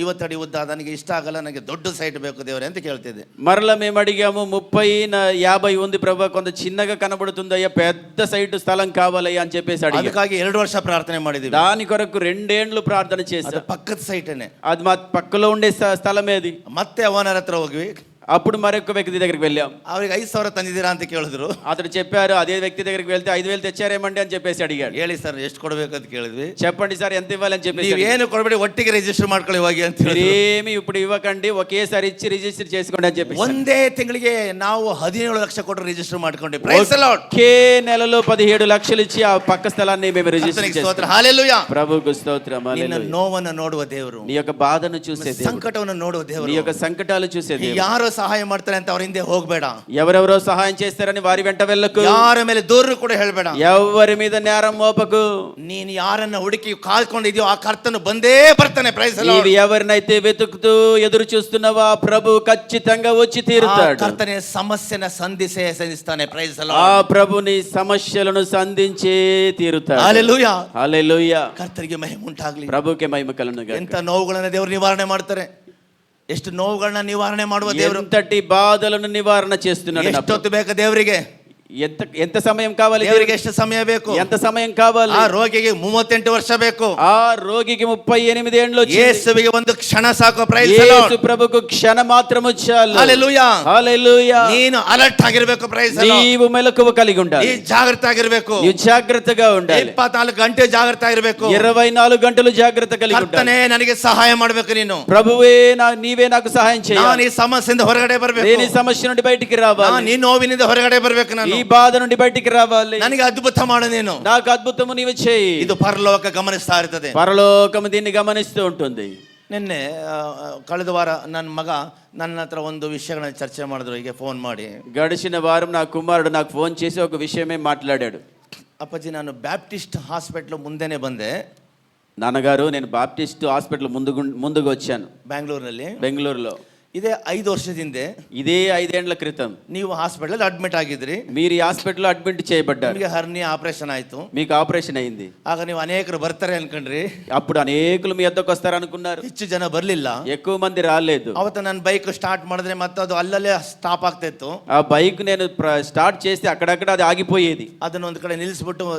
50 ಅಡಿ ಉದ್ದ, ನನಗೆ ಇಷ್ಟ ಆಗಲ್ಲ, ನನಗೆ ದೊಡ್ಡ ಸೈಟ್ ಬೇಕು ದೇವರೇ ಅಂತ ಕೇಳ್ತಿದ್ದೆ. మరలా మేము అడిగాము, 30-50 ఉంది ప్రభు, కొంత చిన్నగా కనబడుతుందయ్యా, పెద్ద సైట్ స్థలం కావాలయ్యా అని చెప్పేసి అడిగాము. ಅದಕ್ಕಾಗಿ 2 ವರ್ಷ ಪ್ರಾರ್ಥನೆ ಮಾಡಿದ್ವಿ. దాని కొరకు 2 ఏండ్లు ప్రార్థన ಅದು చేశాం. ಪಕ್ಕದ సైటేನೆ, అది మా పక్కలో ఉండే స్థలమేది. ಮತ್ತೆ ಅವನ ಹತ್ರ ಹೋಗ್ವಿ. అప్పుడు మరొక వ్యక్తి దగ్గరికి వెళ్ళాం. ಅವ್ರಿಗೆ 5,000 ತಂದಿದ್ದೀರಾ ಅಂತ ಕೇಳಿದ್ರು. అతడు చెప్పారు, అదే వ్యక్తి దగ్గరికి వెళ్తే 5,000 తెచ్చారేమండి అని చెప్పేసి అడిగాడు. ಹೇಳಿ ಸರ್ ಎಷ್ಟು ಕೊಡ್ಬೇಕು ಅಂತ ಕೇಳಿದ್ವಿ. చెప్పండి సార్ ఎంత ఇవ్వాలని చెప్పేసి. ನೀವು ಏನು ಕೊಡಬೇಡಿ, ಒಟ್ಟಿಗೆ ರಿಜಿಸ್ಟರ್ ಮಾಡ್ಕೊಳ್ಳಿ ಹೋಗಿ ಅಂತ ಹೇಳಿದ್ರು. ఏమి ఇప్పుడు ఇవ్వకండి, ఒకేసారి ఇచ్చి రిజిస్టర్ చేసుకోండి అని చెప్పి. ಒಂದೇ ತಿಂಗಳಿಗೆ ನಾವು 17 ಲಕ್ಷ ಕೊಟ್ಟು ರಿಜಿಸ್టర్ ಮಾಡ್ಕೊಂಡ್ವಿ. Price the lord. ఒకే నెలలో 17 లక్షలు ఇచ్చి ఆ పక్క స్థలాన్ని మేము రిజిస్టర్ చేసాం. స్తోత్ర, హల్లెలూయా. ప్రభువుకు స్తోత్రం, ನಿನ್ನ హల్లెలూయా. ನೋವನ್ನು ನೋಡುವ ದೇವರು, నీ యొక్క బాధను చూసే దేవుడు, ಸಂಕಟವನ್ನು ನೋಡುವ నీ ದೇವರು, యొక్క సంకటాలు చూసే దేవుడు. ಯಾರು ಸಹಾಯ ಮಾಡ್ತಾರೆ ಅಂತ ಅವ್ರ ಹಿಂದೆ ಹೋಗಬೇಡ. ఎవరెవరో సహాయం చేస్తారని వారి వెంట వెళ్ళకు. ಯಾರ ಮೇಲೆ ದೂರು ಕೂಡ ಹೇಳಬೇಡ. ఎవరి మీద నేరం మోపకు. ನೀನು ಯಾರನ್ನ ಹುಡುಕಿ ಕಾಲ್ಕೊಂಡಿದ್ಯೋ ಆ ಕರ್ತನು ಬಂದೇ ಬರ್ತಾನೆ. Praise the lord. నీవు ఎవరినైతే వెతుకుతూ ఎదురు చూస్తున్నావో ఆ ప్రభు ఖచ్చితంగా వచ్చి తీరుతాడు. ಕರ್ತನೆ ಸಮಸ್ಯೆನ ಸಂಧಿಸ್ತಾನೆ. ಪ್ರೈಸ್ ದಿ ఆ ಲಾರ್ಡ್. ప్రభుని సమస్యలను సంధించే తీరుతాడు. హల్లెలూయా. హల్లెలూయా. ಕರ್ತನಿಗೆ ಮಹಿಮೆ ಉಂಟಾಗ್ಲಿ. ప్రభుకే మహిమ కలుగును గాక. ಎಂತ ನೋವುಗಳನ್ನ ದೇವರು ನಿವಾರಣೆ ಮಾಡ್ತಾರೆ. ಎಷ್ಟು ನೋವುಗಳನ್ನ ನಿವಾರಣೆ ಮಾಡುವ ದೇವರು, ఎంతటి బాధలను నివారణ చేస్తున్నాడు. ಎಷ್ಟೊತ್ತು ಬೇಕು ದೇವರಿಗೆ? ఎంత సమయం కావాలి ದೇವರಿಗೆ? ಎಷ್ಟು ಸಮಯ ಬೇಕು? ఎంత సమయం కావాలి? ಆ ರೋಗಿಗೆ 38 ವರ್ಷ ಬೇಕು. ఆ రోగికి 38 ఏండ్లు వచ్చింది. ಯೇಸುವಿಗೆ ಒಂದು ಕ್ಷಣ ಸಾಕು. Praise the Yesu lord. ప్రభుకు క్షణ మాత్రము చాలు. ಹಲ್ಲೆಲೂಯಾ. హల్లెలూయా. ನೀನು ಅಲರ್ಟ್ ಆಗಿರಬೇಕು. Praise the lord. నీవు మెలకువ కలిగి ఉండాలి. ಈ ಜಾಗೃತ ಆಗಿರಬೇಕು. నీవు జాగ్రత్తగా ఉండాలి. 24 ಗಂಟೆ ಜಾಗೃತ ಆಗಿರಬೇಕು. 24 గంటలు జాగ్రత్త కలిగి ఉండాలి. ಕರ್ತನೇ ನನಗೆ ಸಹಾಯ ಮಾಡಬೇಕು. ನೀನು ప్రభువే నీవే నాకు సహాయం చేయాలి. ನಾನು ಈ ಸಮಸ್ಯೆಯಿಂದ ಹೊರಗಡೆ ಬರಬೇಕು. నేను ఈ సమస్య నుండి బయటికి రావాలి. ನಾನು ಈ ನೋವಿನಿಂದ ಹೊರಗಡೆ ಬರಬೇಕು. ನಾನು ఈ బాధ నుండి బయటికి రావాలి. ನನಗೆ ಅದ್ಭುತ ಮಾಡು ನೀನು. నాకు అద్భుతము నీవు చేయి. ಇದು ಪರಲೋಕ ಗಮನಿಸ್ತಾ ಇರ್ತದೆ. పరలోకము దీన్ని గమనిస్తూ ఉంటుంది. ನಿನ್ನೆ ಕಳೆದ ವಾರ ನನ್ನ ಮಗ ನನ್ನ ಹತ್ರ ಒಂದು ವಿಷಯಗಳನ್ನ ಚರ್ಚೆ ಮಾಡಿದ್ರು. ಹೀಗೆ ಫೋನ್ ಮಾಡಿ, గడిచిన వారం నా కుమారుడు నాకు ఫోన్ చేసి ఒక విషయమే మాట్లాడాడు. ಅಪ್ಪಾಜಿ ನಾನು ಬ್ಯಾಪ್ಟಿಸ್ಟ್ ಹಾಸ್ಪಿಟ್ಲ್ ಮುಂದೆನೆ ಬಂದೆ. నాన్నగారు, నేను బాప్టిస్ట్ హాస్పిటల్ ముందుగా వచ్చాను ಬ್ಯಾಂಗ್ಳೂರಿನಲ್ಲಿ, బెంగళూరులో. ಇದೇ 5 ವರ್ಷದ ಹಿಂದೆ ఇదే 5 ఏండ్ల క్రితం ನೀವು ಹಾಸ್ಪಿಟಲ್ ಅಡ್ಮಿಟ್ ಆಗಿದ್ರಿ. మీరు ఈ హాస్పిటల్లో అడ్మిట్ చేయబడ్డారు. ನಿಮಗೆ ಹರ್ನಿಯಾ ಆಪರೇಷನ್ ಆಯ್ತು. మీకు ఆపరేషన్ అయింది. ಆಗ ನೀವು ಅನೇಕರು ಬರ್ತಾರೆ ಅನ್ಕೊಂಡ್ರಿ. అప్పుడు అనేకులు మీ వద్దకు వస్తారనుకున్నారు. ಹೆಚ್ಚು ಜನ ಬರ್ಲಿಲ್ಲ. ఎక్కువ మంది రాలేదు. ಅವತ್ತು ನನ್ನ ಬೈಕ್ ಸ್ಟಾರ್ಟ್ ಮಾಡಿದ್ರೆ ಮತ್ತೆ ಅದು ಅಲ್ಲಲ್ಲೇ ಸ್ಟಾಪ್ ಆಗ್ತಾ ಇತ್ತು. ఆ బైక్ నేను స్టార్ట్ చేస్తే అక్కడక్కడ అది ఆగిపోయేది. ಅದನ್ನ ಒಂದು ಕಡೆ ನಿಲ್ಲಿಸ್ಬಿಟ್ಟು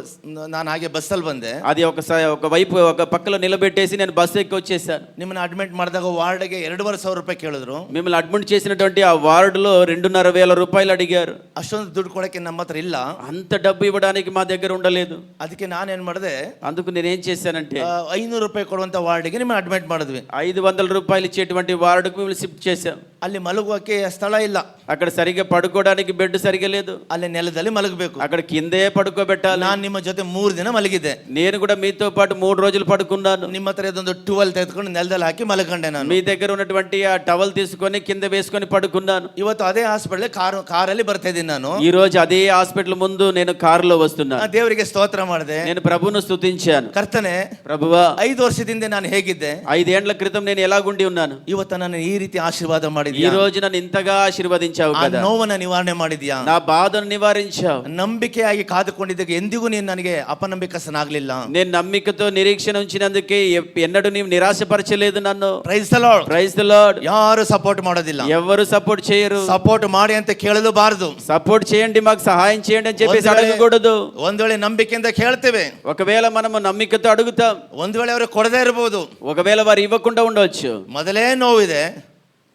ನಾನು ಹಾಗೆ ಬಸ್ಸಲ್ಲಿ ಬಂದೆ. అది ఒక వైపు ఒక పక్కలో నిలబెట్టేసి నేను బస్సు ఎక్కి వచ్చేసాను. ನಿಮ್ಮನ್ನ ಅಡ್ಮಿಟ್ ಮಾಡಿದಾಗ ವಾರ್ಡ್ಗೆ 2,500 ರೂಪಾಯಿ ಕೇಳಿದ್ರು. మిమ్మల్ని అడ్మిట్ చేసినటువంటి ఆ వార్డులో 2,500 రూపాయలు అడిగారు. ಅಷ್ಟೊಂದು ದುಡ್ಡು ಕೊಡಕ್ಕೆ ನಮ್ಮ ಹತ್ರ ಇಲ್ಲ. అంత డబ్బు ఇవ్వడానికి మా దగ్గర ఉండలేదు. ಅದಕ್ಕೆ ನಾನೇನ್ ಮಾಡಿದೆ, అందుకు నేనేం చేశానంటే 500 ರೂಪಾಯಿ ಕೊಡುವಂತ ವಾರ್ಡ್ಗೆ ನಿಮ್ಮನ್ನ ಅಡ್ಮಿಟ್ ಮಾಡಿದ್ವಿ. 500 రూపాయలు ఇచ్చేటువంటి వార్డుకు మిమ్మల్ని షిఫ్ట్ చేశాం. ಅಲ್ಲಿ ಮಲಗುವಕ್ಕೆ ಸ್ಥಳ ಇಲ್ಲ. అక్కడ సరిగ్గా పడుకోవడానికి బెడ్ సరిగ్గా లేదు. ಅಲ್ಲಿ ನೆಲದಲ್ಲಿ ಮಲಗಬೇಕು. అక్కడ కిందే పడుకోబెట్టాలి. ನಾನು ನಿಮ್ಮ ಜೊತೆ 3 ದಿನ ಮಲಗಿದ್ದೆ. నేను కూడా మీతో పాటు 3 రోజులు పడుకున్నాను. ನಿಮ್ಮ ಹತ್ರ ಇದೊಂದು ಟವಲ್ ತೆಗೆದುಕೊಂಡು ನೆಲದಲ್ಲಿ ಹಾಕಿ ಮಲಗಂಡೆ ನಾನು. మీ దగ్గర ఉన్నటువంటి ఆ టవల్ తీసుకొని కింద వేసుకొని పడుకున్నాను. ಇವತ್ತು ಅದೇ ಹಾಸ್ಪಿಟಲ್ ಕಾರಲ್ಲಿ ಬರ್ತಾ ಇದ್ದೀನಿ ನಾನು. ఈ రోజు అదే హాస్పిటల్ ముందు నేను కారులో వస్తున్నాను. ದೇವರಿಗೆ స్తోತ್ರ ಮಾಡಿದೆ. నేను ప్రభువును స్తుతించాను. ಕರ್ತನೆ, ప్రభువా, 5 ವರ್ಷದಿಂದ ನಾನು ಹೇಗಿದ್ದೆ, 5 ఏండ్ల క్రితం నేను ఎలాగుండి ఉన్నాను, ಇವತ್ತು ನನ್ನ ಈ ರೀತಿ ಆಶೀರ್ವಾದ ఈ ಮಾಡಿದ್ಯಾ. రోజు నన్ను ఇంతగా ఆశీర్వదించావు ಆ కదా. ನೋವನ್ನ ನಿವಾರಣೆ ಮಾಡಿದ್ಯಾ. నా బాధను నివారించావు. ನಂಬಿಕೆಯಾಗಿ ಕಾದುಕೊಂಡಿದ್ದಕ್ಕೆ ಎಂದಿಗೂ ನೀನು ನನಗೆ ಅಪನಂಬಿಕಸ್ಥನಾಗ್ಲಿಲ್ಲ. నేను నమ్మికతో నిరీక్షణ ఉంచినందుకే ఎన్నడూ నీవు నిరాశపరచలేదు నన్ను. Praise the lord. Praise the lord. ಯಾರು ಸಪೋರ್ಟ್ ಮಾಡೋದಿಲ್ಲ. ఎవరు సపోర్ట్ చేయరు. ಸಪೋರ್ಟ್ ಮಾಡಿ ಅಂತ ಕೇಳಲೂಬಾರದು. సపోర్ట్ చేయండి, మాకు సహాయం చేయండి అని చెప్పేసి అడగకూడదు. ಒಂದ್ ವೇಳೆ ನಂಬಿಕೆಯಿಂದ ಕೇಳ್ತೇವೆ, ఒకవేళ మనము నమ్మికతో అడుగుతాం, ಒಂದ್ ವೇಳೆ ಅವರು ಕೊಡದೇ ಇರಬಹುದು, ఒకవేళ వారు ఇవ్వకుండా ఉండవచ్చు. ಮೊದಲೇ ನೋವಿದೆ,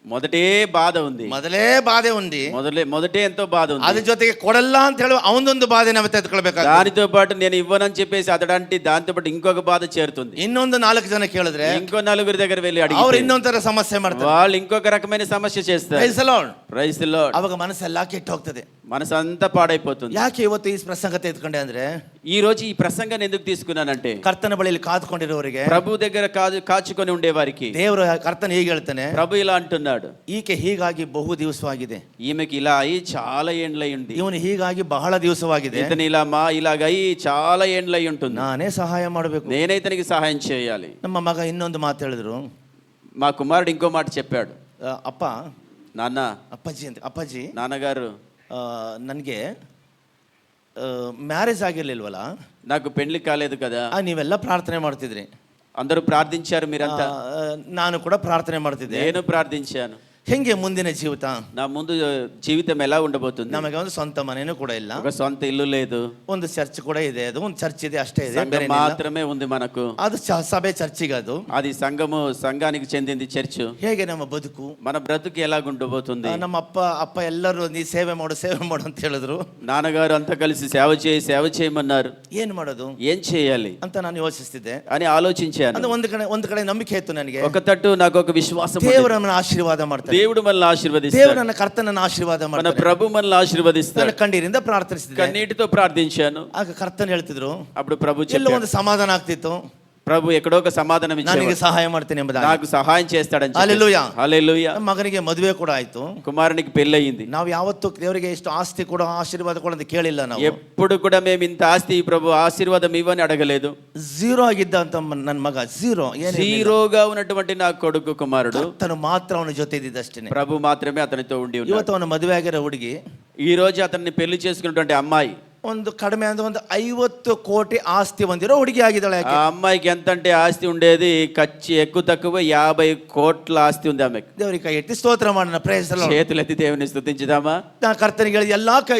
మొదటే బాధ ఉంది, ಮೊದಲೇ ಬಾಧೆ ఉంది, మొదటే ఎంతో బాధ ఉంది. ಅದ್ರ ಜೊತೆಗೆ ಕೊಡಲ್ಲ ಅಂತ ಹೇಳಿ ಅವನೊಂದು ಬಾಧೆ ನಾವು ತೆಗೆದುಕೊಳ್ಬೇಕಾಗ್ತದೆ. దానితో పాటు నేను ఇవ్వనని చెప్పేసి అతడంటే దాంతో పాటు ఇంకొక బాధ చేరుతుంది. ಇನ್ನೊಂದು 4 ಜನ ಕೇಳಿದ್ರೆ ఇంకో 4 దగ్గర వెళ్ళి ಅವ್ರು అడిగి ಇನ್ನೊಂದರ ಸಮಸ್ಯೆ ಮಾಡ್ತಾರೆ. వాళ్ళు ఇంకొక రకమైన సమస్య చేస్తారు. Praise the lord. Praise the lord. ಅವಾಗ ಮನಸ್ಸೆಲ್ಲ ಕೆಟ್ಟು ಹೋಗ್ತದೆ. మనసంతా పాడైపోతుంది. ಯಾಕೆ ಇವತ್ತು ಈ ಪ್ರಸಂಗ ತೆಗೆದುಕೊಂಡೆ ಅಂದ್ರೆ, ఈ రోజు ఈ ప్రసంగాన్ని ఎందుకు తీసుకున్నానంటే, ಕರ್ತನ ಬಳಿಯಲ್ಲಿ ಕಾದುಕೊಂಡಿರೋರಿಗೆ, ప్రభు దగ్గర కాచుకొని ఉండేవారికి ದೇವರು ಕರ್ತನ ಹೀಗೆ ಹೇಳ್ತಾನೆ, ప్రభు ఇలా అంటున్నాడు, ಈಕೆ ಹೀಗಾಗಿ ಬಹು ದಿವಸವಾಗಿದೆ, ఈమెకి ఇలా అయి చాలా ఏండ్లై ఉంది, ಇವನು ಹೀಗಾಗಿ ಬಹಳ ದಿವಸವಾಗಿದೆ, ఇతను ఇలాగయి చాలా ఏండ్లై ఉంటుంది, ನಾನೇ ಸಹಾಯ ಮಾಡಬೇಕು, నేనే ఇతనికి సహాయం చేయాలి. ನಮ್ಮ ಮಗ ಇನ್ನೊಂದು ಮಾತು ಹೇಳಿದ್ರು. మా కుమారుడు ఇంకో మాట చెప్పాడు, ಅಪ್ಪ, నాన్న, ಅಪ್ಪಾಜಿ ಅಂತ, ಅಪ್ಪಾಜಿ, నాన్నగారు, ನನಗೆ ಮ್ಯಾರೇಜ್ ಆಗಿರ್ಲಿಲ್ವಲ್ಲ, నాకు పెళ్లి కాలేదు కదా. ನೀವೆಲ್ಲ ಪ್ರಾರ್ಥನೆ ಮಾಡ್ತಿದ್ರಿ, అందరూ ప్రార్థించారు మీరంతా. ನಾನು ಕೂಡ ಪ್ರಾರ್ಥನೆ ಮಾಡ್ತಿದ್ದೆ. నేను ప్రార్థించాను. ಹೆಂಗೆ ಮುಂದಿನ ಜೀವಿತ, నా ముందు జీవితం ఎలా ఉండబోతుంది. ನಮಗೆ ಒಂದು ಸ್ವಂತ ಮನೇನು ಕೂಡ ಇಲ್ಲ, ఒక సొంత ఇల్లు లేదు, ಒಂದು ಚರ್ಚ್ ಕೂಡ ಇದೆ, ಅದು ಒಂದು ಚರ್ಚ್ ಇದೆ ಅಷ್ಟೇ ಇದೆ, సంఘం ಬೇರೆ ಏನಿಲ್ಲ. మాత్రమే ఉంది మనకు. ಅದು ಸಭೆ ಚರ್ಚಿಗೆ, ಅದು అది సంఘానికి చెందింది చర్చ్. ಹೇಗೆ ನಮ್ಮ ಬದುಕು, మన బ్రతుకు ఎలాగుండబోతుంది. ನಮ್ಮ ಅಪ್ಪ ಎಲ್ಲರೂ ನೀ ಸೇವೆ ಮಾಡು ಅಂತ ಹೇಳಿದ್ರು. నాన్నగారు అంతా కలిసి సేవ చేయమన్నారు. ಏನ್ ಮಾಡೋದು, ఏం చేయాలి ಅಂತ ನಾನು ಯೋಚಿಸ್ತಿದ್ದೆ. అని ఆలోచించాను. ಅಂದ್ರೆ ಒಂದು ಕಡೆ ನಂಬಿಕೆ ಇತ್ತು ನನಗೆ, ఒక తట్టు నాకు ఒక విశ్వాసం ఉంది. ದೇವರು ನಮ್ಮನ್ನು ಆಶೀರ್ವಾದ ಮಾಡ್ತಾರೆ, దేవుడు మనల్ని ఆశీర్వదిస్తాడు, ದೇವರು ನನ್ನ ಕರ್ತನನ್ನು ಆಶೀರ್ವಾದ మన ಮಾಡ್ತಾರೆ. ప్రభు మనల్ని ఆశీర్వదిస్తాడు. ನಾನು ಕಣ್ಣೀರಿಂದ ಪ್ರಾರ್ಥಿಸಿದೆ, కన్నీటితో ప్రార్థించాను. ಆಗ ಕರ್ತನ್ ಹೇಳ್ತಿದ್ರು, అప్పుడు ప్రభు ಎಲ್ಲ చెప్పాడు, ಒಂದು ಸಮಾಧಾನ ಆಗ್ತಿತ್ತು, ప్రభు ఎక్కడో ఒక సమాధానం ನನಗೆ ఇచ్చాడు, ಸಹಾಯ ಮಾಡ್ತೇನೆ ಎಂಬುದಾಗಿ. నాకు సహాయం చేస్తాడని చెప్పేసి. హల్లెలూయా. హల్లెలూయా. ನಮ್ಮ ಮಗನಿಗೆ ಮದುವೆ ಕೂಡ ಆಯ್ತು. కుమారునికి పెళ్ళయింది. ನಾವು ಯಾವತ್ತೂ ದೇವರಿಗೆ ಎಷ್ಟು ಆಸ್ತಿ ಕೊಡೋ ಆಶೀರ್ವಾದ ಕೊಡೋ ಅಂತ ಕೇಳಿಲ್ಲ ನಾವು. ఎప్పుడు కూడా మేము ఇంత ఆస్తి ప్రభు ఆశీర్వాదం ఇవ్వని అడగలేదు. ಝೀರೋ ಆಗಿದ್ದ ಅಂತ ನನ್ನ ಮಗ, జీరోగా ఉన్నటువంటి నా కొడుకు కుమారుడు, ತನು ಮಾತ್ರ ಅವನ ಜೊತೆ ಇದ್ದಿದ್ದಷ್ಟೇ. ప్రభు మాత్రమే అతనితో ఉండి ఉన్నాడు. ಇವತ್ತು ಅವನ ಮದುವೆ ಆಗಿರೋ ಹುಡುಗಿ, ఈ రోజు అతన్ని పెళ్లి చేసుకున్నటువంటి అమ్మాయి, ಒಂದು ಕಡಿಮೆ ಅಂದ್ರೆ ಒಂದು 50 ಕೋಟಿ ಆಸ್ತಿ ಹೊಂದಿರೋ ಹುಡುಗಿ ಆಗಿದ್ದಾಳೆ. ఆ అమ్మాయికి ఎంత అంటే ఆస్తి ఉండేది ఎక్కువ తక్కువ 50 కోట్ల ఆస్తి ఉంది ఆమెకు. ದೇವರಿಗೆ ಕೈ ಎತ್ತಿ ಸ್ತೋತ್ರ ಮಾಡೋಣ, ಪ್ರೇಸ್ ದಿ ಲಾರ್ಡ್. చేతులు ఎత్తి దేవుని స్తుతించుదామా. ನಾ ಕರ್ತನಿಗೆ ಹೇಳಿ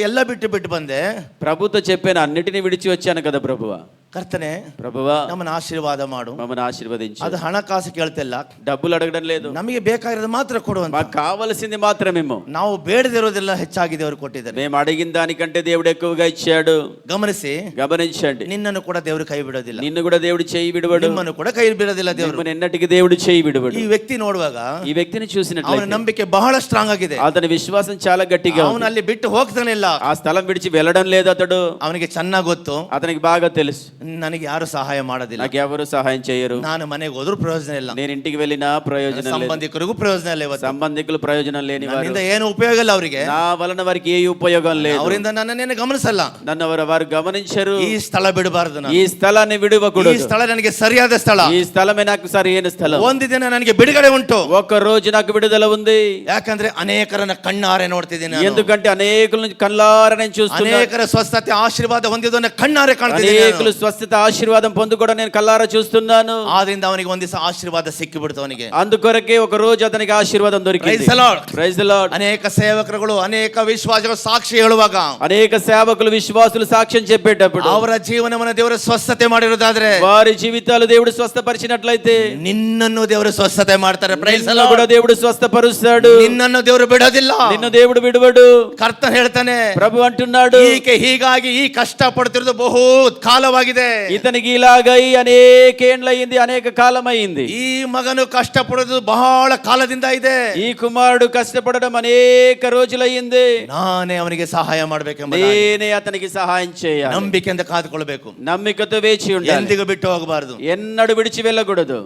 ಎಲ್ಲ ಬಿಟ್ಟು ಬಂದೆ. ప్రభుతో చెప్పాను, అన్నిటిని విడిచి వచ్చాను కదా ప్రభువా. ಕರ್ತನೆ, ప్రభువా ನಮ್ಮನ್ನು ಆಶೀರ್ವಾದ ಮಾಡು, మమ్మల్ని ఆశీర్వదించు. ಅದು ಹಣಕಾಸು ಕೇಳ್ತಿಲ್ಲ, డబ్బులు అడగడం లేదు, ನಮಗೆ ಬೇಕಾಗಿರೋದು ಮಾತ್ರ ಕೊಡು ಅಂತ. మాకు కావలసింది మాత్రమేమో. ನಾವು ಬೇಡದಿರೋದೆಲ್ಲ ಹೆಚ್ಚಾಗಿ ದೇವರು ಕೊಟ್ಟಿದ್ದಾರೆ. మేము అడిగిన దానికంటే దేవుడు ఎక్కువగా ఇచ్చాడు. గమనించండి, నిన్నను కూడా దేవుడు కೈ ಬಿಡೋದಿಲ್ಲ, నిన్ను కూడా దేవుడు చేయి విడవడు, ನಿಮ್ಮನ್ನು ಕೂಡ ಕೈ ಬಿಡೋದಿಲ್ಲ ದೇವರು. ఎన్నటికి దేవుడు చేయి విడవడు. ಈ ವ್ಯಕ್ತಿ ನೋಡುವಾಗ ఈ వ్యక్తిని చూసినట్లయితే ಅವನ ನಂಬಿಕೆ ಬಹಳ ಸ್ಟ್ರಾಂಗ್ ಆಗಿದೆ, అతని విశ్వాసం చాలా గట్టిగా ఉంది. ಅವನು ಅಲ್ಲಿ ಬಿಟ್ಟು ಹೋಗ್ತಾನೆ ಇಲ್ಲ, ఆ స్థలం విడిచి వెళ్ళడం లేదు అతడు. ಅವನಿಗೆ ಚೆನ್ನಾಗಿ ಗೊತ್ತು, అతనికి బాగా తెలుసు, ನನಗೆ ಯಾರು ಸಹಾಯ ಮಾಡೋದಿಲ್ಲ, నాకు ఎవరు సహాయం చేయరు, ನಾನು ಮನೆಗೆ ಹೋದ್ರೂ ಪ್ರಯೋಜನ ಇಲ್ಲ, నేను ఇంటికి వెళ్ళినా ప్రయోజనం లేదు, ಸಂಬಂಧಿಕರಿಗೂ ಪ್ರಯೋಜನ ಇಲ್ಲ, ಇವತ್ತು సంబంధికులు ప్రయోజనం లేని వారు, ನನ್ನಿಂದ ಏನು ಉಪಯೋಗ ಇಲ್ಲ ಅವರಿಗೆ, నా వలన వారికి ఏ ఉపయోగం లేదు, ಅವರಿಂದ ನನ್ನನ್ನೇನು ಗಮನಿಸಲ್ಲ, నన్ను వారు గమనించరు. ಈ ಸ್ಥಳ ಬಿಡಬಾರದು, ఈ స్థలాన్ని విడువకూడదు. ಈ ಸ್ಥಳ ನನಗೆ ಸರಿಯಾದ ಸ್ಥಳ, ఈ స్థలమే నాకు సరైన స్థలం. ಒಂದು ದಿನ ನನಗೆ ಬಿಡುಗಡೆ ಉಂಟು, ఒక రోజు నాకు విడుదల ఉంది. ಯಾಕಂದ್ರೆ ಅನೇಕರನ್ನ ಕಣ್ಣಾರೆ ನೋಡ್ತಿದ್ದೀನಿ, ఎందుకంటే అనేకులను కళ్ళారా నేను చూస్తున్నాను, ಅನೇಕರ ಸ್ವಸ್ಥತೆ ಆಶೀರ್ವಾದ ಹೊಂದಿದ್ದನ್ನ ಕಣ್ಣಾರೆ ಕಾಣ್ತಿದ್ದೀನಿ, అనేకులు స్వస్థత ఆశీర్వాదం పొందుకోవడం నేను కళ్ళారా చూస్తున్నాను. ಆದ್ರಿಂದ ಅವನಿಗೆ ಒಂದ್ ದಿವಸ ಆಶೀರ್ವಾದ ಸಿಕ್ಕಿಬಿಡ್ತು ಅವನಿಗೆ, అందుకొరకే ఒక రోజు అతనికి ఆశీర్వాదం దొరికింది. Praise the Lord. Praise the Lord. ಅನೇಕ ಸೇವಕರುಗಳು ಅನೇಕ ವಿಶ್ವಾಸಿಗಳು ಸಾಕ್ಷಿ ಹೇಳುವಾಗ, అనేక సేవకులు విశ్వాసులు సాక్ష్యం చెప్పేటప్పుడు ಅವರ ಜೀವನವನ್ನು ದೇವರು ಸ್ವಸ್ಥತೆ ಮಾಡಿರೋದಾದ್ರೆ, వారి జీవితాలు దేవుడు స్వస్థపరిచినట్లయితే ನಿನ್ನನ್ನು ದೇವರು ಸ್ವಸ್ಥತೆ ಮಾಡ್ತಾರೆ. Praise the నిన్ను Lord. కూడా దేవుడు స్వస్థపరుస్తాడు. ನಿನ್ನನ್ನು ದೇವರು ಬಿಡೋದಿಲ್ಲ, నిన్ను దేవుడు విడువడు. ಕರ್ತನ್ ಹೇಳ್ತಾನೆ, ప్రభు అంటున్నాడు, ಈಕೆ ಹೀಗಾಗಿ ಈ ಕಷ್ಟ ಪಡ್ತಿರೋದು ಬಹು ಕಾಲವಾಗಿದೆ, ఇతనికి ఇలాగై అనేకేండ్లయింది, అనేక కాలమైంది. ಈ ಮಗನು ಕಷ್ಟ ಪಡೋದು ಬಹಳ ಕಾಲದಿಂದ ಇದೆ, ఈ కుమారుడు కష్టపడడం అనేక రోజులయ్యింది. ನಾನೇ ಅವನಿಗೆ ಸಹಾಯ ಮಾಡ್ಬೇಕೆಂಬ నేనే అతనికి సహాయం చేయాలి. ನಂಬಿಕೆಯಿಂದ ಕಾದುಕೊಳ್ಬೇಕು, నమ్మికతో వేచి ఉండాలి, ಎಂದಿಗೂ ಬಿಟ್ಟು ಹೋಗಬಾರದು. ఎన్నడూ విడిచి వెళ్ళకూడదు.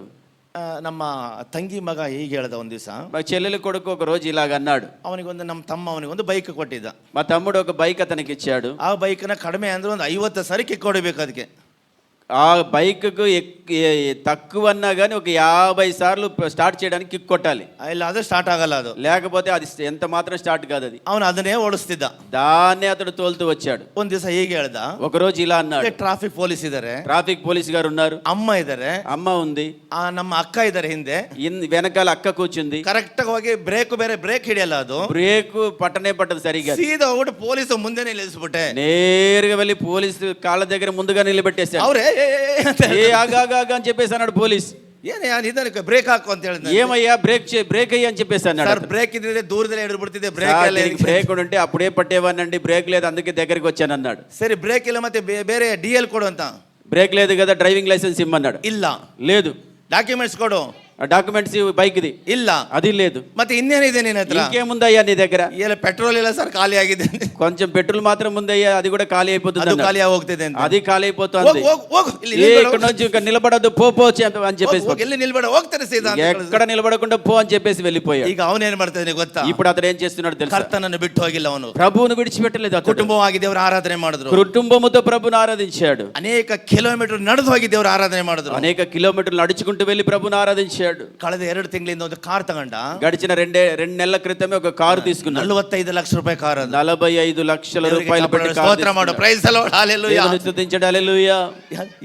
ನಮ್ಮ ತಂಗಿ ಮಗ ಹೀಗೆ ಹೇಳ್ದ, ಒಂದ್ ದಿವಸ మా చెల్లెలి కొడుకు ఒక రోజు ఇలాగ అన్నాడు. ಅವನಿಗೊಂದು ನಮ್ಮ ತಮ್ಮ ಅವನಿಗೊಂದು ಬೈಕ್ ಕೊಟ್ಟಿದ್ದ, మా తమ్ముడు ఒక బైక్ అతనికి ఇచ్చాడు. ಆ ಬೈಕ್ನ ಕಡಿಮೆ ಅಂದ್ರೆ ಒಂದು 50 ಸರಿ ಕಿಕ್ ಹೊಡಿಬೇಕು ಅದಕ್ಕೆ. ఆ బైక్కు తక్కువ అన్నా కానీ ఒక 50 సార్లు స్టార్ట్ చేయడానికి కిక్ కొట్టాలి, ಇಲ್ಲ ಅದು ಸ್ಟಾರ್ಟ್ ಆಗಲ್ಲ, ಅದು లేకపోతే అది ఎంత మాత్రం స్టార్ట్ కాదు. అది ಅವನು ಅದನ್ನೇ ಓಡಿಸ್ತಿದ್ದ, దాన్నే అతడు తోలుతూ వచ్చాడు. ಒಂದ್ ದಿವಸ ಹೀಗೆ ಹೇಳ್ದ, ఒక రోజు ఇలా అన్నాడు, ಟ್ರಾಫಿಕ್ ಪೊಲೀಸ್ ಇದಾರೆ, ట్రాఫిక్ పోలీస్ గారు ఉన్నారు, ಅಮ್ಮ ಇದಾರೆ, అమ్మ ఉంది, ನಮ್ಮ ಅಕ್ಕ ಇದಾರೆ ಹಿಂದೆ, వెనకాల అక్క కూర్చుంది. ಕರೆಕ್ಟ್ ಹೋಗಿ ಬ್ರೇಕ್ ಹಿಡಿಯಲ್ಲ, ಅದು బ్రేక్ పట్టదు సరిగా. ಸೀದಾ ಹೋಗ್ಬಿಟ್ಟು ಪೊಲೀಸ್ ಮುಂದೆನೆ ನಿಲ್ಲಿಸ್ಬಿಟ್ಟೆ, నేరుగా వెళ్ళి పోలీసు కాళ్ళ దగ్గర ముందుగా నిలబెట్టేశాడు. ಅವ್ರೇ ఏ ఆగా అని చెప్పేసి అన్నాడు పోలీస్. ಏನೇ ನಿಧಾನಕ್ಕೆ ಬ್ರೇಕ್ ಹಾಕು ಅಂತ ಹೇಳಿದ, ఏమయ్యా బ్రేక్ అయ్యి అని చెప్పేసి అన్నాడు. ಸರ್ ಬ್ರೇಕ್ ಇದ್ರೆ ದೂರದಲ್ಲೇ ಹಿಡಿದು ಬಿಡ್ತಿದ್ದೆ, బ్రేక్ ఉంటే అప్పుడే పట్టేవానండి, బ్రేక్ లేదు అందుకే దగ్గరికి వచ్చాను అన్నాడు. ಸರಿ ಬ್ರೇಕ್ ಇಲ್ಲ ಮತ್ತೆ ಬೇರೆ DL ಕೊಡು ಅಂತ, బ్రేక్ లేదు కదా డ్రైవింగ్ లైసెన్స్ ఇమ్మన్నాడు. ಇಲ್ಲ, లేదు. ಡಾಕ್ಯುಮೆಂಟ್ಸ್ ಕೊಡು, డాక్యుమెంట్స్ బైక్ది ಇಲ್ಲ, అది లేదు. ಮತ್ತೆ ಇನ್ನೇನಿದೆ ನಿನ್ನ ಹತ್ರ? ఇంకేముందయ్యా నీ దగ్గర? ಇಲ್ಲ ಪೆಟ್ರೋಲ್ ಇಲ್ಲ ಸರ್, ಖಾಲಿ ಆಗಿದೆ, కొంచెం పెట్రోల్ మాత్రం ఉందయ్యా, అది కూడా ఖాళీ అయిపోతుంది, ಅದು ಖಾಲಿ ಹೋಗ್ತಿದೆ ಅಂತ. అది ఖాళీ అయిపోతుంది. ఇక్కడ నుంచి నిలబడద్దు, పో అని చెప్పేసి, ಎಲ್ಲಿ ನಿಲ್ಬೇಡ, ಹೋಗ್ತಾರೆ ಸೀದಾ ಅಂತ ಕಳಿಸ್ದ. ఎక్కడ నిలబడకుండా పో అని చెప్పేసి వెళ్ళిపోయాడు. ಈಗ ಅವನೇನ್ ಮಾಡ್ತಾನೆ ಗೊತ್ತಾ? ఇప్పుడు అతను ఏం చేస్తున్నాడు తెలుసా? ಕರ್ತನನ್ನು ಬಿಟ್ಟು ಹೋಗಿಲ್ಲ ಅವನು, ప్రభువును విడిచిపెట్టలేదు. అతడు ಕುಟುಂಬವಾಗಿ ದೇವರ ಆರಾಧನೆ ಮಾಡಿದ್ರು, కుటుంబముతో ప్రభువును ఆరాధించాడు. ಅನೇಕ ಕಿಲೋಮೀಟರ್ ನಡೆದು ಹೋಗಿ ದೇವರ ಆರಾಧನೆ ಮಾಡಿದ್ರು, అనేక కిలోమీటర్లు నడుచుకుంటూ వెళ్ళి ప్రభువును ఆరాధించాడు. ఇచ్చాడు. కಳೆದ 2 తింಗಳಿంದ ಒಂದು కార్ తగండ. గడిచిన 2 నెలల క్రితమే ఒక కారు తీసుకున్నాడు. 45 లక్షల రూపాయల కారు అది. 45 లక్షల రూపాయలు పెట్టి కారు స్తోత్రం ಮಾಡು. Praise the lord. హల్లెలూయా. దేవుని స్తుతించండి. హల్లెలూయా.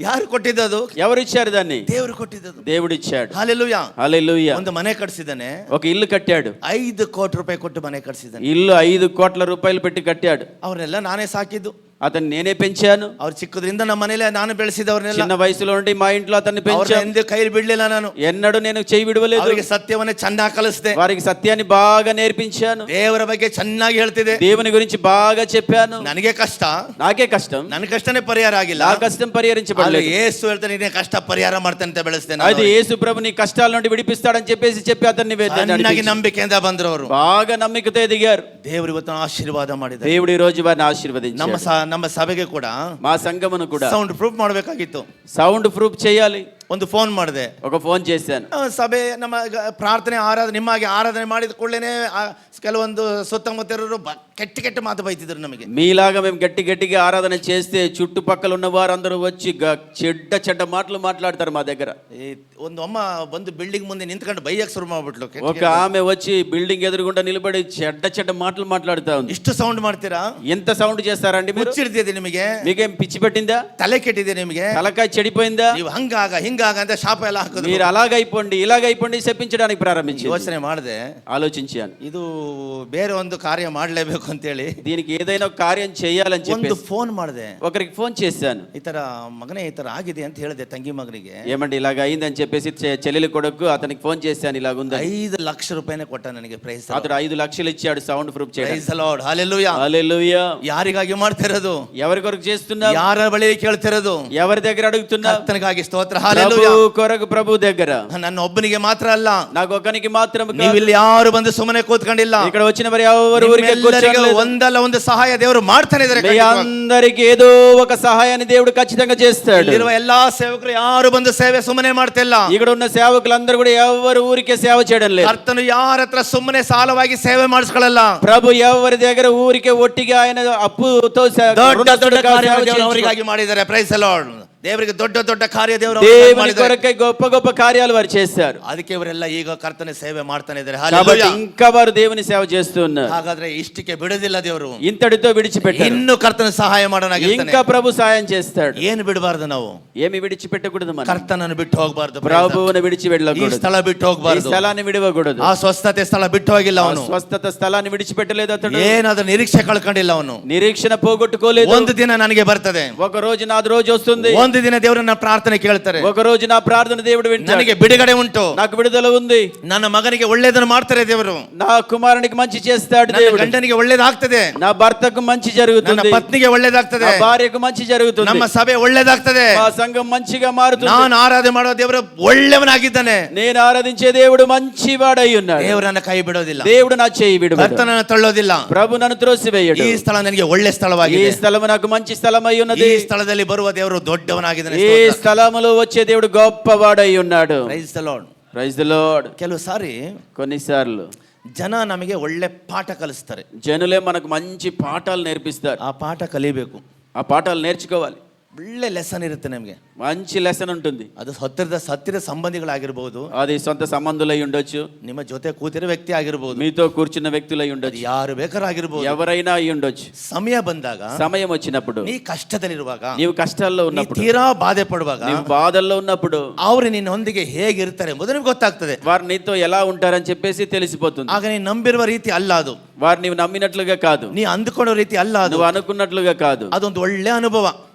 ಯಾರು ಕೊಟ್ಟಿದ್ದದು? ఎవరు ఇచ్చారు దాన్ని? ದೇವರು ಕೊಟ್ಟಿದ್ದದು. దేవుడు ఇచ్చాడు. హల్లెలూయా. హల్లెలూయా. ಒಂದು ಮನೆ ಕಟ್ಟಿಸಿದಾನೆ. ఒక ఇల్లు కట్టాడు. 5 కోట్ల రూపాయలు కొಟ್ಟು మನೆ కಟ್ಟಿಸಿದಾನೆ. ఇల్లు 5 కోట్ల రూపాయలు పెట్టి కట్టాడు. ಅವರೆಲ್ಲ ನಾನೇ ಸಾಕಿದ್ದು. అతను నేనే పెంచాను. ಅವ್ರು ಚಿಕ್ಕದ್ರಿಂದ ನಮ್ಮ ಮನೇಲೆ ನಾನು ಬೆಳೆಸಿದವ್ರನ್ನೆಲ್ಲ. చిన్న వయసులో నుండి మా ఇంట్లో అతన్ని పెంచాను. ಎಂದೂ ಕೈಲಿ ಬಿಡ್ಲಿಲ್ಲ ನಾನು. ఎన్నడూ నేను చేయి విడవలేదు. ಅವರಿಗೆ ಸತ್ಯವನ್ನೇ ಚೆನ್ನಾಗಿ ಕಲಿಸಿದೆ. వారికి సత్యాన్ని బాగా నేర్పించాను. ದೇವರ ಬಗ್ಗೆ ಚೆನ್ನಾಗಿ ಹೇಳ್ತಿದೆ. దేవుని గురించి బాగా చెప్పాను. ನನಗೆ ಕಷ್ಟ, నాకే కష్టం, ನನ್ನ ಕಷ್ಟನೇ ಪರಿಹಾರ ಆಗಿಲ್ಲ. నా కష్టం పరిహరించబడలేదు. ಯೇಸು ಹೇಳ್ತಾನೆ ನೀನೇ ಕಷ್ಟ ಪರಿಹಾರ ಮಾಡ್ತಾನೆ ಅಂತ ಬೆಳೆಸ್ತೇನೆ. అది యేసు ప్రభు నీ కష్టాల నుండి విడిపిస్తాడని చెప్పి అతన్ని ಚೆನ್ನಾಗಿ ನಂಬಿಕೆಯಿಂದ ಬಂದ್ರು ಅವರು. బాగా నమ్మికతో ఎదిగారు. ದೇವರು ಇವತ್ತು ಆಶೀರ್ವಾದ ಮಾಡಿದ್ದಾರೆ. దేవుడు ఈ రోజు వారిని ఆశీర్వదించాడు. ನಮ್ಮ ಸಭೆಗೆ ಕೂಡ మా సంఘమును కూడా ಸೌಂಡ್ ಪ್ರೂಫ್ ಮಾಡಬೇಕಾಗಿತ್ತು. సౌండ్ ప్రూఫ్ చేయాలి. ಒಂದು ಫೋನ್ ಮಾಡಿದೆ, ఒక ಫೋನ್ చేశాను. ಸಭೆ ನಮ್ಮ ಪ್ರಾರ್ಥನೆ ಆರಾಧನೆ ನಿಮ್ಮಾಗೆ ಆರಾಧನೆ ಮಾಡಿದ ಕೂಡಲೇ ಕೆಲವೊಂದು ಸುತ್ತಮುತ್ತಲರು ಕೆಟ್ಟ ಕೆಟ್ಟ ಮಾತು ಬೈತಿದ್ರು ನಮಗೆ. మీలాగా మేము గట్టిగా ఆరాధన చేస్తే చుట్టుపక్కల ఉన్న వారందరూ వచ్చి చెడ్డ మాటలు మాట్లాడతారు మా దగ్గర. ಒಂದು ಅಮ್ಮ ಬಂದು ಬಿಲ್ಡಿಂಗ್ ಮುಂದೆ ನಿಂತ್ಕೊಂಡು ಬೈಯಕ್ಕೆ ಶುರು ಮಾಡ್ಬಿಟ್ಲು. ఒక ఆమె వచ్చి బిల్డింగ్ ఎదురుగుండా నిలబడి చెడ్డ మాటలు మాట్లాడుతా ఉంది. ಇಷ್ಟು ಸೌಂಡ್ ಮಾಡ್ತೀರಾ? ఎంత సౌండ్ చేస్తారండి మీరు? ಮುಚ್ಚಿಡ್ತಿದೆ ನಿಮಗೆ? మీకేం పిచ్చి పెట్టిందా? ತಲೆ ಕೆಟ್ಟಿದೆ ನಿಮಗೆ? తలకాయ చెడిపోయిందా? ನೀವು ಹಿಂಗಾಗ ಅಂತ ಶಾಪ ಎಲ್ಲ ಹಾಕಿದ್ರು. మీరు అలాగైపోండి ఇలాగైపోండి చెప్పించడానికి ప్రారంభించి ಯೋಚನೆ ಮಾಡಿದೆ, ఆలోచించాను. ಇದು ಬೇರೆ ಒಂದು ಕಾರ್ಯ ಮಾಡಲೇಬೇಕು ಅಂತ ಹೇಳಿ దీనికి ఏదైనా ఒక కార్యం చేయాలని చెప్పి ಒಂದು ಫೋನ್ ಮಾಡಿದೆ. ఒకరికి ఫోన్ చేశాను. ಈ ತರ ಮಗನೇ ಈ ತರ ಆಗಿದೆ ಅಂತ ಹೇಳಿದೆ ತಂಗಿ ಮಗನಿಗೆ. ఏమండి ఇలాగ అయిందని చెప్పేసి చెల్లెలి కొడుకు అతనికి ఫోన్ చేశాను. ఇలాగుంది. 5 లక్ష రూపాయనే కొట్ಟ ನನಗೆ ಪ್ರೈಸ್. అతడు 5 లక్షలు ఇచ్చాడు సౌండ్ ప్రూఫ్ చేయడానికి. Praise the lord. Hallelujah. Hallelujah. ಯಾರಿಗಾಗಿ ಮಾಡ್ತಿರೋದು? ఎవరి కొరకు చేస్తున్నా? ಯಾರ ಬಳಿ ಕೇಳ್ತಿರೋದು? ఎవరి దగ్గర అడుగుతున్నా? ಕರ್ತನಿಗಾಗಿ స్తోತ್ರ. ಹಲ್ಲೆಲೂಯಾ. కొరకు ప్రభు దగ్గర. ನನ್ನ ಒಬ್ಬನಿಗೆ ಮಾತ್ರ ಅಲ್ಲ, నాకు ఒకనికి మాత్రం. ನೀವು ಇಲ್ಲಿ ಯಾರು ಬಂದು ಸುಮ್ಮನೆ ಕೂತ್ಕೊಂಡಿಲ್ಲ. ఇక్కడ వచ్చిన మరి ఎవరు ఊరికే కూర్చోలేదు. ಒಂದಲ್ಲ ಒಂದು ಸಹಾಯ ದೇವರು ಮಾಡ್ತಾನೆ ಇದ್ದಾರೆ. మీ అందరికి ఏదో ఒక సహాయాన్ని దేవుడు ఖచ్చితంగా చేస్తాడు. ಇಲ್ಲಿರುವ ಎಲ್ಲಾ ಸೇವಕರು ಯಾರು ಬಂದು ಸೇವೆ ಸುಮ್ಮನೆ ಮಾಡ್ತಿಲ್ಲ. ఇక్కడ ఉన్న సేవకులందరూ కూడా ఎవరు ఊరికే సేవ చేయడం లేదు. ಕರ್ತನು ಯಾರ ಹತ್ರ ಸುಮ್ಮನೆ ಸಾಲವಾಗಿ ಸೇವೆ ಮಾಡಿಸ್ಕೊಳ್ಳಲ್ಲ. ప్రభు ఎవరి దగ్గర ఊరికే ఒట్టిగా ఆయన అప్పుతో ದೊಡ್ಡ ಕಾರ್ಯವನ್ನು ಅವರಿಗಾಗಿ ಮಾಡಿದ್ದಾರೆ. Praise the lord. ದೇವರಿಗೆ ದೊಡ್ಡ ಕಾರ್ಯ ದೇವರು దేవుని కొరకై గొప్ప కార్యాలు వారు చేశారు. ಅದಕ್ಕೆ ಇವರೆಲ್ಲ ಈಗ ಕರ್ತನ ಸೇವೆ ಮಾಡ್ತಾನೆ ಇದ್ದಾರೆ. కాబట్టి ఇంకా వారు దేవుని సేవ చేస్తూ ఉన్నారు. ಹಾಗಾದ್ರೆ ಇಷ್ಟಕ್ಕೆ ಬಿಡೋದಿಲ್ಲ ದೇವರು. ఇంతటితో విడిచిపెట్టారు. ಇನ್ನು ಕರ್ತನ ಸಹಾಯ ಮಾಡೋನಾಗಿರ್ತಾನೆ. ఇంకా ప్రభు సహాయం చేస్తాడు. ಏನು ಬಿಡಬಾರದು ನಾವು? ఏమి విడిచిపెట్టకూడదు మనం? ಕರ್ತನನ್ನು ಬಿಟ್ಟು ಹೋಗಬಾರದು. ప్రభువును విడిచి ಈ వెళ్ళకూడదు. ಸ್ಥಳ ಬಿಟ್ಟು ಹೋಗಬಾರದು. ఈ స్థలాన్ని విడవకూడదు. ಆ ಸ್ವಸ್ಥತೆ ಸ್ಥಳ ಬಿಟ್ಟು ಹೋಗಿಲ್ಲ ಅವನು. స్వస్థత స్థలాన్ని విడిచిపెట్టలేదు అతడు. ಏನಾದ್ರೂ ನಿರೀಕ್ಷೆ ಕಳ್ಕೊಂಡಿಲ್ಲ ಅವನು. నిరీక్షణ పోగొట్టుకోలేదు. ಒಂದು ದಿನ ನನಗೆ ಬರ್ತದೆ, ఒక రోజు నాది రోజు వస్తుంది. ಒಂದು ದಿನ ದೇವರನ್ನ ಪ್ರಾರ್ಥನೆ ಕೇಳ್ತಾರೆ, ఒక రోజు నా ప్రార్థన దేవుడు వింటాడు. ನನಗೆ ಬಿಡುಗಡೆ ಉಂಟು, నాకు విడుదల ఉంది. ನನ್ನ ಮಗನಿಗೆ ಒಳ್ಳೆಯದನ್ನು ಮಾಡ್ತಾರೆ ದೇವರು, నా కుమారునికి మంచి చేస్తాడు ನನ್ನ దేవుడు. ಗಂಡನಿಗೆ ಒಳ್ಳೆಯದಾಗ್ತದೆ, నా భర్తకు మంచి ನನ್ನ జరుగుతుంది, ಪತ್ನಿಗೆ ಒಳ್ಳೆಯದಾಗ್ತದೆ, నా భార్యకు మంచి జరుగుతుంది, ನಮ್ಮ ಸಭೆ ಒಳ್ಳೆಯದಾಗ್ತದೆ, మా సంఘం మంచిగా మారుతుంది. ನಾನು ಆರಾಧನೆ ಮಾಡೋ ದೇವರು ಒಳ್ಳೆಯವನಾಗಿದ್ದಾನೆ, నేను ఆరాధించే దేవుడు మంచివాడై ఉన్నాడు. ದೇವರನ್ನ ಕೈ ಬಿಡೋದಿಲ್ಲ, దేవుడు నా చేయి విడువడు, ಕರ್ತನನ್ನ ತಳ್ಳೋದಿಲ್ಲ. ప్రభు నన్ను త్రోసివేయడు. ಈ ಸ್ಥಳ ನನಗೆ ಒಳ್ಳೆ ఈ ಸ್ಥಳವಾಗಿದೆ, స్థలము నాకు మంచి స్థలమై ఉన్నది. ಈ ಸ್ಥಳದಲ್ಲಿ ಬರುವ ದೇವರು ದೊಡ್ಡವನಾಗಿದ್ದಾನೆ. ఈ స్థలములో వచ్చే దేవుడు గొప్పవాడై ఉన్నాడు. Praise the lord. Praise the lord. ಕೆಲವು ಸಾರಿ కొన్నిసార్లు ಜನ ನಮಗೆ ಒಳ್ಳೆ ಪಾಠ ಕಲಿಸ್ತಾರೆ, జనులే మనకు మంచి పాఠాలు నేర్పిస్తారు. ಆ ಪಾಠ ಕಲಿಬೇಕು, ఆ పాఠాలు నేర్చుకోవాలి. ಒಳ್ಳೆ ಲೆಸನ್ ಇರುತ್ತೆ ನಮಗೆ, మంచి లెసన్ ఉంటుంది. ಅದು ಹತ್ತಿರದ ಸಂಬಂಧಿಗಳಾಗಿರ್ಬೋದು, అది సొంత సంబంధులై ఉండొచ్చు, ನಿಮ್ಮ ಜೊತೆ ಕೂತಿರೋ ವ್ಯಕ್ತಿ ಆಗಿರ್ಬೋದು, మీతో కూర్చున్న వ్యక్తులై ఉండొచ్చు, ಯಾರು ಬೇಕಾರಾಗಿರ್ಬೋದು, ఎవరైనా అయి ఉండొచ్చు. ಸಮಯ ಬಂದಾಗ, సమయం వచ్చినప్పుడు, ನೀ ಕಷ್ಟದಲ್ಲಿರುವಾಗ, నీవు కష్టాల్లో ನೀ ఉన్నప్పుడు, ತೀರಾ ಬಾಧೆ ಪಡುವಾಗ, నీవు బాధల్లో ఉన్నప్పుడు ಅವರು ನಿನ್ನೊಂದಿಗೆ ಹೇಗಿರ್ತಾರೆ ಎಂಬುದು ನಿಮ್ಗೆ ಗೊತ್ತಾಗ್ತದೆ. వారు నీతో ఎలా ఉంటారని చెప్పేసి తెలిసిపోతుంది. ಆಗ ನೀನು ನಂಬಿರುವ ರೀತಿ ಅಲ್ಲ ಅದು, వారు నీవు నమ్మినట్లుగా కాదు, ನೀ ಅಂದುಕೊಳ್ಳೋ ರೀತಿ ಅಲ್ಲ ಅದು, నువ్వు అనుకున్నట్లుగా కాదు. ಅದೊಂದು ಒಳ್ಳೆ ಅನುಭವ,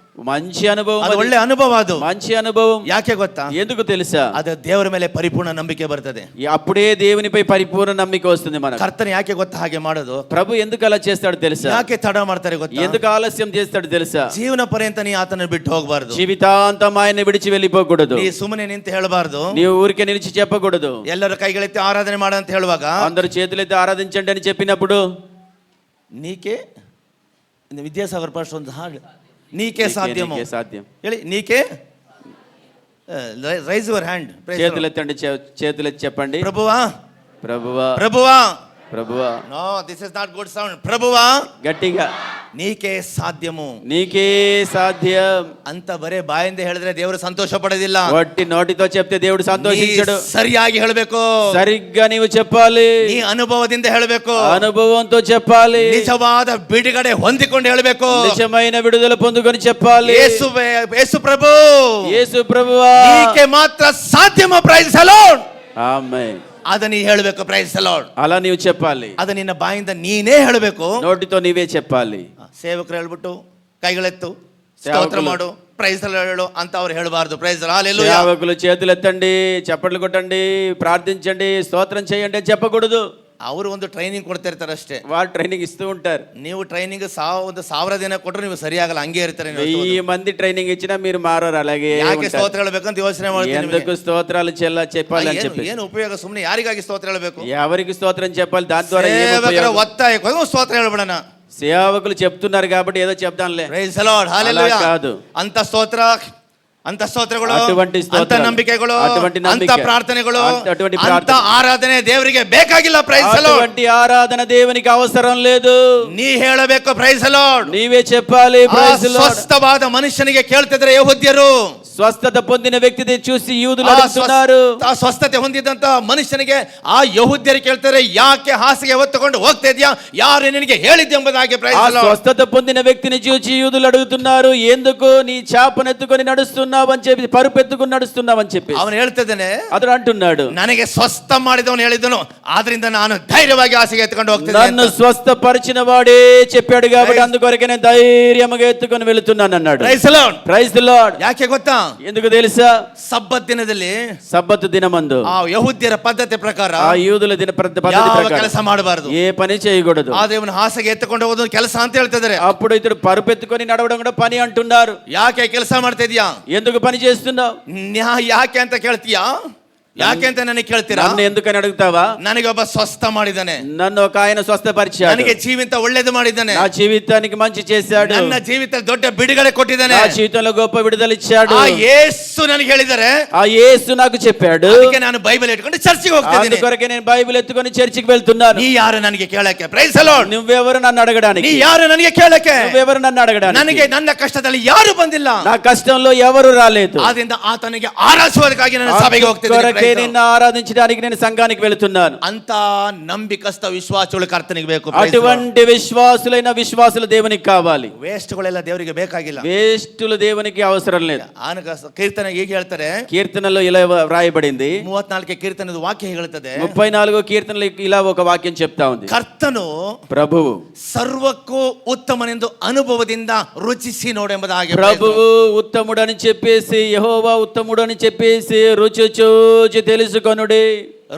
మంచి అనుభవం, ಅದು ಒಳ್ಳೆ ಅನುಭವ, ಅದು మంచి అనుభవం. ಯಾಕೆ ಗೊತ್ತಾ? ఎందుకు తెలుసా? ಅದು ದೇವರ ಮೇಲೆ ಪರಿಪೂರ್ಣ ನಂಬಿಕೆ ಬರ್ತದೆ. అప్పుడే దేవునిపై పరిపూర్ణ నమ్మిక వస్తుంది మనకు. ಕರ್ತನ ಯಾಕೆ ಗೊತ್ತಾ ಹಾಗೆ ಮಾಡೋದು? ప్రభు ఎందుకు అలా చేస్తాడు తెలుసా? ಯಾಕೆ ತಡ ಮಾಡ್ತಾರೆ ಗೊತ್ತಾ? ఎందుకు ఆలస్యం చేస్తాడు తెలుసా? ಜೀವನ ಪರ್ಯಂತ ನೀ ಆತನ ಬಿಟ್ಟು ಹೋಗಬಾರದು, జీవితాంతం ఆయన విడిచి వెళ్ళిపోకూడదు. ನೀ ಸುಮ್ಮನೆ ನಿಂತು ಹೇಳಬಾರದು, నీవు ఊరికే నిలిచి చెప్పకూడదు. ಎಲ್ಲರೂ ಕೈಗಳೆತ್ತಿ ಆರಾಧನೆ ಮಾಡ ಅಂತ ಹೇಳುವಾಗ, అందరు చేతులెత్తి ఆరాధించండి అని చెప్పినప్పుడు, ನೀಕೆ ವಿದ್ಯಾಸಾಗರ್ ಪಾಸ್ಟ್ ಒಂದು ಹಾಡು, ನೀಕೆ ಸಾಧ್ಯಮೋ సాధ్యం ಹೇಳಿ, ನೀಕೆ ರೈಸ್ ಯುವರ್ ಹ್ಯಾಂಡ್, చేతులెత్తండి, చేతులెత్తి చెప్పండి. ప్రభువా ప్రభువా ప్రభువా ప్రభువా. No, this is not good sound. ప్రభువా, గట్టిగా. నీకే సాధ్యము. నీకే సాధ్యం ಅಂತ ಬರೇ ಬಾಯಿಂದ ಹೇಳಿದ್ರೆ ದೇವರು ಸಂತೋಷ ಪಡೋದಿಲ್ಲ. వట్టి నోటితో చెప్తే దేవుడు సంతోషించడు. ಸರಿಯಾಗಿ ಹೇಳಬೇಕು. సరిగ్గా నీవు చెప్పాలి. ನೀ ಅನುಭವದಿಂದ ಹೇಳಬೇಕು. అనుభవంతో చెప్పాలి. ನಿಜವಾದ ಬಿಡುಗಡೆ ಹೊಂದಿಕೊಂಡು ಹೇಳಬೇಕು. నిజమైన విడుదల పొందుకొని చెప్పాలి. యేసు ప్రభు, యేసు ప్రభువా, నీకే ಮಾತ್ರ ಸಾಧ್ಯಮ. Praise the Lord. ಆಮೆನ್. ಅದ ನೀ ಹೇಳಬೇಕು. Praise the Lord. అలా నీవు చెప్పాలి. ಅದ ನಿನ್ನ ಬಾಯಿಂದ ನೀನೇ ಹೇಳಬೇಕು. నోటితో నీవే చెప్పాలి. ಸೇವಕರು ಹೇಳ್ಬಿಟ್ಟು ಕೈಗಳೆತ್ತು ಸ್ತೋತ್ರ ಮಾಡು, ಪ್ರೈಸ್ ದಿ ಲಾರ್ಡ್ ಹೇಳು ಅಂತ ಅವ್ರು ಹೇಳಬಾರ್ದು. Praise the lord. ಹಲ್ಲೆಲೂಯಾ. సేవకులు చేతులు ఎత్తండి, చప్పట్లు కొట్టండి, ప్రార్థించండి, స్తోత్రం చేయండి అని చెప్పకూడదు. ಅವರು ಒಂದು ಟ್ರೈನಿಂಗ್ ಕೊಡ್ತಾ ಇರ್ತಾರೆ ಅಷ್ಟೇ. వాళ్ళు ట్రైనింగ్ ఇస్తూ ఉంటారు. ನೀವು ಟ್ರೈನಿಂಗ್ 1000 ದಿನ ಕೊಟ್ಟರು ನೀವು ಸರಿಯಾಗಲ್ಲ, ಹಂಗೆ ಇರ್ತಾರೆ. 1000 మంది ట్రైనింగ్ ఇచ్చినా మీరు మారరు, అలాగే ಯಾಕೆ ಸ್ತೋತ್ರ ಹೇಳಬೇಕಂತ ಯೋಚನೆ ಮಾಡ್ತೀನಿ. ఎందుకు స్తోత్రాలు చెప్పాలి అని చెప్పి ಏನು ಉಪಯೋಗ? ಸುಮ್ಮನೆ ಯಾರಿಗಾಗಿ ಸ್ತೋತ್ರ ಹೇಳಬೇಕು? ఎవరికి స్తోత్రం చెప్పాలి? దాని ద్వారా ಒತ್ತಾಯ ಸ್ತೋತ್ರ ಹೇಳ್ಬಿಡೋಣ. సేవకులు చెప్తున్నారు కాబట్టి ఏదో చెప్తానులే. Praise the lord. ಹಲ್ಲೆಲೂಯಾ. కాదు. ಅಂತ ಸ್ತೋತ್ರ, ಅಂತ ಸ್ತೋತ್ರಗಳು, ಅటువంటి ಅಂತ ನಂಬಿಕೆಗಳು, ಅటువంటి ಅಂತ ಪ್ರಾರ್ಥನೆಗಳು, ಅటువంటి ಅಂತ ಆರಾಧನೆ ದೇವರಿಗೆ ಬೇಕಾಗಿಲ್ಲ. Praise the Lord. ಅటువంటి ಆರಾಧನ దేవునికి అవసరం లేదు. ನೀ ಹೇಳಬೇಕು. Praise the Lord. నీవే చెప్పాలి. Praise the lord. ಸ್ವಸ್ಥವಾದ ಮನುಷ್ಯನಿಗೆ ಕೇಳ್ತಿದ್ರೆ ಯೆಹೂದ್ಯರು, స్వస్థత పొందిన వ్యక్తిని చూసి యూదులు అడుగుతున్నారు. ಆ ಸ್ವಸ್ಥತೆ ಹೊಂದಿದಂತ ಮನುಷ್ಯನಿಗೆ ಆ ಯೆಹೂದ್ಯರು ಕೇಳ್ತಾರೆ, ಯಾಕೆ ಹಾಸಿಗೆ ಹೊತ್ತುಕೊಂಡು ಹೋಗ್ತಾ ಇದೆಯಾ, ಯಾರು ನಿನಗೆ ಹೇಳಿದ್ದೆ ಎಂಬುದಾಗಿ. Praise the lord. స్వస్థత పొందిన వ్యక్తిని చూసి యూదులు అడుగుతున్నారు, ఎందుకు నీ చాపనెత్తుకొని నడుస్తున్నావు అని చెప్పి, పరుపెత్తుకొని నడుస్తున్నావు అని చెప్పి. ಅವನು ಹೇಳ್ತಿದ್ದಾನೆ, అతడు అంటున్నాడు, ನನಗೆ ಸ್ವಸ್ಥ ಮಾಡಿದವನು ಹೇಳಿದನು, ಆದ್ರಿಂದ ನಾನು ಧೈರ್ಯವಾಗಿ ಹಾಸಿಗೆ ಎತ್ಕೊಂಡು ಹೋಗ್ತಿದ್ದೆ. నన్ను స్వస్థపరిచిన వాడే చెప్పాడు కాబట్టి అందుకొరకే నేను ధైర్యంగా ఎత్తుకొని వెళుతున్నాను అన్నాడు. Praise the lord. Praise the lord. ಯಾಕೆ ಗೊತ್ತಾ? ఎందుకు తెలుసా? ಸಬ್ಬತ್ ದಿನದಲ್ಲಿ, సబ్బతు దినమందు, ಆ ಯೆಹೂದ್ಯರ ಪದ್ಧತಿ ಪ್ರಕಾರ, ఆ యూదుల దిన పద్ధతి ಯಾವ ప్రకారం ಕೆಲಸ ಮಾಡಬಾರದು, ఏ పని చేయకూడదు. ಆದ್ರೆ ಇವನು ಹಾಸಿಗೆ ಎತ್ತುಕೊಂಡು ಹೋಗೋದು ಕೆಲಸ ಅಂತ ಹೇಳ್ತಿದ್ದಾರೆ. అప్పుడు ఇతడు పరుపెత్తుకొని నడవడం కూడా పని అంటున్నారు. ಯಾಕೆ ಕೆಲಸ ಮಾಡ್ತಾ ಇದೀಯಾ? ఎందుకు పని చేస్తున్నావు? ಯಾಕೆ ಅಂತ ಕೇಳ್ತೀಯಾ? ಯಾಕೆ ಅಂತ ನನಗೆ ಕೇಳ್ತೀರಾ? నన్ను ఎందుకని అడుగుతావా? ನನಗೆ ಒಬ್ಬ ಸ್ವಸ್ಥ ಮಾಡಿದ್ದಾನೆ, నన్ను ఒక ఆయన స్వస్థపరిచాడు, ನನಗೆ ಜೀವಿತ ಒಳ್ಳೇದು ಮಾಡಿದ್ದಾನೆ, నా జీవితానికి మంచి చేశాడు, ನನ್ನ ಜೀವಿತ ದೊಡ್ಡ ಬಿಡುಗಡೆ ಕೊಟ್ಟಿದ್ದಾನೆ, నా జీవితంలో గొప్ప విడుదల ఇచ్చాడు. ಆ ಯೇಸು ನನಗೆ ಹೇಳಿದ್ದಾರೆ, ఆ యేసు నాకు చెప్పాడు. ಅದಕ್ಕೆ ನಾನು ಬೈಬಲ್ ಇಟ್ಕೊಂಡು ಚರ್ಚಿಗೆ ಹೋಗ್ತಿದ್ದೀನಿ. అందుకొరకే నేను బైబిల్ ఎత్తుకొని చర్చికి వెళ్తున్నాను. ನೀ ಯಾರು ನನಗೆ ಕೇಳಕ್ಕೆ? Praise the lord. నువ్వెవరు నన్ను అడగడానికి? ನೀ ಯಾರು ನನಗೆ ಕೇಳಕ್ಕೆ? నువ్వెవరు నన్ను అడగడానికి? ನನಗೆ ನನ್ನ ಕಷ್ಟದಲ್ಲಿ ಯಾರು ಬಂದಿಲ್ಲ, నా కష్టంలో ఎవరు రాలేదు. ಆದ್ರಿಂದ ಆತನಿಗೆ ಆರಾಧಿಸುವುದಕ್ಕಾಗಿ ನಾನು ಸಭೆಗೆ ಹೋಗ್ತಿದ್ದೀನಿ. అందుకొరకే నిన్ను ఆరాధించడానికి నేను సంఘానికి వెళ్తున్నాను. ಅಂತ ನಂಬಿಕಸ್ತ ವಿಶ್ವಾಸಗಳು ಕರ್ತನಿಗೆ ಬೇಕು. అటువంటి విశ్వాసులైన విశ్వాసులు దేవునికి కావాలి. ವೇಸ್ಟ್ಗಳೆಲ್ಲ ದೇವರಿಗೆ ಬೇಕಾಗಿಲ್ಲ. వేస్టులు దేవునికి అవసరం లేదు. ಕೀರ್ತನೆ ಈಗ ಹೇಳ್ತಾರೆ, కీర్తనలో ఇలా వ్రాయబడింది, 34 ಕೀರ್ತನದ ವಾಕ್ಯ ಹೇಳುತ್ತದೆ, 34 కీర్తనలో ఇలా ఒక వాక్యం చెప్తా ఉంది, ಕರ್ತನು ప్రభువు ಸರ್ವಕ್ಕೂ ಉತ್ತಮನೆಂದು ಅನುಭವದಿಂದ ರುಚಿಸಿ ನೋಡೆಂಬುದಾಗಿ. ప్రభువు ఉత్తముడని చెప్పేసి, యెహోవా ఉత్తముడని చెప్పేసి రుచి చూచి తెలుసుకొనుడి.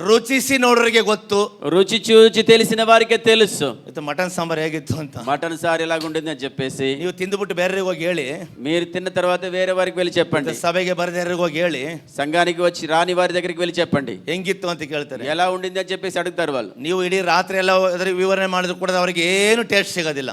ರುಚಿಸಿ ನೋಡ್ರಿಗೆ ಗೊತ್ತು, రుచి చూచి తెలిసిన వారికే తెలుసు ಇದು ಮಟನ್ ಸಾಂಬಾರ್ ಹೇಗಿತ್ತು ಅಂತ. మటన్ సార్ ఎలాగుండింది అని చెప్పేసి ನೀವು ತಿಂದುಬಿಟ್ಟು ಬೇರೆಯವ್ರಿಗೆ ಹೋಗಿ ಹೇಳಿ, మీరు తిన్న తర్వాత వేరే వారికి వెళ్ళి చెప్పండి. ಸಭೆಗೆ ಬರದೇರಿಗೆ ಹೋಗಿ ಹೇಳಿ, సంఘానికి వచ్చి రాని వారి దగ్గరికి వెళ్ళి చెప్పండి ಹೆಂಗಿತ್ತು ಅಂತ ಕೇಳ್ತಾರೆ. ఎలా ఉండింది అని చెప్పేసి అడుగుతారు వాళ్ళు. ನೀವು ಇಡೀ ರಾತ್ರಿ ಎಲ್ಲ ಅದರ ವಿವರಣೆ ಮಾಡಿದ್ರು ಕೂಡ ಅವರಿಗೆ ಏನು ಟೇಸ್ಟ್ ಸಿಗೋದಿಲ್ಲ.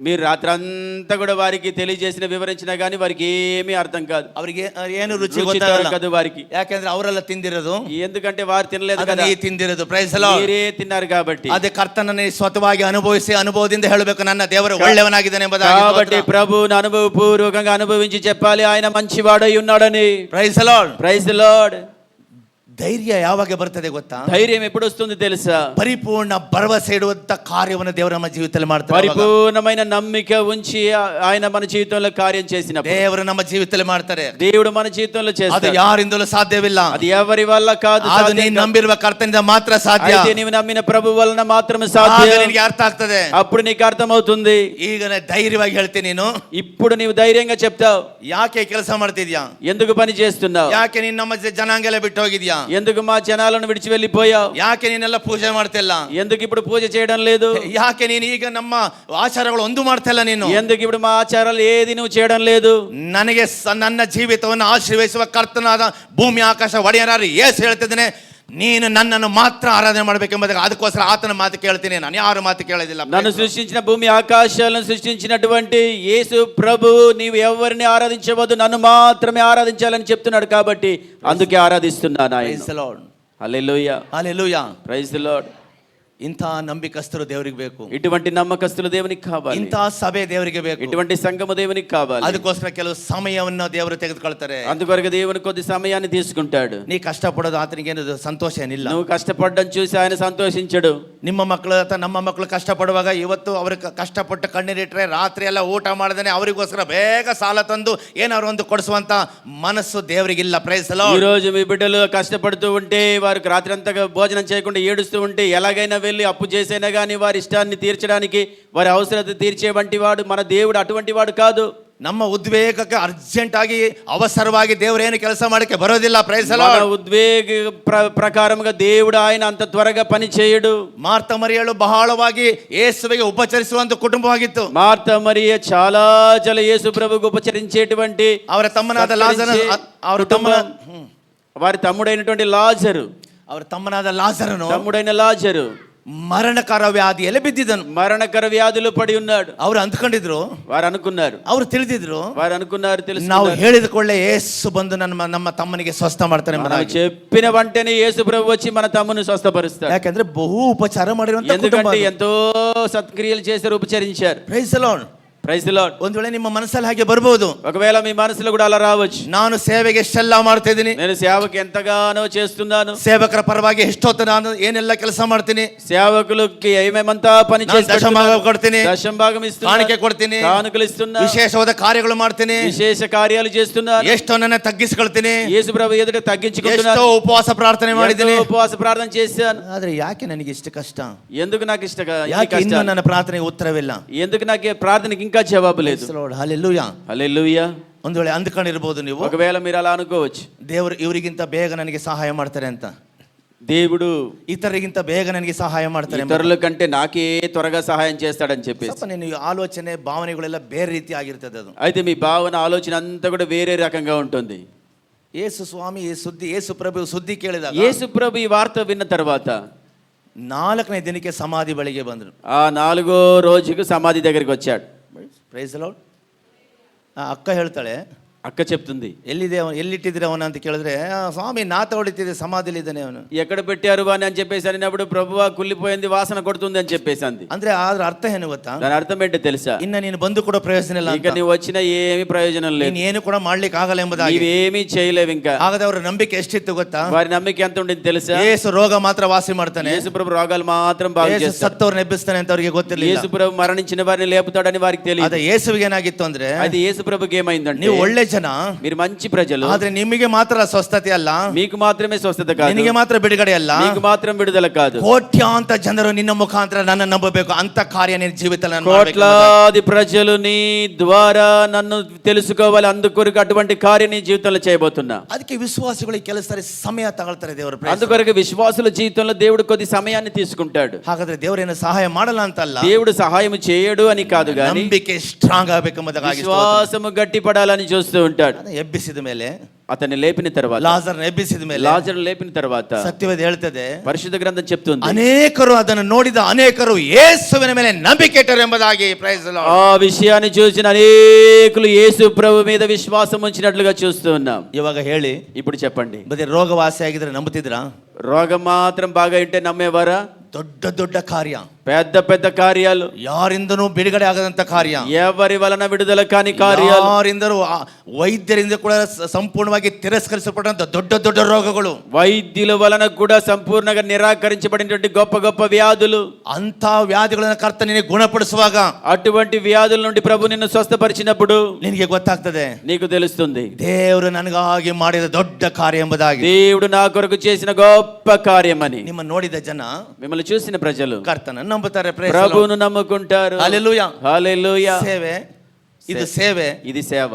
మీరు రాత్రి అంతా కూడా వారికి తెలియజేసిన వివరించినా గానీ వారికి ఏమీ అర్థం కాదు, ಅವರಿಗೆ ಏನು ರುಚಿ ಗೊತ್ತಾಗಲ್ಲ వారికి. ಯಾಕಂದ್ರೆ ಅವರೆಲ್ಲ ತಿಂದಿರೋದು, ఎందుకంటే వారు తినలేదు కదా, ನೀ ತಿಂದಿರೋದು. Price the lord. మీరే తిన్నారు కాబట్టి. ಅದೇ ಕರ್ತನನ್ನೇ ಸ್ವತವಾಗಿ ಅನುಭವಿಸಿ ಅನುಭವದಿಂದ ಹೇಳಬೇಕು, ನನ್ನ ದೇವರು ಒಳ್ಳೆಯವನಾಗಿದ್ದಾನೆ ಎಂಬುದಾಗಿ. కాబట్టి ప్రభువుని అనుభవపూర్వకంగా అనుభవించి చెప్పాలి, ఆయన మంచివాడై ఉన్నాడని. Praise the lord. Praise the lord. ಧೈರ್ಯ ಯಾವಾಗ ಬರ್ತದೆ ಗೊತ್ತಾ? ధైర్యం ఎప్పుడు వస్తుంది తెలుసా? ಪರಿಪೂರ್ಣ ಭರವಸೆ ಇಡುವಂತ ಕಾರ್ಯವನ್ನು ದೇವರು ನಮ್ಮ ಜೀವಿತದಲ್ಲಿ ಮಾಡ್ತಾರೆ. పరిపూర్ణమైన నమ్మిక ఉంచి ఆయన మన జీవితంలో కార్యం చేసినప్పుడు ದೇವರು ನಮ್ಮ ಜೀವಿತದಲ್ಲಿ ಮಾಡ್ತಾರೆ. దేవుడు మన జీవితంలో ಅದು చేస్తాడు. ಯಾರಿಂದಲೂ ಸಾಧ್ಯವಿಲ್ಲ, అది ఎవరి వల్ల కాదు, ಅದು ನೀನು ನಂಬಿರುವ ಕರ್ತನಿಂದ ಮಾತ್ರ ಸಾಧ್ಯ. అయితే నీవు నమ్మిన ప్రభు వలన మాత్రమే సాధ్యం. ನಿನಗೆ ಅರ್ಥ ಆಗ್ತದೆ, అప్పుడు నీకు అర్థమవుతుంది. ಈಗ ಧೈರ್ಯವಾಗಿ ಹೇಳ್ತೀನಿ. ನೀನು ఇప్పుడు నీవు ధైర్యంగా చెప్తావు. ಯಾಕೆ ಕೆಲಸ ಮಾಡ್ತಿದ್ಯಾ? ఎందుకు పని చేస్తున్నావు? ಯಾಕೆ ನೀನು ನಮ್ಮ ಜನಾಂಗೆಲ್ಲ ಬಿಟ್ಟು ಹೋಗಿದ್ಯಾ? ఎందుకు మా జనాలను విడిచి వెళ్ళిపోయావు? ಯಾಕೆ ನೀನೆಲ್ಲ ಪೂಜೆ ಮಾಡ್ತಿಲ್ಲ? ఎందుకు ఇప్పుడు పూజ చేయడం లేదు? ಯಾಕೆ ನೀನು ಈಗ ನಮ್ಮ ಆಚಾರಗಳು ಒಂದು ಮಾಡ್ತಿಲ್ಲ? ನೀನು ఎందుకు ఇప్పుడు మా ఆచారాలు ఏది నువ్వు చేయడం లేదు? ನನಗೆ ನನ್ನ ಜೀವಿತವನ್ನು ಆಶೀರ್ವದಿಸುವ ಕರ್ತನಾದ ಭೂಮಿ ಆಕಾಶ ಒಡೆಯನಾದ ಯೇಸು ಹೇಳ್ತಿದ್ದೇನೆ, ನೀನು ನನ್ನನ್ನು ಮಾತ್ರ ಆರಾಧನೆ ಮಾಡಬೇಕೆಂಬುದಾಗಿ. ಅದಕ್ಕೋಸ್ಕರ ಆತನ ಮಾತು ಕೇಳ್ತೀನಿ, ನಾನು ಯಾರ ಮಾತು ಕೇಳೋದಿಲ್ಲ. నన్ను సృష్టించిన భూమి ఆకాశాలను సృష్టించినటువంటి యేసు ప్రభు నీవు ఎవరిని ఆరాధించవద్దు, నన్ను మాత్రమే ఆరాధించాలని చెప్తున్నాడు కాబట్టి అందుకే ఆరాధిస్తున్నాను. Praise the Lord. హల్లెలూయా. Hallelujah. Praise the Lord. ಇಂಥ ನಂಬಿಕಸ್ಥರು ದೇವರಿಗೆ ಬೇಕು, ఇటువంటి నమ్మకస్తులు దేవునికి కావాలి, ಇಂಥ ಸಭೆ ದೇವರಿಗೆ ಬೇಕು. ఇటువంటి సంఘము దేవునికి కావాలి. ಅದಕ್ಕೋಸ್ಕರ ಕೆಲವು ಸಮಯವನ್ನು ದೇವರು ತೆಗೆದುಕೊಳ್ತಾರೆ. అందుకొరకు దేవుని కొద్ది సమయాన్ని తీసుకుంటాడు. ನೀ ಕಷ್ಟಪಡೋದು ಆತನಿಗೇನು ಸಂತೋಷ ಏನಿಲ್ಲ. నువ్వు కష్టపడ్డం చూసి ఆయన సంతోషించడు. ನಿಮ್ಮ ಮಕ್ಕಳು ಅಥವಾ ನಮ್ಮ ಮಕ್ಕಳು ಕಷ್ಟಪಡುವಾಗ ಇವತ್ತು ಅವ್ರಿಗೆ ಕಷ್ಟಪಟ್ಟು ಕಣ್ಣೀರಿಟ್ರೆ ರಾತ್ರಿ ಎಲ್ಲ ಊಟ ಮಾಡದೇನೆ ಅವರಿಗೋಸ್ಕರ ಬೇಗ ಸಾಲ ತಂದು ಏನಾದ್ರು ಒಂದು ಕೊಡಿಸುವಂತ ಮನಸ್ಸು ದೇವರಿಗಿಲ್ಲ. Price the lord. ఈ రోజు మీ బిడ్డలు కష్టపడుతూ ఉంటే, వారికి రాత్రి అంతా భోజనం చేయకుండా ఏడుస్తూ ఉంటే, ఎలాగైనా వెళ్ళి అప్పు చేసైనా కానీ వారి ఇష్టాన్ని తీర్చడానికి, వారి అవసరత తీర్చే వంటి వాడు మన దేవుడు అటువంటి వాడు కాదు. ನಮ್ಮ ಉದ್ವೇಗಕ್ಕೆ ಅರ್ಜೆಂಟ್ ಆಗಿ ಅವಸರವಾಗಿ ದೇವರು ಏನು ಕೆಲಸ ಮಾಡಕ್ಕೆ ಬರೋದಿಲ್ಲ. ಪ್ರೈಸ್ ದಿ మన ಲಾರ್ಡ್. ఉద్వేగ ప్రకారముగా దేవుడు ఆయన అంత త్వరగా పని చేయడు. ಮಾರ್ತ ಮರಿಯಳು ಬಹಳವಾಗಿ ಯೇಸುವಿಗೆ ಉಪಚರಿಸುವಂತ ಕುಟುಂಬವಾಗಿತ್ತು. మార్త మరియ చాలా యేసు ప్రభువుకు ఉపచరించేటువంటి ಅವರ ತಮ್ಮನಾದ ಲಾಜರನು, ಅವರ వారి తమ్ముడైనటువంటి లాజరు, ಅವರ ತಮ್ಮನಾದ ಲಾಜರನು తమ్ముడైన లాజరు ಮರಣಕರ ವ್ಯಾಧಿಯಲ್ಲಿ ಬಿದ್ದಿದ್ದನು. మరణకర వ్యాధులు పడి ఉన్నాడు. ಅವ್ರು ಅಂದ್ಕೊಂಡಿದ್ರು, వారు అనుకున్నారు, తెలుసు, ನಾವು ಹೇಳಿದ ಕೊಳ್ಳೆ ಯೇಸು ಬಂದು ನಮ್ಮ ತಮ್ಮನಿಗೆ ಸ್ವಸ್ಥ ಮಾಡ್ತಾನೆ. చెప్పిన వెంటనే యేసు ప్రభు వచ్చి మన తమ్ముని స్వస్థపరుస్తాడు. ಯಾಕಂದ್ರೆ ಬಹು ಉಪಚಾರ ಮಾಡಿರುವಂತ ಕುಟುಂಬ, ఎందుకంటే ఎంతో సత్క్రియలు చేశారు, ఉపచరించారు. Praise the lord. Praise the Lord. ಒಂದು ವೇಳೆ ನಿಮ್ಮ ಮನಸ್ಸಲ್ಲಿ ಹಾಗೆ ಬರಬಹುದು, ఒకవేళ మీ మనసులో కూడా అలా రావచ్చు, ನಾನು ಸೇವೆಗೆ ಎಷ್ಟೆಲ್ಲ ಮಾಡ್ತಾ ಇದ್ದೀನಿ, నేను సేవకి ఎంతగానో చేస్తున్నాను, ಸೇವಕರ ಪರವಾಗಿ ಎಷ್ಟೊತ್ತು ನಾನು ಏನೆಲ್ಲ ಕೆಲಸ ಮಾಡ್ತೀನಿ, సేవకులకి ఏమేమంతా పని ದಶಮಾಗ ಕೊಡ್ತೀನಿ, దశంభాగం ఇస్తున్నాను, ಕಾಣಿಕೆ ಕೊಡ್ತೀನಿ, కానుకలు ఇస్తున్నాను, ವಿಶೇಷವಾದ ಕಾರ್ಯಗಳು ಮಾಡ್ತೀನಿ, విశేష కార్యాలు చేస్తున్నాను, ಎಷ್ಟೋ ನನ್ನ ತಗ್ಗಿಸ್ಕೊಳ್ತೀನಿ, యేసు ప్రభు ఎదుట తగ్గించుకుంటున్నాను, ಎಷ್ಟೋ ಉಪವಾಸ ಪ್ರಾರ್ಥನೆ ಮಾಡಿದ್ದೀನಿ, ఉపవాస ప్రార్థన చేశాను. ಆದ್ರೆ ಯಾಕೆ ನನಗೆ ಇಷ್ಟು ಕಷ್ಟ? ఎందుకు నాకు ಯಾಕೆ ಇನ್ನೂ ನನ್ನ ಪ್ರಾರ್ಥನೆಗೆ ಉತ್ತರವಿಲ್ಲ? ఎందుకు నాకు ప్రార్థనకి ఇంకా జవాబు లేదు? ಹಲ್ಲೆಲೂಯಾ, హల్లెలూయా. ಒಂದು ವೇಳೆ ಅಂದ್ಕೊಂಡಿರ್ಬೋದು ನೀವು, ఒకవేళ మీరు అలా అనుకోవచ్చు, ದೇವರು ಇವರಿಗಿಂತ ಬೇಗ ನನಗೆ ಸಹಾಯ ಮಾಡ್ತಾರೆ ಅಂತ, దేవుడు ಇತರರಿಗಿಂತ ಬೇಗ ನನಗೆ ಸಹಾಯ ಮಾಡ್ತಾರೆ, ఇతరుల కంటే నాకే త్వరగా సహాయం చేస్తాడని చెప్పేసి. ಸ್ವಲ್ಪ ನೀನು ಆಲೋಚನೆ ಭಾವನೆಗಳೆಲ್ಲ ಬೇರೆ ರೀತಿ ಆಗಿರ್ತದೆ. ಅದು అయితే మీ భావన ఆలోచన అంతా కూడా వేరే రకంగా ఉంటుంది. ಯೇಸು ಸ್ವಾಮಿ ಈ ಸುದ್ದಿ, ಯೇಸು ಪ್ರಭು ಸುದ್ದಿ ಕೇಳಿದಾಗ, యేసు ప్రభు ఈ వార్త విన్న తర్వాత 4ನೇ ದಿನಕ್ಕೆ ಸಮಾಧಿ ಬಳಿಗೆ ಬಂದರು. ఆ 4వ రోజుకు సమాధి దగ్గరికి వచ్చాడు. Praise the lord. ಅಕ್ಕ ಹೇಳ್ತಾಳೆ, అక్క చెప్తుంది, ಎಲ್ಲಿಟ್ಟಿದ್ರೆ ಅವನ ಅಂತ ಕೇಳಿದ್ರೆ, ಸ್ವಾಮಿ ನಾತ ಹೊಡಿತಿದೆ, ಸಮಾಧಿಲಿ ಇದ್ದಾನೆ ಅವನು. ఎక్కడ పెట్టారు అని అని చెప్పేసి అన్నప్పుడు, ప్రభువా కుళ్ళిపోయింది, వాసన కొడుతుంది అని చెప్పేసి అంది. ಅಂದ್ರೆ ಅದ್ರ ಅರ್ಥ ಏನು ಗೊತ್ತಾ? దాని అర్థం ఏంటో తెలుసా? ಇನ್ನ ನೀನು ಬಂದು ಕೂಡ ಪ್ರಯೋಜನ ಇಲ್ಲ, ఇక నీవు వచ్చినా ఏమీ ప్రయోజనం లేదు, ನೀನು ಏನು ಕೂಡ ಮಾಡ್ಲಿಕ್ಕೆ ಆಗಲ್ಲ ಎಂಬುದಾಗಿ. నీవేమీ చేయలేవు. ఇంకా ಹಾಗಾದ್ರೆ ಅವರ ನಂಬಿಕೆ ಎಷ್ಟಿತ್ತು ಗೊತ್ತಾ? వారి నమ్మిక ఎంత ఉండింది తెలుసా? ಯೇಸು ರೋಗ ಮಾತ್ರ ವಾಸಿ ಮಾಡ್ತಾನೆ, యేసు ప్రభు రోగాలు మాత్రం బాగు ಯೇಸು చేస్తాడు, ಸತ್ತವ್ರನ್ನ ಎಬ್ಬಿಸ್ತಾನೆ ಅಂತ ಅವರಿಗೆ ಗೊತ್ತಿರಲಿಲ್ಲ. యేసు ప్రభు మరణించిన వారిని లేపుతాడని వారికి తెలియదు. ಅದೇ ಯೇಸುವಿಗೆ ಏನಾಗಿತ್ತು ಅಂದ್ರೆ, అది యేసు ప్రభుకి ఏమైందంటే, ನೀವು ಒಳ್ಳೆ ಜನ, మీరు మంచి ప్రజలు, ಆದ್ರೆ ನಿಮಗೆ ಮಾತ್ರ ಸ್ವಸ್ಥತೆ ಅಲ್ಲ, మీకు మాత్రమే స్వస్థత కాదు, ನಿನಗೆ ಮಾತ್ರ ಬಿಡುಗಡೆ ಅಲ್ಲ, మీకు మాత్రం విడుదల కాదు, ಕೋಟ್ಯಾಂತ ಜನರು ನಿನ್ನ ಮುಖಾಂತರ ನನ್ನ ನಂಬಬೇಕು ಅಂತ ಕಾರ್ಯ ನಿನ್ನ ಜೀವಿತದಲ್ಲಿ ನಾನು ಮಾಡ್ಬೇಕು. కోట్లాది ప్రజలు నీ ద్వారా నన్ను తెలుసుకోవాలి, అందుకొరకు అటువంటి కార్యం నీ జీవితంలో చేయబోతున్నా. ಅದಕ್ಕೆ ವಿಶ್ವಾಸಿಗಳಿಗೆ ಕೆಲಸ ಸಾರಿ ಸಮಯ ತಗೊಳ್ತಾರೆ ದೇವರು. అందుకొరకు విశ్వాసుల జీవితంలో దేవుడు కొద్ది సమయాన్ని తీసుకుంటాడు. ಹಾಗಾದ್ರೆ ದೇವರೇನು ಸಹಾಯ ಮಾಡಲ್ಲ ಅಂತಲ್ಲ, దేవుడు సహాయం చేయడు అని కాదు, కానీ ನಂಬಿಕೆ ಸ್ಟ್ರಾಂಗ್ ಆಗಬೇಕೆಂಬುದಾಗಿ విశ్వాసము గట్టిపడాలని చూస్తూ ఉంటాడు. ಎಬ್ಬಿಸಿದ ಮೇಲೆ, అతన్ని లేపిన తర్వాత, ಲಾಜರನ ಎಬ್ಬಿಸಿದ ಮೇಲೆ, లాజరు లేపిన తర్వాత ಸತ್ಯವೇದ ಹೇಳ್ತದೆ, పరిశుద్ధ గ్రంథం చెప్తుంది, ಅನೇಕರು ಅದನ್ನು ನೋಡಿದ ಅನೇಕರು ಯೇಸುವಿನ ಮೇಲೆ ನಂಬಿಕೆ ಇಟ್ಟರು ಎಂಬುದಾಗಿ. Praise the lord. ఆ విషయాన్ని చూసిన అనేకులు యేసు ప్రభు మీద విశ్వాసం ఉంచినట్లుగా చూస్తూ ఉన్నాం. ಇವಾಗ ಹೇಳಿ, ఇప్పుడు చెప్పండి, ಬರೀ ರೋಗವಾಸಿ ಆಗಿದ್ರೆ ನಂಬುತ್ತಿದ್ರಾ? రోగం మాత్రం బాగా ఉంటే నమ్మేవారా? ದೊಡ್ಡ ದೊಡ್ಡ ಕಾರ್ಯ, పెద్ద పెద్ద కార్యాలు, ಯಾರಿಂದನೂ ಬಿಡುಗಡೆ ಆಗದಂತ ಕಾರ್ಯ, ఎవరి వలన విడుదల కాని కార్యాలు, ಯಾರಿಂದಲೂ ವೈದ್ಯರಿಂದ ಕೂಡ ಸಂಪೂರ್ಣವಾಗಿ ತಿರಸ್ಕರಿಸಲ್ಪಟ್ಟಂತ ದೊಡ್ಡ ದೊಡ್ಡ ರೋಗಗಳು, వైద్యుల వలన కూడా సంపూర్ణంగా నిరాకరించబడినటువంటి గొప్ప గొప్ప వ్యాధులు, ಅಂತ ವ್ಯಾಧಿಗಳನ್ನ ಕರ್ತ ನಿನಗೆ ಗುಣಪಡಿಸುವಾಗ, అటువంటి వ్యాధుల నుండి ప్రభు నిన్ను స్వస్థపరిచినప్పుడు ನಿನಗೆ ಗೊತ್ತಾಗ್ತದೆ, నీకు తెలుస్తుంది, ದೇವರು ನನಗಾಗಿ ಮಾಡಿದ ದೊಡ್ಡ ಕಾರ್ಯ ಎಂಬುದಾಗಿ, దేవుడు నా కొరకు చేసిన గొప్ప కార్యమని. ನಿಮ್ಮ ನೋಡಿದ ಜನ, మిమ్మల్ని చూసిన ప్రజలు ಕರ್ತನ ನಂಬುತ್ತಾರೆ, ప్రభువును నమ్ముకుంటారు. హల్లెలూయా, హల్లెలూయా. ಸೇವೆ, ಇದು ಸೇವೆ, ఇది సేవ,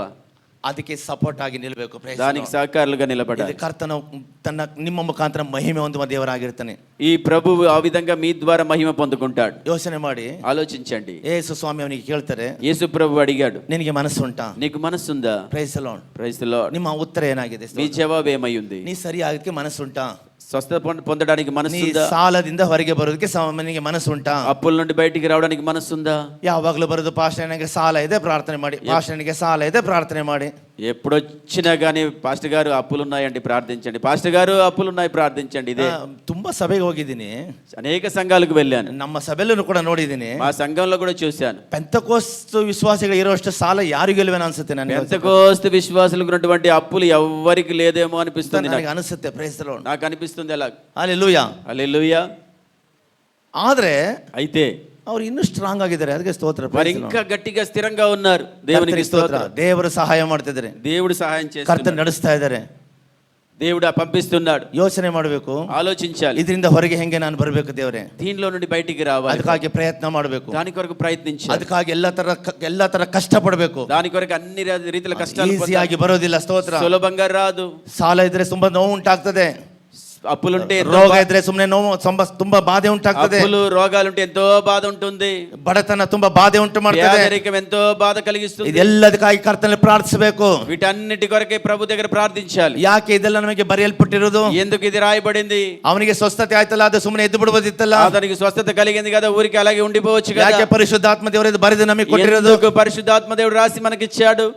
ಅದಕ್ಕೆ ಸಪೋರ್ಟ್ ಆಗಿ ನಿಲ್ಲಬೇಕು, దానికి సహకారులుగా నిలబడాలి. ಕರ್ತನ ತನ್ನ ನಿಮ್ಮ ಮುಖಾಂತರ ಮಹಿಮೆ ಹೊಂದುವ ದೇವರಾಗಿರ್ತಾನೆ. ఈ ప్రభువు ఆ విధంగా మీ ద్వారా మహిమ పొందుకుంటాడు. ಯೋಚನೆ ಮಾಡಿ, ఆలోచించండి. ಯೇಸು ಸ್ವಾಮಿ ಅವನಿಗೆ ಕೇಳ್ತಾರೆ, యేసు ప్రభు అడిగాడు, ನಿನಗೆ ಮನಸ್ಸುಂಟಾ? నీకు మనస్సుందా? Praise the lord. Praise the Lord. ನಿಮ್ಮ ಉತ್ತರ ಏನಾಗಿದೆ? మీ జవాబు ఏమై ఉంది? ನೀ ಸರಿ ಆಗಕ್ಕೆ ಮನಸ್ಸುಂಟಾ? స్వస్థత పొందడానికి ನೀ మనస్సుందా? ಸಾಲದಿಂದ ಹೊರಗೆ ಬರೋದಕ್ಕೆ ನಿನಗೆ ಮನಸ್ಸುಂಟಾ? అప్పుల నుండి బయటికి రావడానికి మనస్సుందా? ಯಾವಾಗಲೂ ಬರೋದು, ಪಾಸ್ಟರ್ನಿಗೆ ಸಾಲ ಇದೆ ಪ್ರಾರ್ಥನೆ ಮಾಡಿ, ಪಾಸ್ಟರ್ನಿಗೆ ಸಾಲ ಇದೆ ಪ್ರಾರ್ಥನೆ ಮಾಡಿ. ఎప్పుడొచ్చినా కానీ పాస్టర్ గారు అప్పులు ఉన్నాయండి ప్రార్థించండి, పాస్టర్ గారు ಅಪ್ಪುಲು ఉన్నాయి ಪ್ರಾರ್ಥಿಂಚಂడి. ಇದೇ ತುಂಬಾ ಸಭೆಗೆ ಹೋಗಿದ್ದೀನಿ, ಅನೇಕ ಸಂಘಾలకు వెళ్ళాను, ನಮ್ಮ ಸಭೆಯಲ್ಲೂ ಕೂಡ ನೋಡಿದ್ದೀನಿ, మా సంఘంలో కూడా చూశాను. ಪೆಂತಕೋಸ್ತ್ ವಿಶ್ವಾಸಿಗಳು ಇರುವಷ್ಟು ಸಾಲ ಯಾರಿಗೂ ಇಲ್ವೇನೋ ಅನ್ಸುತ್ತೆ ನನಗೆ. పెంతకోస్తు విశ్వాసులకు ఉన్నటువంటి అప్పులు ఎవ్వరికి లేదేమో అనిపిస్తుంది ನನಗೆ ಅನಿಸುತ್ತೆ. Praise the lord. నాకు అనిపిస్తుంది అలా. హల్లెలూయా హల్లెలూయా. ಆದ್ರೆ అయితే ಅವ್ರು ಇನ್ನೂ ಸ್ಟ್ರಾಂಗ್ ಆಗಿದ್ದಾರೆ, ಅದಕ್ಕೆ ಸ್ತೋತ್ರ. వారు ఇంకా గట్టిగా స్థిరంగా ఉన్నారు. దేవునికి స్తోత్రం. ದೇವರು ಸಹಾಯ ಮಾಡ್ತಿದ್ದಾರೆ, దేవుడు సహాయం ಕರ್ತನ చేస్తున్నాడు, ನಡೆಸ್ತಾ ಇದ್ದಾರೆ. దేవుడు పంపిస్తున్నాడు. ಯೋಚನೆ ಮಾಡಬೇಕು, ఆలోచించాలి, ಇದರಿಂದ ಹೊರಗೆ ಹೆಂಗೆ ನಾನು ಬರಬೇಕು ದೇವರೇ, దీనిలో నుండి బయటికి రావాలి, ಅದಕ್ಕಾಗಿ ಪ್ರಯತ್ನ ಮಾಡಬೇಕು, దాని కొరకు ప్రయత్నించాలి, ಅದಕ್ಕಾಗಿ ಎಲ್ಲ ತರ ಕಷ್ಟ ಪಡಬೇಕು. దాని కొరకు అన్ని రీతిల కష్టాలు ಈಸಿಯಾಗಿ ಬರೋದಿಲ್ಲ. ಸ್ತೋತ್ರ. సులభంగా రాదు. ಸಾಲ ಇದ್ರೆ ತುಂಬಾ ನೋವು ಉಂಟಾಗ್ತದೆ, అప్పులుంటే ರೋಗ ಇದ್ರೆ ಸುಮ್ಮನೆ ನೋವು ತುಂಬಾ ಬಾಧೆ ಉಂಟಾಗ್ತದೆ, అప్పులు రోగాలుంటే ఎంతో బాధ ఉంటుంది, ಬಡತನ ತುಂಬಾ ಬಾಧೆ ಉಂಟು ಮಾಡ್ತದೆ, పేదరికం ఎంతో బాధ కలిగిస్తుంది. ಇದೆಲ್ಲದಕ್ಕಾಗಿ ಕರ್ತನಲ್ಲಿ ಪ್ರಾರ್ಥಿಸಬೇಕು. వీటన్నిటి కొరకే ప్రభు దగ్గర ప్రార్థించాలి. ಯಾಕೆ ಇದೆಲ್ಲ ನಮಗೆ ಬರೆಯಲ್ಪಟ್ಟಿರೋದು? ఎందుకు ఇది రాయబడింది? ಅವನಿಗೆ ಸ್ವಸ್ಥತೆ ಆಯ್ತಲ್ಲ, ಅದು ಸುಮ್ಮನೆ ಎದ್ದು ಬಿಡಬಹುದಿತ್ತಲ್ಲ. అతనికి స్వస్థత కలిగింది కదా, ఊరికి అలాగే ఉండిపోవచ్చు కదా. ಯಾಕೆ ಪರಿಶುದ್ಧಾತ್ಮ ದೇವರು ಇದು ಬರೆದು ನಮಗೆ ಕೊಟ್ಟಿರೋದು? ఎందుకు పరిశుద్ధాత్మ దేవుడు రాసి మనకిచ్చాడు?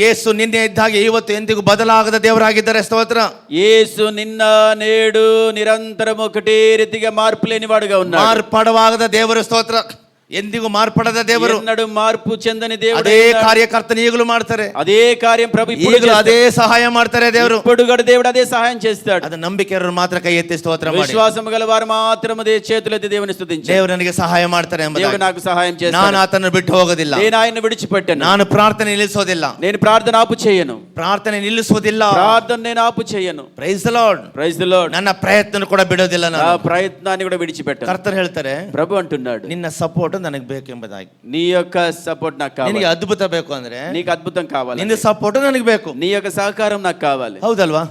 ಯೇಸು ನಿನ್ನೆ ಇದ್ದ ಹಾಗೆ ಇವತ್ತು ಎಂದಿಗೂ ಬದಲಾಗದ ದೇವರಾಗಿದ್ದಾರೆ. ಸ್ತೋತ್ರ. యేసు నిన్న నేడు నిరంతరం ఒకటే రీతిగా మార్పు లేనివాడుగా ఉన్నాడు. ಮಾರ್ಪಡವಾಗದ ದೇವರು. ಸ್ತೋತ್ರ. ಎಂದಿಗೂ ಮಾರ್ಪಡದ ದೇವರು, ఎన్నడూ మార్పు చెందని దేవుడు. ಅದೇ ಕಾರ್ಯಕರ್ತನ ಈಗಲೂ ಮಾಡ್ತಾರೆ, అదే కార్యం ప్రభు ఇప్పుడు ಈಗಲೂ ಅದೇ ಸಹಾಯ ಮಾಡ್ತಾರೆ ದೇವರು. ఇప్పుడు కూడా దేవుడు అదే సహాయం చేస్తాడు. ಅದು ನಂಬಿಕೆ ಇರೋರು ಮಾತ್ರ ಕೈ ಎತ್ತಿ ಸ್ತೋತ್ರ ಮಾಡಿ. విశ్వాసం గల వారు మాత్రం అదే చేతులెత్తి దేవుని స్తుతించాలి. ದೇವರು ನನಗೆ ಸಹಾಯ ಮಾಡ್ತಾರೆ ಎಂಬುದಾಗಿ. దేవుడు నాకు సహాయం చేస్తాడు. ನಾನು ಆತನನ್ನು ಬಿಟ್ಟು ಹೋಗೋದಿಲ್ಲ, నేను ఆయన్ని విడిచిపెట్టను. ನಾನು ಪ್ರಾರ್ಥನೆ ನಿಲ್ಲಿಸೋದಿಲ್ಲ, నేను ప్రార్థన ఆపు చేయను. ಪ್ರಾರ್ಥನೆ ನಿಲ್ಲಿಸೋದಿಲ್ಲ, ప్రార్థన నేను ఆపు చేయను. Praise the lord. Praise the lord. ನನ್ನ ಪ್ರಯತ್ನ ಕೂಡ ಬಿಡೋದಿಲ್ಲ నా ನಾನು. ప్రయత్నాన్ని కూడా విడిచిపెట్టను. ಕರ್ತರು ಹೇಳ್ತಾರೆ, ప్రభు అంటున్నాడు, ನಿನ್ನ ಸಪೋರ್ಟ್ ನನಗೆ ಬೇಕೆಂಬುದಾಗಿ. నీ యొక్క సపోర్ట్ నాకు కావాలి. ನಿನಗೆ ಅದ್ಭುತ ಬೇಕು ಅಂದ್ರೆ నీకు అద్భుతం కావాలి, ನಿನ್ನ ಸಪೋರ್ಟ್ ನನಗೆ ಬೇಕು. నీ యొక్క సహకారం నాకు కావాలి. ಹೌದಲ್ವಾ?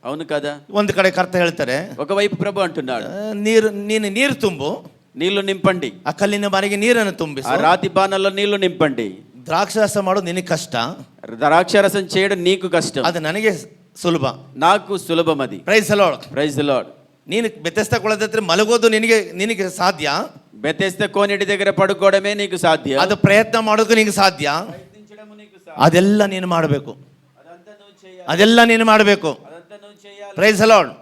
అవును కదా. ಒಂದು ಕಡೆ ಕರ್ತ ಹೇಳ್ತಾರೆ, ఒకవైపు ప్రభు అంటున్నాడు, ನೀನು ನೀರು ತುಂಬು, నీళ్లు నింపండి, ಆ ಕಲ್ಲಿನ ಬಾರಿಗೆ ನೀರನ್ನು ఆ ತುಂಬಿಸು, రాతి బాణల్లో నీళ్లు నింపండి. ದ್ರಾಕ್ಷಾರಸ ಮಾಡೋದು ನಿನಗೆ ಕಷ್ಟ, ద్రాక్షారసం చేయడం నీకు కష్టం, ಅದು ನನಗೆ ಸುಲಭ. నాకు సులభం అది. Praise the lord. Praise the lord. ನೀನು ಬೆತ್ತಸ್ತ ಕೊಳದತ್ರ ಮಲಗೋದು ನಿನಗೆ ಸಾಧ್ಯ, బెతెస్దా కోనేటి దగ్గర పడుకోవడమే నీకు సాధ్యం, ಅದು ಪ್ರಯತ್ನ ಮಾಡೋದಕ್ಕೂ ನಿನಗೆ ಸಾಧ್ಯ. ಅದೆಲ್ಲ ನೀನು ಮಾಡಬೇಕು, ಅದೆಲ್ಲ ನೀನು ಮಾಡಬೇಕು. Praise the lord.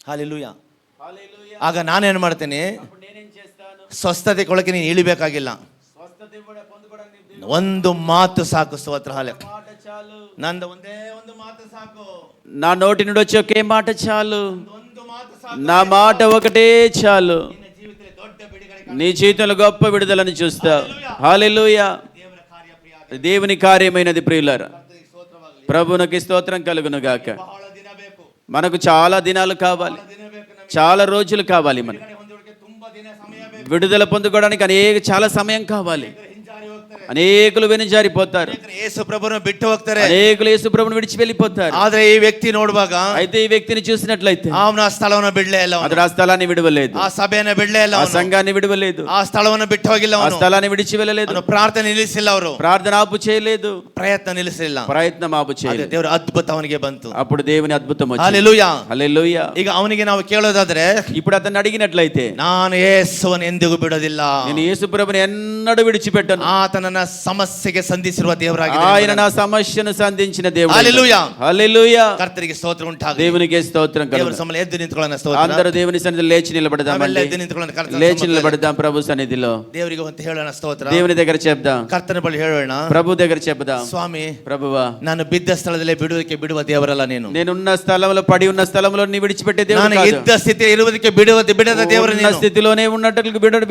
ಹಲ್ಲೆಲೂಯಾ. ಆಗ ನಾನೇನು ಮಾಡ್ತೇನೆ, ಸ್ವಸ್ಥತೆ ಕೊಳಕ್ಕೆ ನೀನು ಇಳಿಬೇಕಾಗಿಲ್ಲ, ಒಂದು ಮಾತು ಸಾಕು. ಸ್ತೋತ್ರ. ಹಾಲೆ ನಂದು ಒಂದೇ ಒಂದು ಮಾತು ಸಾಕು, నా నోటి నుండి వచ్చే ఒకే మాట చాలు, ಒಂದು ಮಾತು ಸಾಕು. నా మాట ఒకటే చాలు. ನಿನ್ನ ಜೀವಿತದಲ್ಲಿ ದೊಡ್ಡ ಬಿಡುಗಡೆ, నీ జీవితంలో గొప్ప విడుదలను చూస్తావు. హల్లెలూయా. ದೇವರ ಕಾರ್ಯ ಪ್ರಿಯ, దేవుని కార్యమైనది ప్రియులారా. ಕರ್ತನಿಗೆ ಸ್ತೋತ್ರವಾಗಲಿ. ప్రభువునకి స్తోత్రం కలుగును గాక. ಬಹಳ ದಿನ ಬೇಕು, మనకు చాలా దినాలు కావాలి, ಬಹಳ ದಿನ ಬೇಕು ನಮಗೆ. చాలా రోజులు కావాలి. మనకు ಬಿಡುಗಡೆ ಹೊಂದುವುದಕ್ಕೆ ತುಂಬಾ ದಿನ ಸಮಯ ಬೇಕು. విడుదల పొందుకోవడానికి చాలా సమయం కావాలి. ಹಿಂಜಾರಿ ಹೋಗ್ತಾರೆ, అనేకులు వెనుజారిపోతారు, ಯೇಸು ಪ್ರಭುವನ್ನು ಬಿಟ್ಟು ಹೋಗ್ತಾರೆ. అనేకులు యేసు ప్రభువును విడిచి వెళ్ళిపోతారు. ಆದ್ರೆ ಈ ವ್ಯಕ್ತಿ ನೋಡುವಾಗ అయితే ఈ వ్యక్తిని చూసినట్లయితే ಅವನ ಸ್ಥಳವನ್ನು ಬಿಡ್ಲೇ ಇಲ್ಲ, అతడు ఆ స్థలాన్ని విడవలేదు, ಆ ಸಭೆಯನ್ನು ಬಿಡ್ಲೇ ಇಲ್ಲ, ఆ సంఘాన్ని విడవలేదు, ಆ ಸ್ಥಳವನ್ನು ಬಿಟ್ಟು ಹೋಗಿಲ್ಲ, ఆ స్థలాన్ని విడిచి వెళ్ళలేదు, ಅವನು ಪ್ರಾರ್ಥನೆ ನಿಲ್ಲಿಸಿಲ್ಲ, ಅವರು ప్రార్థన ఆపు చేయలేదు, ಪ್ರಯತ್ನ ನಿಲ್ಲಿಸಲಿಲ್ಲ. ప్రయత్నం ఆపు చేయలేదు. ದೇವರ ಅದ್ಭುತ ಅವನಿಗೆ ಬಂತು. అప్పుడు దేవుని అద్భుతం వచ్చింది. ಹಲ್ಲೆಲೂಯಾ. హల్లెలూయా. ಈಗ ಅವನಿಗೆ ನಾವು ಕೇಳೋದಾದ್ರೆ, ఇప్పుడు అతన్ని అడిగినట్లయితే, ನಾನು ಯೇಸುವನ್ನು ಎಂದಿಗೂ ಬಿಡೋದಿಲ್ಲ, నేను యేసు ప్రభువుని ఎన్నడూ విడిచిపెట్టను, ಆತನನ್ನ ಸಮಸ್ಯೆಗೆ ಸಂಧಿಸಿರುವ ದೇವರಾಗಿದೆ, ఆయన నా సమస్యను సంధించిన దేవుడు. హల్లెలూయా. హల్లెలూయా. ಕರ್ತನಿಗೆ ಸ್ತೋತ್ರ ಉಂಟಾಗಲಿ. దేవునికి స్తోత్రం ದೇವರ కలుగును. ಸಮಯ ಎದ್ದು ನಿಂತ್ಕೊಳ್ಳೋಣ. ಸ್ತೋತ್ರ. అందరూ దేవుని సన్నిధిలో లేచి నిలబడదామండి. ನಾವೆಲ್ಲ ಎದ್ದು ನಿಂತ್ಕೊಳ್ಳೋಣ. ಕರ್ತನ లేచి ಸಮ್ಮುಖದಲ್ಲಿ నిలబడదాం ప్రభు సన్నిధిలో. ದೇವರಿಗೆ ಅಂತ ಹೇಳೋಣ. ಸ್ತೋತ್ರ. దేవుని దగ్గర చెప్దాం, ಕರ್ತನ ಬಳಿ ಹೇಳೋಣ, ప్రభు దగ్గర చెప్దాం, ಸ್ವಾಮಿ, ప్రభువా, ನಾನು ಬಿದ್ದ ಸ್ಥಳದಲ್ಲೇ ಬಿಡುವುದಕ್ಕೆ ಬಿಡುವ ದೇವರಲ್ಲ ನೀನು. నేనున్న స్థలంలో పడి ఉన్న స్థలంలో నీ విడిచిపెట్టే దేవుడు ನಾನು కాదు. ಇದ್ದ ಸ್ಥಿತಿ ಇರುವುದಕ್ಕೆ ಬಿಡದ ದೇವರು ఉన్న ನೀನು. స్థితిలోనే ఉన్నట్టు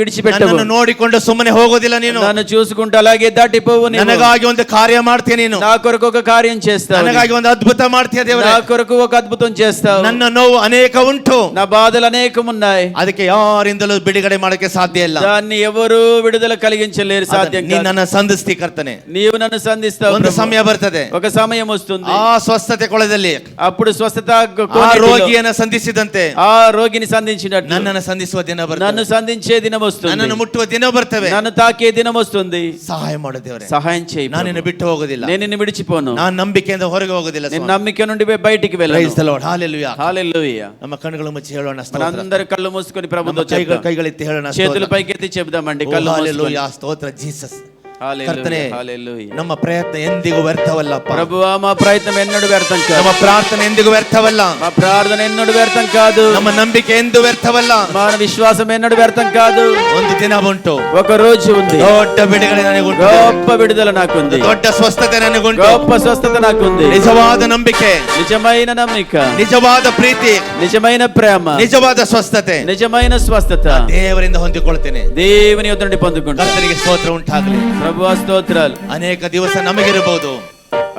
విడిచిపెట్టవు. ನನ್ನನ್ನು ನೋಡಿಕೊಂಡು ಸುಮ್ಮನೆ ಹೋಗೋದಿಲ್ಲ ನೀನು. నన్ను చూసుకుంటూ అలాగే దాటిపోవు. ನನಗಾಗಿ ಒಂದು ಕಾರ್ಯ ಮಾಡ್ತೀಯ ನೀನು. నా కొరకు ఒక కార్యం చేస్తావు, ನನಗಾಗಿ ಒಂದು ಅದ್ಭುತ ಮಾಡ್ತೀಯ ದೇವರೇ. నా కొరకు ఒక అద్భుతం చేస్తావు. ನನ್ನ ನೋವು ಅನೇಕ ಉಂಟು, నా బాధలు అనేకం ఉన్నాయి, ಅದಕ್ಕೆ ಯಾರಿಂದಲೂ ಬಿಡುಗಡೆ ಮಾಡಕ್ಕೆ ಸಾಧ್ಯ ಇಲ್ಲ. దాన్ని ఎవరు విడుదల కలిగించలేరు, సాధ్యం ನೀನು కాదు. ನನ್ನ ಸಂಧಿಸ್ತಿ ಕರ್ತನೆ. నీవు నన్ను సంధిస్తావు. ಒಂದು ప్రభు. ಸಮಯ ಬರ್ತದೆ, ఒక సమయం వస్తుంది, ಆ ಸ್ವಸ್ಥತೆ ಕೊಳದಲ್ಲಿ అప్పుడు స్వస్థత ಆ కోనేటిలో ರೋಗಿಯನ್ನು ಸಂಧಿಸಿದಂತೆ ఆ రోగిని సంధించినట్టు ನನ್ನನ್ನು ಸಂಧಿಸುವ ದಿನ నన్ను ಬರ್ತದೆ, సంధించే దినం వస్తుంది, ನನ್ನನ್ನು ಮುಟ್ಟುವ ದಿನ ಬರ್ತವೆ. నన్ను తాకే దినం వస్తుంది. ಸಹಾಯ ಮಾಡು ದೇವರೇ. సహాయం చేయి ನಾನು ప్రభు. ನಿನ್ನ ಬಿಟ್ಟು ಹೋಗೋದಿಲ್ಲ, నేను నిన్ను విడిచిపోను, ನಾನು ನಂಬಿಕೆಯಿಂದ ಹೊರಗೆ ಹೋಗೋದಿಲ್ಲ. నేను నమ్మిక నుండి బయటికి Praise వెళ్ళను. the Lord. Hallelujah. హల్లెలూయా. ನಮ್ಮ ಕಣ್ಣುಗಳು ಮುಚ್ಚಿ ಹೇಳೋಣ. ಸ್ತೋತ್ರ. మనందరి కళ్ళు మూసుకొని ప్రభుతో ನಮ್ಮ ಕೈಗಳೆತ್ತಿ ಹೇಳೋಣ. చేతులు పైకెత్తి చెబుదామండి. కళ్ళు మూసుకొని. Hallelujah. ಸ್ತೋತ್ರ ಜೀಸಸ್. ಕರ್ತನೇ, hallelujah. ನಮ್ಮ ಪ್ರಯತ್ನ ಎಂದಿಗೂ ವ್ಯರ್ಥವಲ್ಲಪ್ಪ. ప్రభువా మా ప్రయత్నం ఎన్నడూ వ్యర్థం కాదు. ನಮ್ಮ ಪ್ರಾರ್ಥನೆ ಎಂದಿಗೂ ವ್ಯರ್ಥವಲ್ಲ. మా ప్రార్థన ఎన్నడూ వ్యర్థం కాదు. ನಮ್ಮ ನಂಬಿಕೆ ಎಂದೂ ವ್ಯರ್ಥವಲ್ಲ. మన విశ్వాసం ఎన్నడూ వ్యర్థం కాదు. ಒಂದು ದಿನ ಉಂಟು, ఒక రోజు ఉంది, ದೊಡ್ಡ ಬಿಡುಗಡೆ ನನಗುಂಟು, గొప్ప విడుదల నాకుంది, ದೊಡ್ಡ ಸ್ವಸ್ಥತೆ ನನಗುಂಟು, గొప్ప స్వస్థత నాకుంది. ನಿಜವಾದ ನಂಬಿಕೆ, నిజమైన నమ్మిక, ನಿಜವಾದ ಪ್ರೀತಿ, నిజమైన ప్రేమ, ನಿಜವಾದ ಸ್ವಸ್ಥತೆ నిజమైన స్వస్థత ದೇವರಿಂದ ಹೊಂದಿಕೊಳ್ತೇನೆ. దేవుని యొద్ద నుండి పొందుకుంటా. ಕರ್ತನಿಗೆ ಸ್ತೋತ್ರ ಉಂಟಾಗಲಿ. ప్రభువా స్తోత్రాలు. ಅನೇಕ ದಿವಸ ನಮಗಿರಬಹುದು,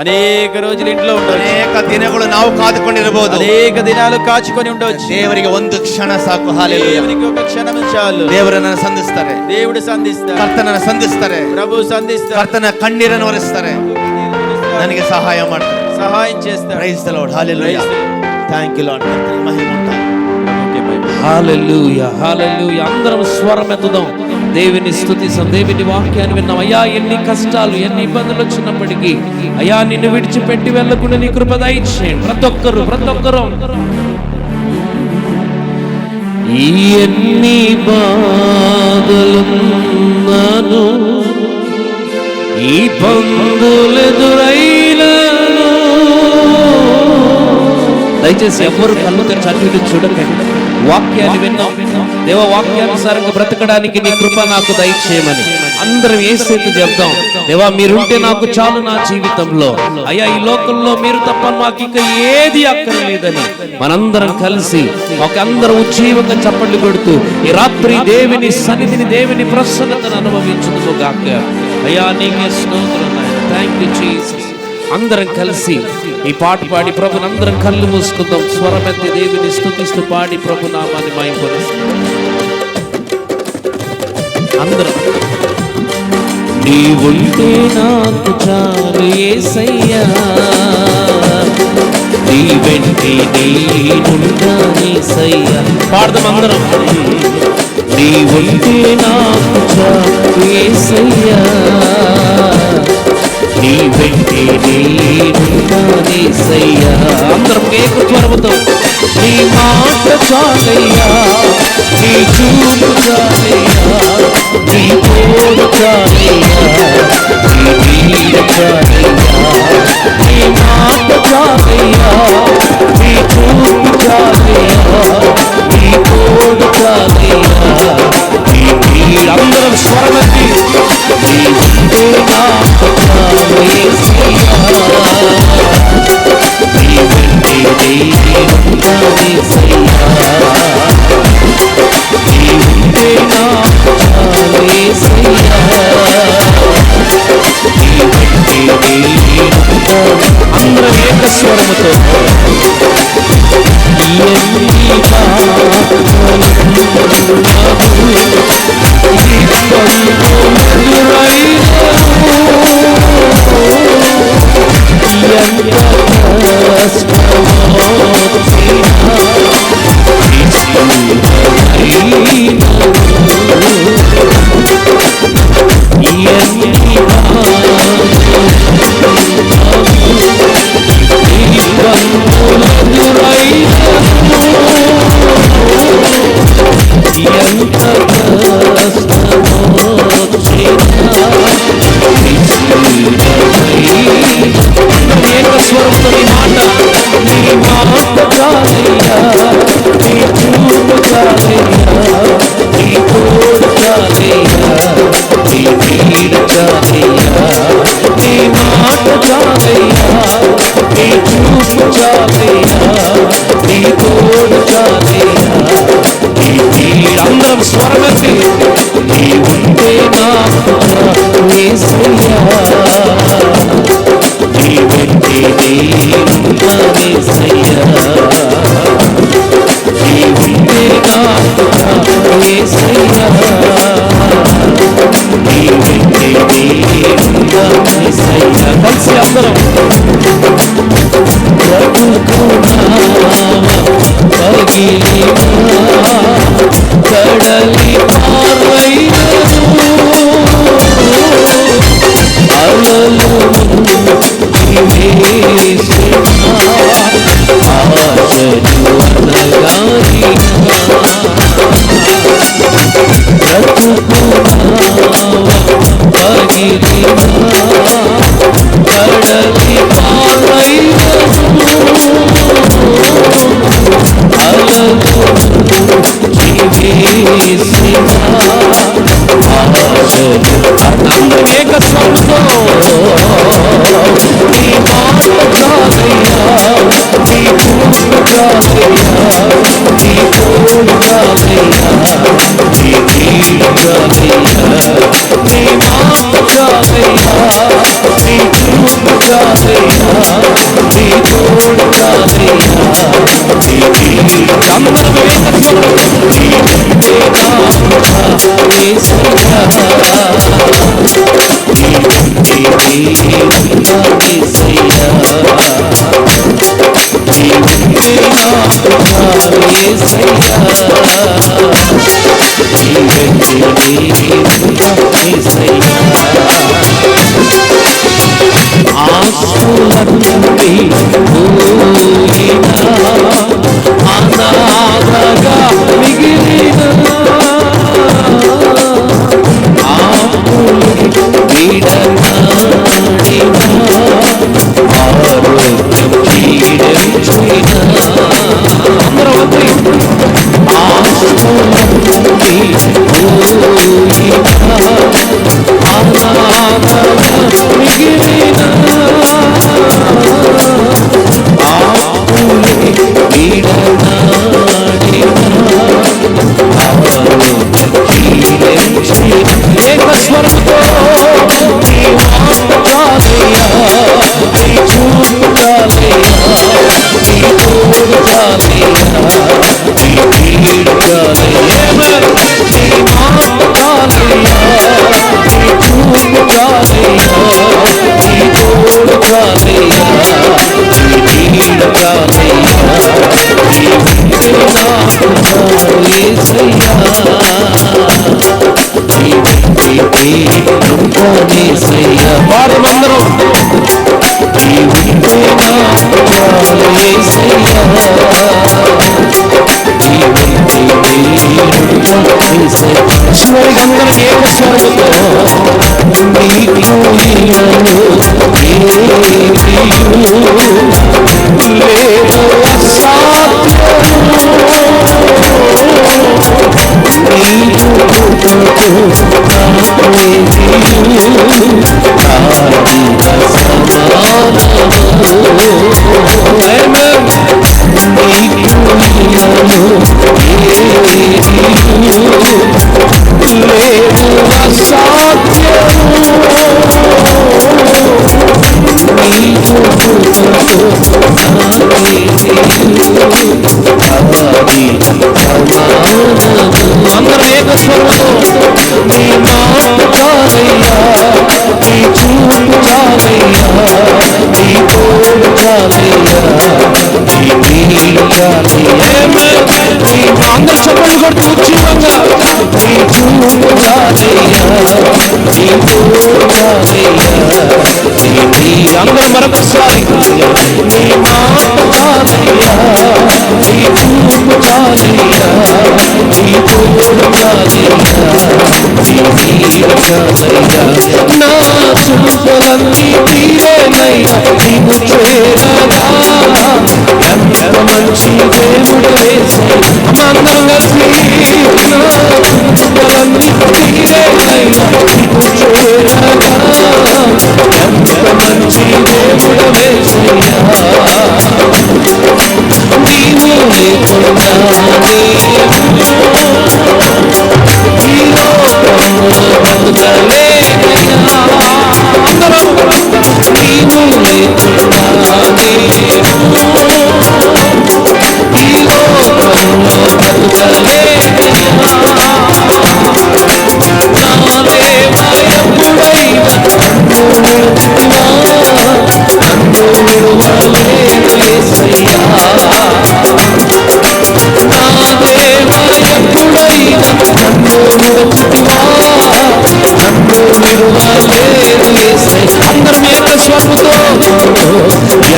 అనేక రోజులు ఇంట్లో ఉండవచ్చు, ಅನೇಕ ದಿನಗಳು ನಾವು ಕಾದುಕೊಂಡಿರಬಹುದು, అనేక దినాలు కాచుకొని ఉండవచ్చు. ದೇವರಿಗೆ ಒಂದು ಕ್ಷಣ ಸಾಕು. ಹಾಲೆಲೂಯಾ. దేవునికి ఒక క్షణం చాలు. ದೇವರನ್ನ ಸಂಧಿಸ್ತಾರೆ, దేవుడు సంధిస్తాడు, ಕರ್ತನನ್ನ ಸಂಧಿಸ್ತಾರೆ, ప్రభు సంధిస్తాడు, ಕರ್ತನ ಕಣ್ಣೀರನ್ನು ಒರೆಸ್ತಾರೆ, ನನಗೆ ಸಹಾಯ ಮಾಡ್ತಾರೆ, సహాయం చేస్తాడు. Praise the lord. Hallelujah. Thank you lord. ಕರ್ತನಿಗೆ ಮಹಿಮೆ ಉಂಟಾಗಲಿ. హల్లెలూయా, హల్లెలూయా. అందరం స్వరమెత్తుదాం, దేవుని స్తుతిస్తాం. దేవుని వాక్యాన్ని విన్నాం. అయ్యా, ఎన్ని కష్టాలు, ఎన్ని ఇబ్బందులు వచ్చినప్పటికీ అయ్యా, నిన్ను విడిచిపెట్టి వెళ్ళకుండా నీ కృప దయచేయండి. ప్రతి ఒక్కరు ఎన్ని బాధలున్నాను, ఈ బంధులెదురైనను. దయచేసి ఎవరు కళ్ళు తెరిచి అటు ఇటు చూడకండి. వాక్యాన్ని విన్నాం. దేవ వాక్యానుసారంగా బ్రతకడానికి నీ కృప నాకు దయచేయమని అందరం యేసుతో చెప్దాం. దేవా, మీరుంటే నాకు చాలు నా జీవితంలో. అయ్యా, ఈ లోకంలో మీరు తప్ప మాకు ఇంకా ఏది అక్కర్లేదని మనందరం కలిసి ఒక అందరం ఉజ్జీవంగా చప్పట్లు కొడుతూ ఈ రాత్రి దేవుని సన్నిధిని, దేవుని ప్రసన్నతను అనుభవించుదుము గాక. అయ్యా, నీకే స్తోత్రం. Thank you Jesus. అందరం కలిసి ఈ పాట పాడి ప్రభుని అందరం కళ్ళు మూసుకుందాం. స్వరమెత్తి దేవుని స్తుతిస్తూ పాడి ప్రభు నామాన్ని మహిమపరుస్తాం. అందరం. నీ ఉంటే నాకు చాలు యేసయ్యా, నీ వెంటే నేనుంటా యేసయ్యా. పాడదాం అందరం. నీ ఉంటే నాకు చాలు యేసయ్యా, నీ వెంటే నేనుంటా యేసయ్యా. అందరం ఏకత్వరముతో. నీ మాట చాలయ్యా, నీ చూపు చాలయ్యా, నీ తోడు చాలయ్యా, నీ నీడ చాలయ్యా. నీ మాట చాలయ్యా, నీ చూపు చాలయ్యా, నీ తోడు చాలయ్యా, నీ నీడ. అందరం స్వరమెత్తి. నీ ఉంటే నాకు చాలు యేసయ్యా, నీ వెంటే నేనుంటా యేసయ్యా, నీ ఉంటే నాకు చాలు యేసయ్యా, నీ వెంటే నేనుంటా. అందరం ఏక స్వరముతో. ఎన్ని అందరం స్వరమెత్తి. నీ ఉంటే నాకు చాలు యేసయ్యా, నీ వెంటే నేనుంటా యేసయ్యా, నీ ఉంటే నాకు చాలు యేసయ్యా, నీ వెంటే నేనుంటా యేసయ్యా. కలిసి అందరం. కడలి పారైనను అలలు వేసిన ఆశలు అనగానినా బ్రతుకున్నావా పగిలి అందరం ఏక స్వరంతో నీ మాట చాలయ్యా, నీ చూపు చాలయ్యా, నీ తోడు చాలయ్యా, నీ నీడ చాలయ్యా, నీ మాట చాలయ్యా, నీ చూపు చాలయ్యా, నీ తోడు చాలయ్యా, నీ నీడ. అందరం ఏక స్వరంతో ఆస్తులన్నీ అనాథగా మిగిలిన ఏకస్వరంతో నీ మాట చాలయ్యా, నీ చూపు చాలయ్యా, నీ తోడు చాలయ్యా, నీ నీడ చాలయ్యా, నీ మాట చాలయ్యా, నీ చూపు చాలయ్యా, నీ తోడు చాలయ్యా, నీ నీడ చాలయ్యా, వారమందరం చివరికి అందరం ఏక స్వరంతో లేదు అందరం ఏక స్వరంతో నీ మాట చాలయ్యా, నీ చూపు చాలయ్యా, నీ తోడు చాలయ్యా, నీ నీడ చాలయ్యా, నీ అందరు చెప్పలు కొడుతూ ఉజ్జీవంగా నీ చూపు చాలయ్యా, నీ తోడు చాలయ్యా, నీ అందరూ మరొకసారి నీ మాట చాలయ్యా, నీ చూపు చాలయ్యా, నీ తోడు చాలయ్యా, నీ నీడ చాలయ్యా. నా చూపులన్నీ తీరేనయ్యా నీవు చేరగా, ఎంత మంచి దేవుడు యేసయ్యా. అందరం కలిసి నా చూపులన్నీ తీరేనయ్యా నీవు చేరగా, ఎంత మంచి దేవుడు యేసయ్యా. నీవు లేకుండా ఈ లోకంలో బ్రతుకలేనయ్యా. అందరం నీవు లేకుండా ఈ లోకంలో బ్రతుకలేనయ్యా. నా దేవా ఎప్పుడైనా నన్ను విడువలేదు యేసయ్యా. నా దేవా ఎప్పుడైనా నన్ను విడువచితివా, నన్ను విడువలేదు యేసయ్యా. అందరం ఏక స్వరముతో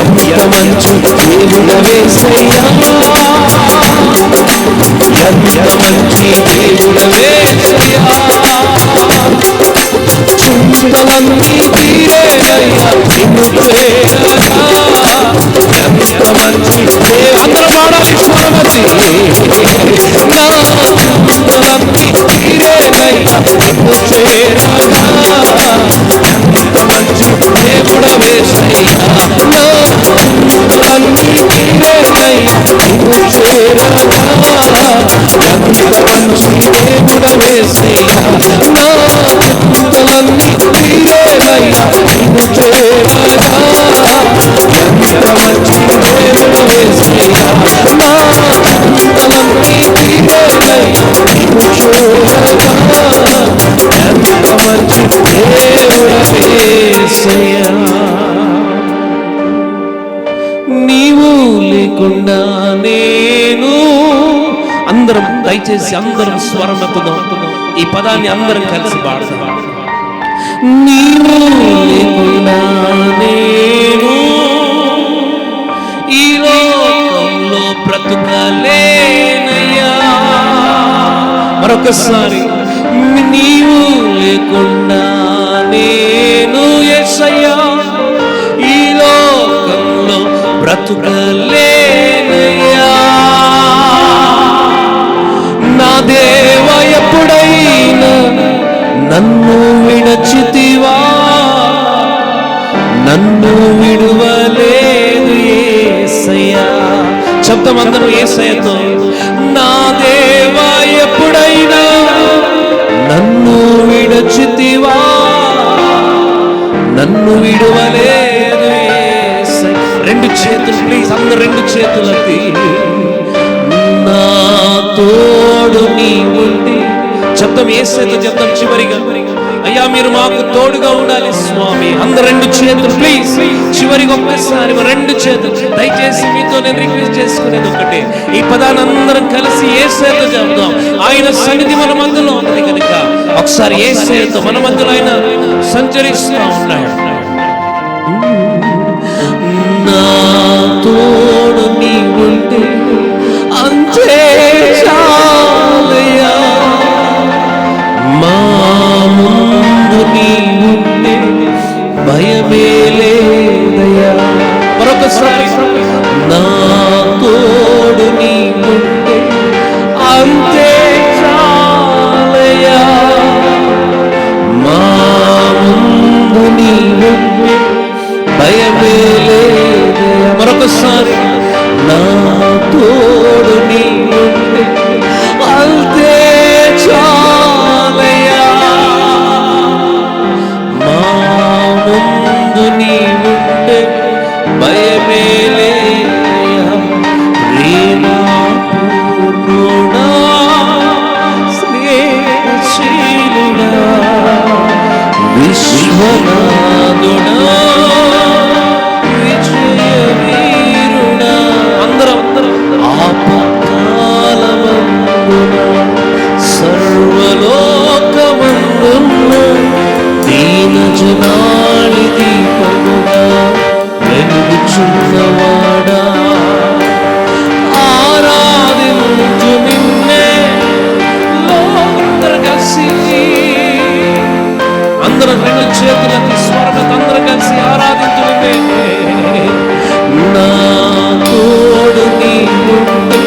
ఎంత మంచి దేవుడవే యేసయ్యా, ఎంత మంచి దేవుడవే యేసయ్యా. చింతలన్నీ తీరేనయ్యా నిన్ను చేరగా, ఎంత మంచి అందరూ పాడాలి స్వరమతి. నా చింతలన్నీ దేవుడవేసయ్యా నా చింతలన్నీ తీరేనయ్యా నిన్ను చేరగా ఎంత మంచి దేవుడవేసయ్యా నా చింతలన్నీ తీరేనయ్యా నిన్ను చేరగా ఎంత మంచి దేవుడవేసయ్యా నీవు లేకుండా నేను అందరం దయచేసి అందరం స్వరమెత్తుదాం ఈ పదాన్ని అందరం కలిసి పాడదాం నీవు లేకుండా నేను ఈ లోకంలో బ్రతుకలేనయ్యా మరొకసారి నీవు లేకుండా నేను యేసయ్యా ఈ లోకంలో బ్రతుకలేనయ్యా నా దేవా ఎప్పుడైనా నన్ను విడచితివా నన్ను విడువలేదు యేసయ్యా శబ్దం అందరూ యేసయ్యతో నా దేవా ఎప్పుడైనా నన్ను విడచితివా నన్ను విడువలేదు యేసయ్యా రెండు చేతులు ప్లీజ్ అందరూ రెండు చేతులెత్తి నా తోడు నీ ఉండి శబ్దం యేసయ్యతో చెప్తాం చివరిగా అయ్యా మీరు మాకు తోడుగా ఉండాలి స్వామి అందరు రెండు చేతులు ప్లీజ్ చివరిగా ఒక్కసారి రెండు చేతులు దయచేసి మీతో నేను రిక్వెస్ట్ చేసుకునేది ఒకటే ఈ పదాన్ని అందరం కలిసి యేసయ్యతో చెప్దాం ఆయన సన్నిధి మన మధ్యలో ఉంది కనుక ఒకసారి యేసయ్యతో మన మధ్యలో ఆయన సంచరిస్తూ ఉన్నాడు నా తోడు నీ ఉంటే అంతే చాలయ్యా మా ముందు నీ ఉంటే భయమే లేదయ్యా మరొకసారి నా తోడు నీ ఉంటే అంతే చాలయ్యా మా ముందు నీ ఉంటే భయమే లేదయ్యా మరొకసారి నా తోడు నీ ఉంటే అంతే చాలయ్యా మా ముందు నీ ఉంటే భయమే లేదయ్యా ప్రేమా పూర్ణుడా స్నేహశీలుడా విశ్వనాథుడా సర్వలోకమందున్న దీన జనాళి దీపముగా వెలుగుచున్నవాడా ఆరాధించు నిన్నే అందరూ కలిసి అందరం రెండు చేతులకి స్వరమత అందరం కలిసి ఆరాధించు నిన్నే నా తోడు నీ ఉంటే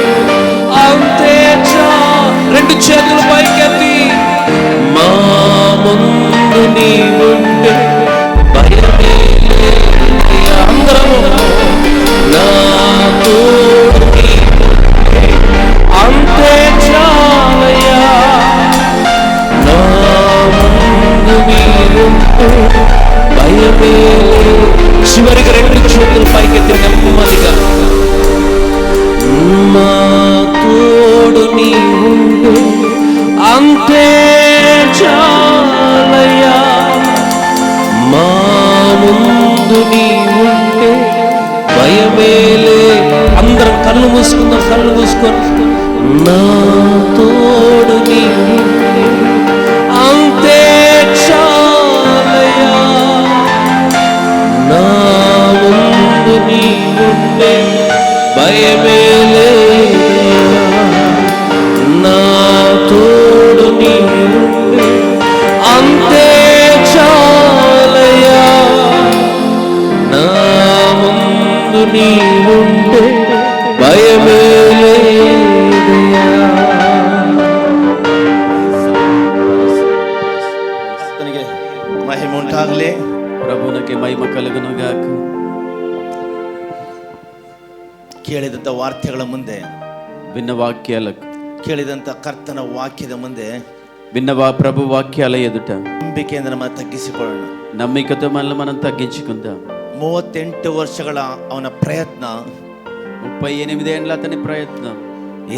అంతే రెండు చేతులు పైకెత్తి మా ముందు నీ ఉంటే భయమే లేదయ్యా అందరము నా తోడు నీ ఉంటే అంతే చాలయ్యా నా ముందు నీ ఉంటే భయమే లేదు చివరికి రెండు చేతులు పైకెత్తి నెమ్మదిగా మా తోడు నీ ఉంటే అంతే చాలయ్యా మా ముందు నీ ఉంటే భయమే లేదు అందరం కళ్ళు మూసుకుందాం కళ్ళు మూసుకొని నా తోడు నీ ఉంటే అంతే చాలయ్యా నా ముందు నీ ఉంటే భయమే లేదయ్యా నా తోడు నీ ఉంటే అంతే చాలయ్యా నా ముందు నీ ఉంటే భయమే లేదయ్యా ಕರ್ತನಿಗೆ ಮಹಿಮೆ ಉಂಟಾಗಲಿ ಪ್ರಭುನಕ್ಕೆ ಮಹಿಮ ಕಲಗುನುಗಾಕ ಕೇಳಿದಂಥ ವಾರ್ತೆಗಳ ಮುಂದೆ ಭಿನ್ನ ವಾಕ್ಯಾలకు ಕೇಳಿದಂತ ಕರ್ತನ ವಾಕ್ಯದ ಮುಂದೆ విన్నవా ప్రభు వాక్యాల ఎదుట ನಂಬಿಕೆಯಿಂದ ನಮ್ಮ ತಗ್ಗಿಸಿಕೊಳ್ಳೋಣ. నమ్మికతో మనల్ని మనం తగ్గించుకుందాం. 38 ವರ್ಷಗಳ ಅವನ ಪ್ರಯತ್ನ, 38 ఏళ్ళ అతని ప్రయత్నం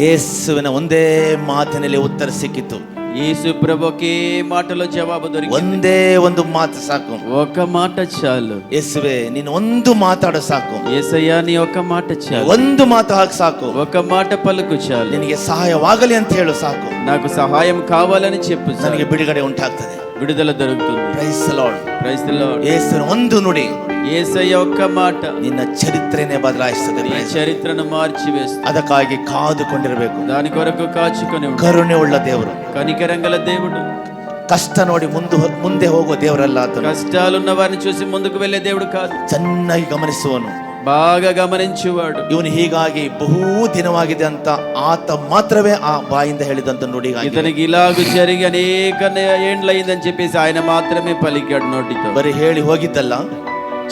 ಯೇಸುವಿನ ಒಂದೇ ಮಾತಿನಲ್ಲಿ ಉತ್ತರ ಸಿಕ್ಕಿತು. యేసు ప్రభు ఒకే మాటలో జవాబు దొరికింది. ಒಂದೇ ಒಂದು ಮಾತು ಸಾಕು. ఒక మాట చాలు. ಯೇಸುವೆ ನೀನು ಒಂದು ಮಾತಾಡೋ ಸಾಕು. యేసయ్యా నీ ఒక మాట చాలు. ಒಂದು ಮಾತು ಹಾಕಿ ಸಾಕು. ఒక మాట పలుకు చాలు. ನಿನಗೆ ಸಹಾಯವಾಗಲಿ ಅಂತ ಹೇಳು ಸಾಕು. నాకు సహాయం కావాలని చెప్పు. ನನಗೆ ಬಿಡುಗಡೆ ಉಂಟಾಗ್ತದೆ. విడుదల దొరుకుతుంది. Praise the lord. Praise the lord. ಯೇಸುವಿನ ಒಂದು ನುಡಿ యేసయ్య ఒక్క మాట ನಿನ್ನ ಚರಿತ್ರೆನೇ ಬದಲಾಯಿಸ್ತದೆ. నీ చరిత్రను మార్చి వేస్తుంది. ಅದಕ್ಕಾಗಿ ಕಾದುಕೊಂಡಿರಬೇಕು. దాని కొరకు కాచుకొని ఉండు. ಕರುಣೆ ಉಳ್ಳ ದೇವರು, కనికరంగల దేవుడు. ಕಷ್ಟ ನೋಡಿ ಮುಂದೆ ಹೋಗುವ ದೇವರಲ್ಲ ಆತನು. కష్టాలున్న వారిని చూసి ముందుకు వెళ్ళే దేవుడు కాదు. ಚೆನ್ನಾಗಿ ಗಮನಿಸುವನು, బాగా గమనించువాడు. ಇವನು ಹೀಗಾಗಿ ಬಹು ದಿನವಾಗಿದೆ ಅಂತ ಆತ ಮಾತ್ರವೇ ಆ ಬಾಯಿಂದ ಹೇಳಿದಂತ ನುಡಿ. ఇతనికి ఇలాగ జరిగి అనేక ఏండ్లయిందని చెప్పేసి ఆయన మాత్రమే పలికాడు నోటితో. ಬರೀ ಹೇಳಿ ಹೋಗಿದ್ದಲ್ಲ,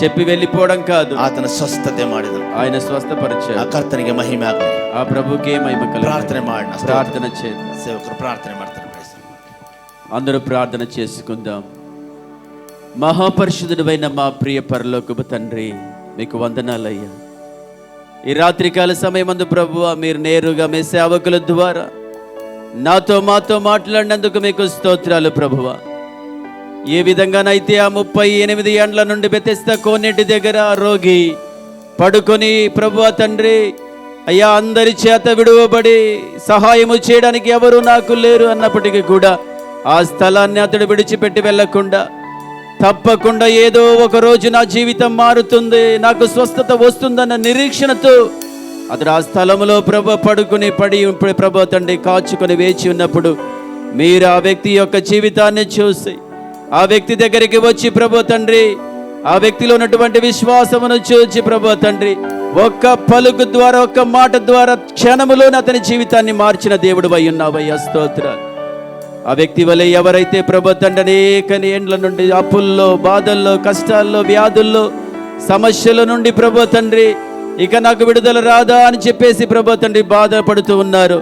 చెప్పి వెళ్ళిపోవడం కాదు, ಆತನ ಸ್ವಸ್ಥತೆ ಮಾಡಿದನು. ఆయన స్వస్థపరిచాడు. ಆ ಕರ್ತನಿಗೆ ಮಹಿಮೆ ಆಗಲಿ. ఆ ప్రభుకే మహిమ కలుగును. ಪ್ರಾರ್ಥನೆ ಮಾಡೋಣ. ప్రార్థన చేద్దాం. ಸೇವಕರು ಪ್ರಾರ್ಥನೆ ಮಾಡ್ತಾರೆ. అందరూ ప్రార్థన చేసుకుందాం. మహాపరిశుద్ధుడైన మా ప్రియ పరలోకపు తండ్రి, మీకు వందనాలయ్యా. ఈ రాత్రికాల సమయమందు ప్రభువా, మీరు నేరుగా మీ సేవకుల ద్వారా మాతో మాట్లాడినందుకు మీకు స్తోత్రాలు ప్రభువా. ఏ విధంగానైతే ఆ 38 ఏండ్ల నుండి బెతెస్దా కోనేటి దగ్గర రోగి పడుకొని ప్రభువా తండ్రి అయ్యా అందరి చేత విడువబడి సహాయము చేయడానికి ఎవరు నాకు లేరు అన్నప్పటికీ కూడా ఆ స్థలాన్ని అతడు విడిచిపెట్టి వెళ్ళకుండా, తప్పకుండా ఏదో ఒక రోజు నా జీవితం మారుతుంది, నాకు స్వస్థత వస్తుందన్న నిరీక్షణతో అతడు ఆ స్థలంలో ప్రభు పడుకుని ప్రభు తండ్రి కాచుకొని వేచి ఉన్నప్పుడు మీరు ఆ వ్యక్తి యొక్క జీవితాన్ని చూసి ఆ వ్యక్తి దగ్గరికి వచ్చి ప్రభు తండ్రి ఆ వ్యక్తిలో ఉన్నటువంటి విశ్వాసమును చూచి ప్రభు తండ్రి ఒక్క పలుకు ద్వారా, ఒక్క మాట ద్వారా క్షణములోనే అతని జీవితాన్ని మార్చిన దేవుడు అయి ఉన్నావయ్యా. స్తోత్రాలు. ఆ వ్యక్తి వలె ఎవరైతే ప్రభు తండ్రి అనేక ఏండ్ల నుండి అప్పుల్లో, బాధల్లో, కష్టాల్లో, వ్యాధుల్లో, సమస్యల నుండి ప్రభు తండ్రి ఇక నాకు విడుదల రాదా అని చెప్పేసి ప్రభు తండ్రి బాధపడుతూ ఉన్నారు,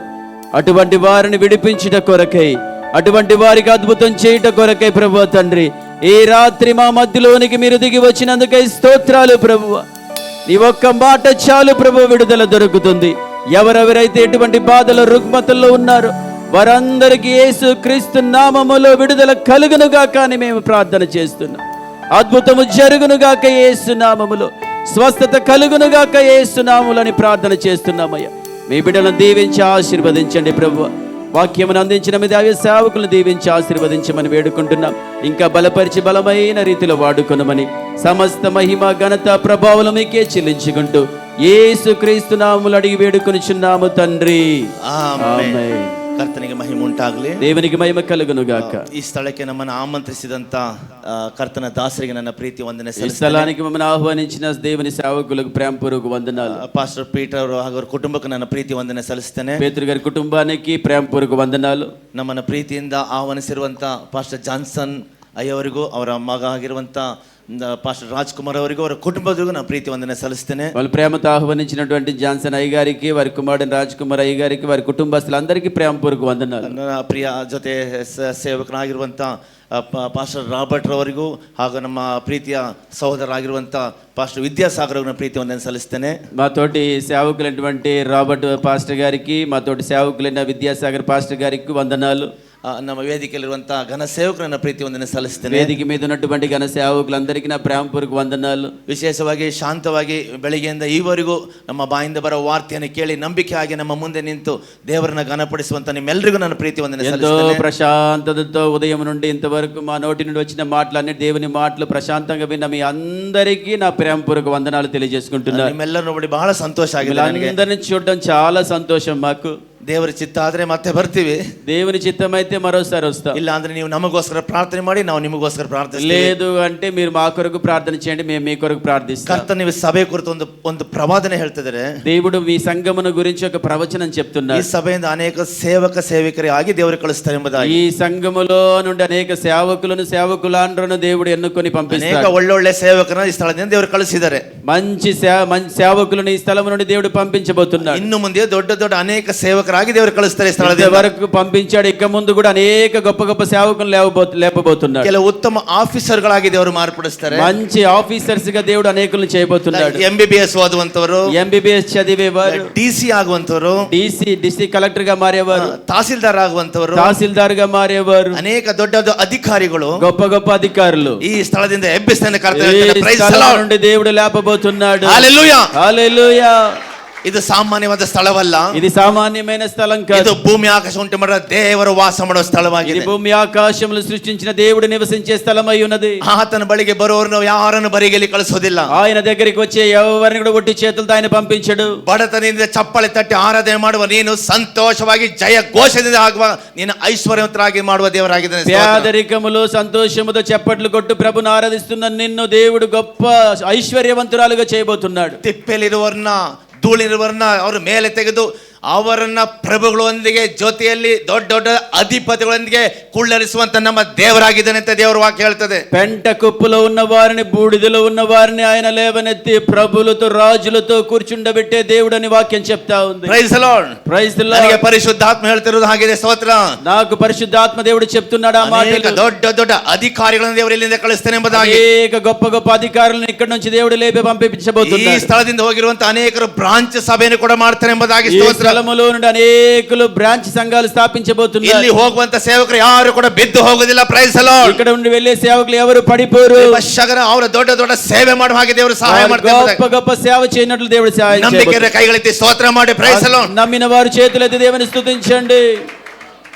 అటువంటి వారిని విడిపించుట కొరకై, అటువంటి వారికి అద్భుతం చేయుట కొరకై ప్రభు తండ్రి ఈ రాత్రి మా మధ్యలోనికి మీరు దిగి వచ్చినందుకై స్తోత్రాలు ప్రభువా. నీ ఒక్క మాట చాలు ప్రభు, విడుదల దొరుకుతుంది. ఎవరెవరైతే ఎటువంటి బాధల రుగ్మతల్లో ఉన్నారో వారందరికీ యేసు క్రీస్తు నామములో విడుదల కలుగునుగాక అని మేము ప్రార్థన చేస్తున్నాం. అద్భుతము జరుగునుగాక యేసు నామములో, స్వస్థత కలుగునుగాక యేసు నామములో అని ప్రార్థన చేస్తున్నామయ్యా. మీ బిడ్డలను దీవించి ఆశీర్వదించండి ప్రభువా. వాక్యమును అందించిన మీ దైవ సేవకులను దీవించి ఆశీర్వదించమని వేడుకుంటున్నాం. ఇంకా బలపరిచి బలమైన రీతిలో వాడుకొనమని సమస్త మహిమ ఘనత ప్రభావాలు మీకే చెల్లించుకుంటూ యేసు క్రీస్తు నామములో అడిగి వేడుకొనుచున్నాము తండ్రి. ಆಮೆನ್. ಕರ್ತನಿಗೆ ಮಹಿಮೆ ಉಂಟಾಗಲಿ. దేవునికి మహిమ కలుగును గాక. ಈ ಸ್ಥಳಕ್ಕೆ ನಮ್ಮನ್ನು ಆಮಂತ್ರಿಸಿದಂತ ಕರ್ತನ ದಾಸರಿಗೆ ನನ್ನ ಪ್ರೀತಿ ವಂದನೆ ఈ స్థలానికి మమ్మల్ని ఆహ్వానించిన దేవుని సేవకులకు ప్రేమపూర్వక వందనాలు. ಪಾಸ್ಟರ್ ಪೀಟರ್ ಅವರು ಹಾಗೂ ಅವರ ಕುಟುಂಬಕ್ಕೆ ನನ್ನ ಪ್ರೀತಿ ವಂದನೆ ಸಲ್ಲಿಸ್ತೇನೆ. పేతురు గారి కుటుంబానికి ప్రేమపూర్వక వందనాలు. ನಮ್ಮನ್ನ ಪ್ರೀತಿಯಿಂದ ಆಹ್ವಾನಿಸಿರುವಂತ ಪಾಸ್ಟರ್ ಜಾನ್ಸನ್ ಅಯ್ಯವರಿಗೂ, ಅವರ ಮಗ ಆಗಿರುವಂತ పాస్టర్ రాజ్ కుమార్ ಅವರಿಗೂ, ಅವರ ಕುಟುಂಬದವರಿಗೂ నా ప్రీతి వందನೆ సಲ್ಲಿಸ್ತೇನೆ. వాళ్ళు ప్రేమతో ఆహ్వానించినటువంటి జాన్సన్ అయ్య గారికి, వారి కుమారుడు రాజ్ కుమార్ అయ్య గారికి, వారి కుటుంబస్తులందరికీ ప్రేమపూర్వక వందనాలు. ನನ್ನ ಪ್ರಿಯ ಜೊತೆ ಸೇವಕನಾಗಿರುವಂತ ಪಾಸ್ಟರ್ ರಾಬರ್ಟ್ ರವರಿಗೂ ಹಾಗೂ ನಮ್ಮ ಪ್ರೀತಿಯ ಸಹೋದರರಾಗಿರುವಂತ ಪಾಸ್ಟರ್ ವಿದ್ಯಾಸಾಗರ್ ಅವರ ಪ್ರೀತಿ వందನೆ సಲ್ಲಿಸ್ತೇನೆ. మా తోటి సేవకులైనటువంటి రాబర్ట్ పాస్టర్ గారికి, మా తోటి సేవకులైన విద్యాసాగర్ పాస్టర్ గారికి వందనాలు. ನಮ್ಮ ವೇದಿಕೆಯಲ್ಲಿರುವಂತ ಘನ ಸೇವಕರನ್ನ ಪ್ರೀತಿ ವಂದನೆ ಸಲ್ಲಿಸ್ತೇನೆ. ವೇದಿಕೆ మీద ఉన్నటువంటి ఘన సేవకులందరికీ నా ప్రేమపూర్వక వందనాలు. ವಿಶೇಷವಾಗಿ ಶಾಂತವಾಗಿ ಬೆಳಗ್ಗೆಯಿಂದ ಈವರೆಗೂ ನಮ್ಮ ಬಾಯಿಂದ ಬರೋ ವಾರ್ತೆಯನ್ನು ಕೇಳಿ ನಂಬಿಕೆಯಾಗಿ ನಮ್ಮ ಮುಂದೆ ನಿಂತು ದೇವರನ್ನ ಘನಪಡಿಸುವಂತ ನಿಮ್ಮೆಲ್ಲರಿಗೂ ನನ್ನ ಪ್ರೀತಿ ವಂದನೆ ಸಲ್ಲಿಸ್ತೇನೆ. ఎంతో ప్రశాంతతతో ఉదయం నుండి ఇంతవరకు మా నోటి నుండి వచ్చిన మాటలన్నీ దేవుని మాటలు ప్రశాంతంగా విన్న మీ అందరికీ నా ప్రేమపూర్వక వందనాలు తెలియజేసుకుంటున్నాను. ನಿಮ್ಮೆಲ್ಲರೂ ನೋಡಿ ಬಹಳ ಸಂತೋಷ ಆಗಿದೆ. అందరిని చూడడం చాలా సంతోషం మాకు. ದೇವರ ಚಿತ್ತ ಆದ್ರೆ ಮತ್ತೆ ಬರ್ತೀವಿ. దేవుని చిత్తం అయితే మరోసారి వస్తాం. ಇಲ್ಲ ಅಂದ್ರೆ ನೀವು ನಮಗೋಸ್ಕರ ಪ್ರಾರ್ಥನೆ ಮಾಡಿ, ನಾವು ನಿಮಗೋಸ್ಕರ ಪ್ರಾರ್ಥಿಸ್ತೀವಿ. లేదు అంటే మీరు మా కొరకు ప్రార్థన చేయండి, మేము మీ కొరకు ప్రార్థిస్తాం. ಕರ್ತನ ನೀವು ಸಭೆ ಕುರಿತು ಒಂದು ಪ್ರವಾದನೆ ಹೇಳ್ತಿದ್ದಾರೆ. దేవుడు మీ సంగమన గురించి ఒక ప్రవచనం చెప్తున్నారు. ಈ ಸಭೆಯಿಂದ ಅನೇಕ ಸೇವಕರಾಗಿ ದೇವರು ಕಳಿಸ್ತಾರೆ ಎಂಬುದಾಗಿ. ఈ సంఘములో నుండి అనేక సేవకులను దేవుడు ఎన్నుకొని పంపిస్తారు. ಅನೇಕ ಒಳ್ಳೊಳ್ಳೆ ಸೇವಕರನ್ನ ಈ ಸ್ಥಳದಿಂದ ದೇವರು ಕಳಿಸಿದ್ದಾರೆ. మంచి సేవకులను ఈ స్థలం నుండి దేవుడు పంపించబోతున్నారు. ಇನ್ನು ಮುಂದೆ ದೊಡ್ಡ ದೊಡ್ಡ ಅನೇಕ ಸೇವಕರ ಸೇವಕರಾಗಿ ದೇವರು ಕಳಿಸ್ತಾರೆ ಈ ಸ್ಥಳದಿಂದ. వరకు పంపించాడు. ఇక ముందు కూడా అనేక గొప్ప గొప్ప సేవకులను లేపబోతున్నాడు. ಕೆಲವು ಉತ್ತಮ ಆಫೀಸರ್ಗಳಾಗಿ ದೇವರು ಮಾರ್ಪಡಿಸ್ತಾರೆ. మంచి ఆఫీసర్స్ గా దేవుడు అనేకులను చేయబోతున్నాడు. MBBS ಓದುವಂತವರು, MBBS చదివేవారు, DC ಆಗುವಂತವರು, DC collector గా మారేవారు, ತಹಸೀಲ್ದಾರ್ ಆಗುವಂತವರು, తహసీల్దార్ గా మారేవారు, ಅನೇಕ ದೊಡ್ಡ ದೊಡ್ಡ ಅಧಿಕಾರಿಗಳು గొప్ప గొప్ప అధికారులు ಈ ಸ್ಥಳದಿಂದ ಎಬ್ಬಿಸ್ತಾನೆ ఈ ಕರ್ತವ್ಯ. ಪ್ರೈಸ್ ದಿ స్థలం ಲಾರ್ಡ್. నుండి దేవుడు లేపబోతున్నాడు. ಹಲ್ಲೆಲೂಯಾ. హల్లెలూయా. ಇದು ಸಾಮಾನ್ಯವಾದ ಸ್ಥಳವಲ್ಲ. ఇది సామాన్యమైన స్థలం ಇದು కాదు. ಭೂಮಿ ಆಕಾಶ ಉಂಟು ಮಾಡುವ ದೇವರು ವಾಸ ಮಾಡುವ ఇది ಸ್ಥಳವಾಗಿದೆ. భూమి ఆకాశములు సృష్టించిన దేవుడు నివసించే స్థలమై ఉన్నది. ಆತನ ಬಳಿಗೆ ಬರುವವರನ್ನು ಯಾರನ್ನು ಬರಿಗೆಲಿ ಕಳಿಸೋದಿಲ್ಲ. ఆయన దగ్గరికి వచ్చే ఎవరిని కూడా ఒట్టి చేతులతో ఆయన పంపించడు. ಬಡತನದಿಂದ ಚಪ್ಪಳೆ ತಟ್ಟಿ ಆರಾಧನೆ ಮಾಡುವ ನೀನು ಸಂತೋಷವಾಗಿ ಜಯ ಘೋಷದಿಂದ ಆಗುವ ನೀನು ಐಶ್ವರ್ಯವಂತರಾಗಿ ಮಾಡುವ ದೇವರಾಗಿದ್ದಾನೆ. పేదరికములో సంతోషముతో చప్పట్లు కొట్టు ప్రభుని ఆరాధిస్తున్న నిన్ను దేవుడు గొప్ప ఐశ్వర్యవంతురాలుగా చేయబోతున్నాడు. ತಿಪ್ಪೆಲಿರುವವರನ್ನ ಧೂಳಿರುವವರನ್ನ ಅವ್ರ ಮೇಲೆ ತೆಗೆದು ಅವರನ್ನ ಪ್ರಭುಗಳೊಂದಿಗೆ ಜೊತೆಯಲ್ಲಿ ದೊಡ್ಡ ದೊಡ್ಡ ಅಧಿಪತಿಗಳೊಂದಿಗೆ ಕುಳ್ಳರಿಸುವಂತ ನಮ್ಮ ದೇವರಾಗಿದ್ದಾನೆ ಅಂತ ದೇವರ ವಾಕ್ಯ ಹೇಳ್ತದೆ. పెంట కుప్పలో ఉన్న వారిని, బూడిదలో ఉన్న వారిని ఆయన లేవనెత్తి ప్రభులతో రాజులతో కూర్చుండబెట్టే దేవుడు అని వాక్యం చెప్తా ఉంది. Praise the lord. Praise the ನನಗೆ లార్డ్. ಪರಿಶುದ್ಧಾತ್ಮ ಹೇಳ್ತಿರೋದು ಹಾಗಿದೆ. ಸ್ತೋತ್ರ. నాకు పరిశుద్ధాత్మ దేవుడు చెప్తున్నాడు ఆ ಅನೇಕ మాటలు. ದೊಡ್ಡ ದೊಡ್ಡ ಅಧಿಕಾರಿಗಳನ್ನು ದೇವರು ಇಲ್ಲಿಂದ ಕಳಿಸ್ತಾನೆ ಎಂಬುದಾಗಿ. అనేక గొప్ప గొప్ప అధికారులను ఇక్కడ నుంచి దేవుడు లేపి ಈ పంపించబోతున్నాడు. ಸ್ಥಳದಿಂದ ಹೋಗಿರುವಂತ ಅನೇಕರು ಬ್ರಾಂಚ್ ಸಭೆಯನ್ನು ಕೂಡ ಮಾಡ್ತಾರೆ ಎಂಬುದಾಗಿ. ఈ ಸ್ತೋತ್ರ. స్థలములో నుండి అనేకులు బ్రాంచ్ సంఘాలు స్థాపించబోతున్నారు. ಇಲ್ಲಿ ಹೋಗುವಂತ ಸೇವಕರು ಯಾರು ಕೂಡ ಬಿದ್ದು ಹೋಗುದಿಲ್ಲ. Praise the lord. ఇక్కడ ఉండి వెళ్ళే సేవకులు ఎవరు పడిపోరు. ಅವಶ್ಯಕರ ಅವರ ದೊಡ್ಡ ದೊಡ್ಡ ಸೇವೆ ಮಾಡುವ ಹಾಗೆ ದೇವರು ಸಹಾಯ ಮಾಡ್ತಾರೆ. గొప్ప గొప్ప సేవ చేయనట్లు దేవుడు సహాయం ನಂಬಿಕೆ చేయబోతున్నాడు. ಕೈಗಳೆತ್ತಿ ಸ್ತೋತ್ರ ಮಾಡಿ. Praise the lord. నమ్మిన వారు చేతులెత్తి దేవుని స్తుతించండి.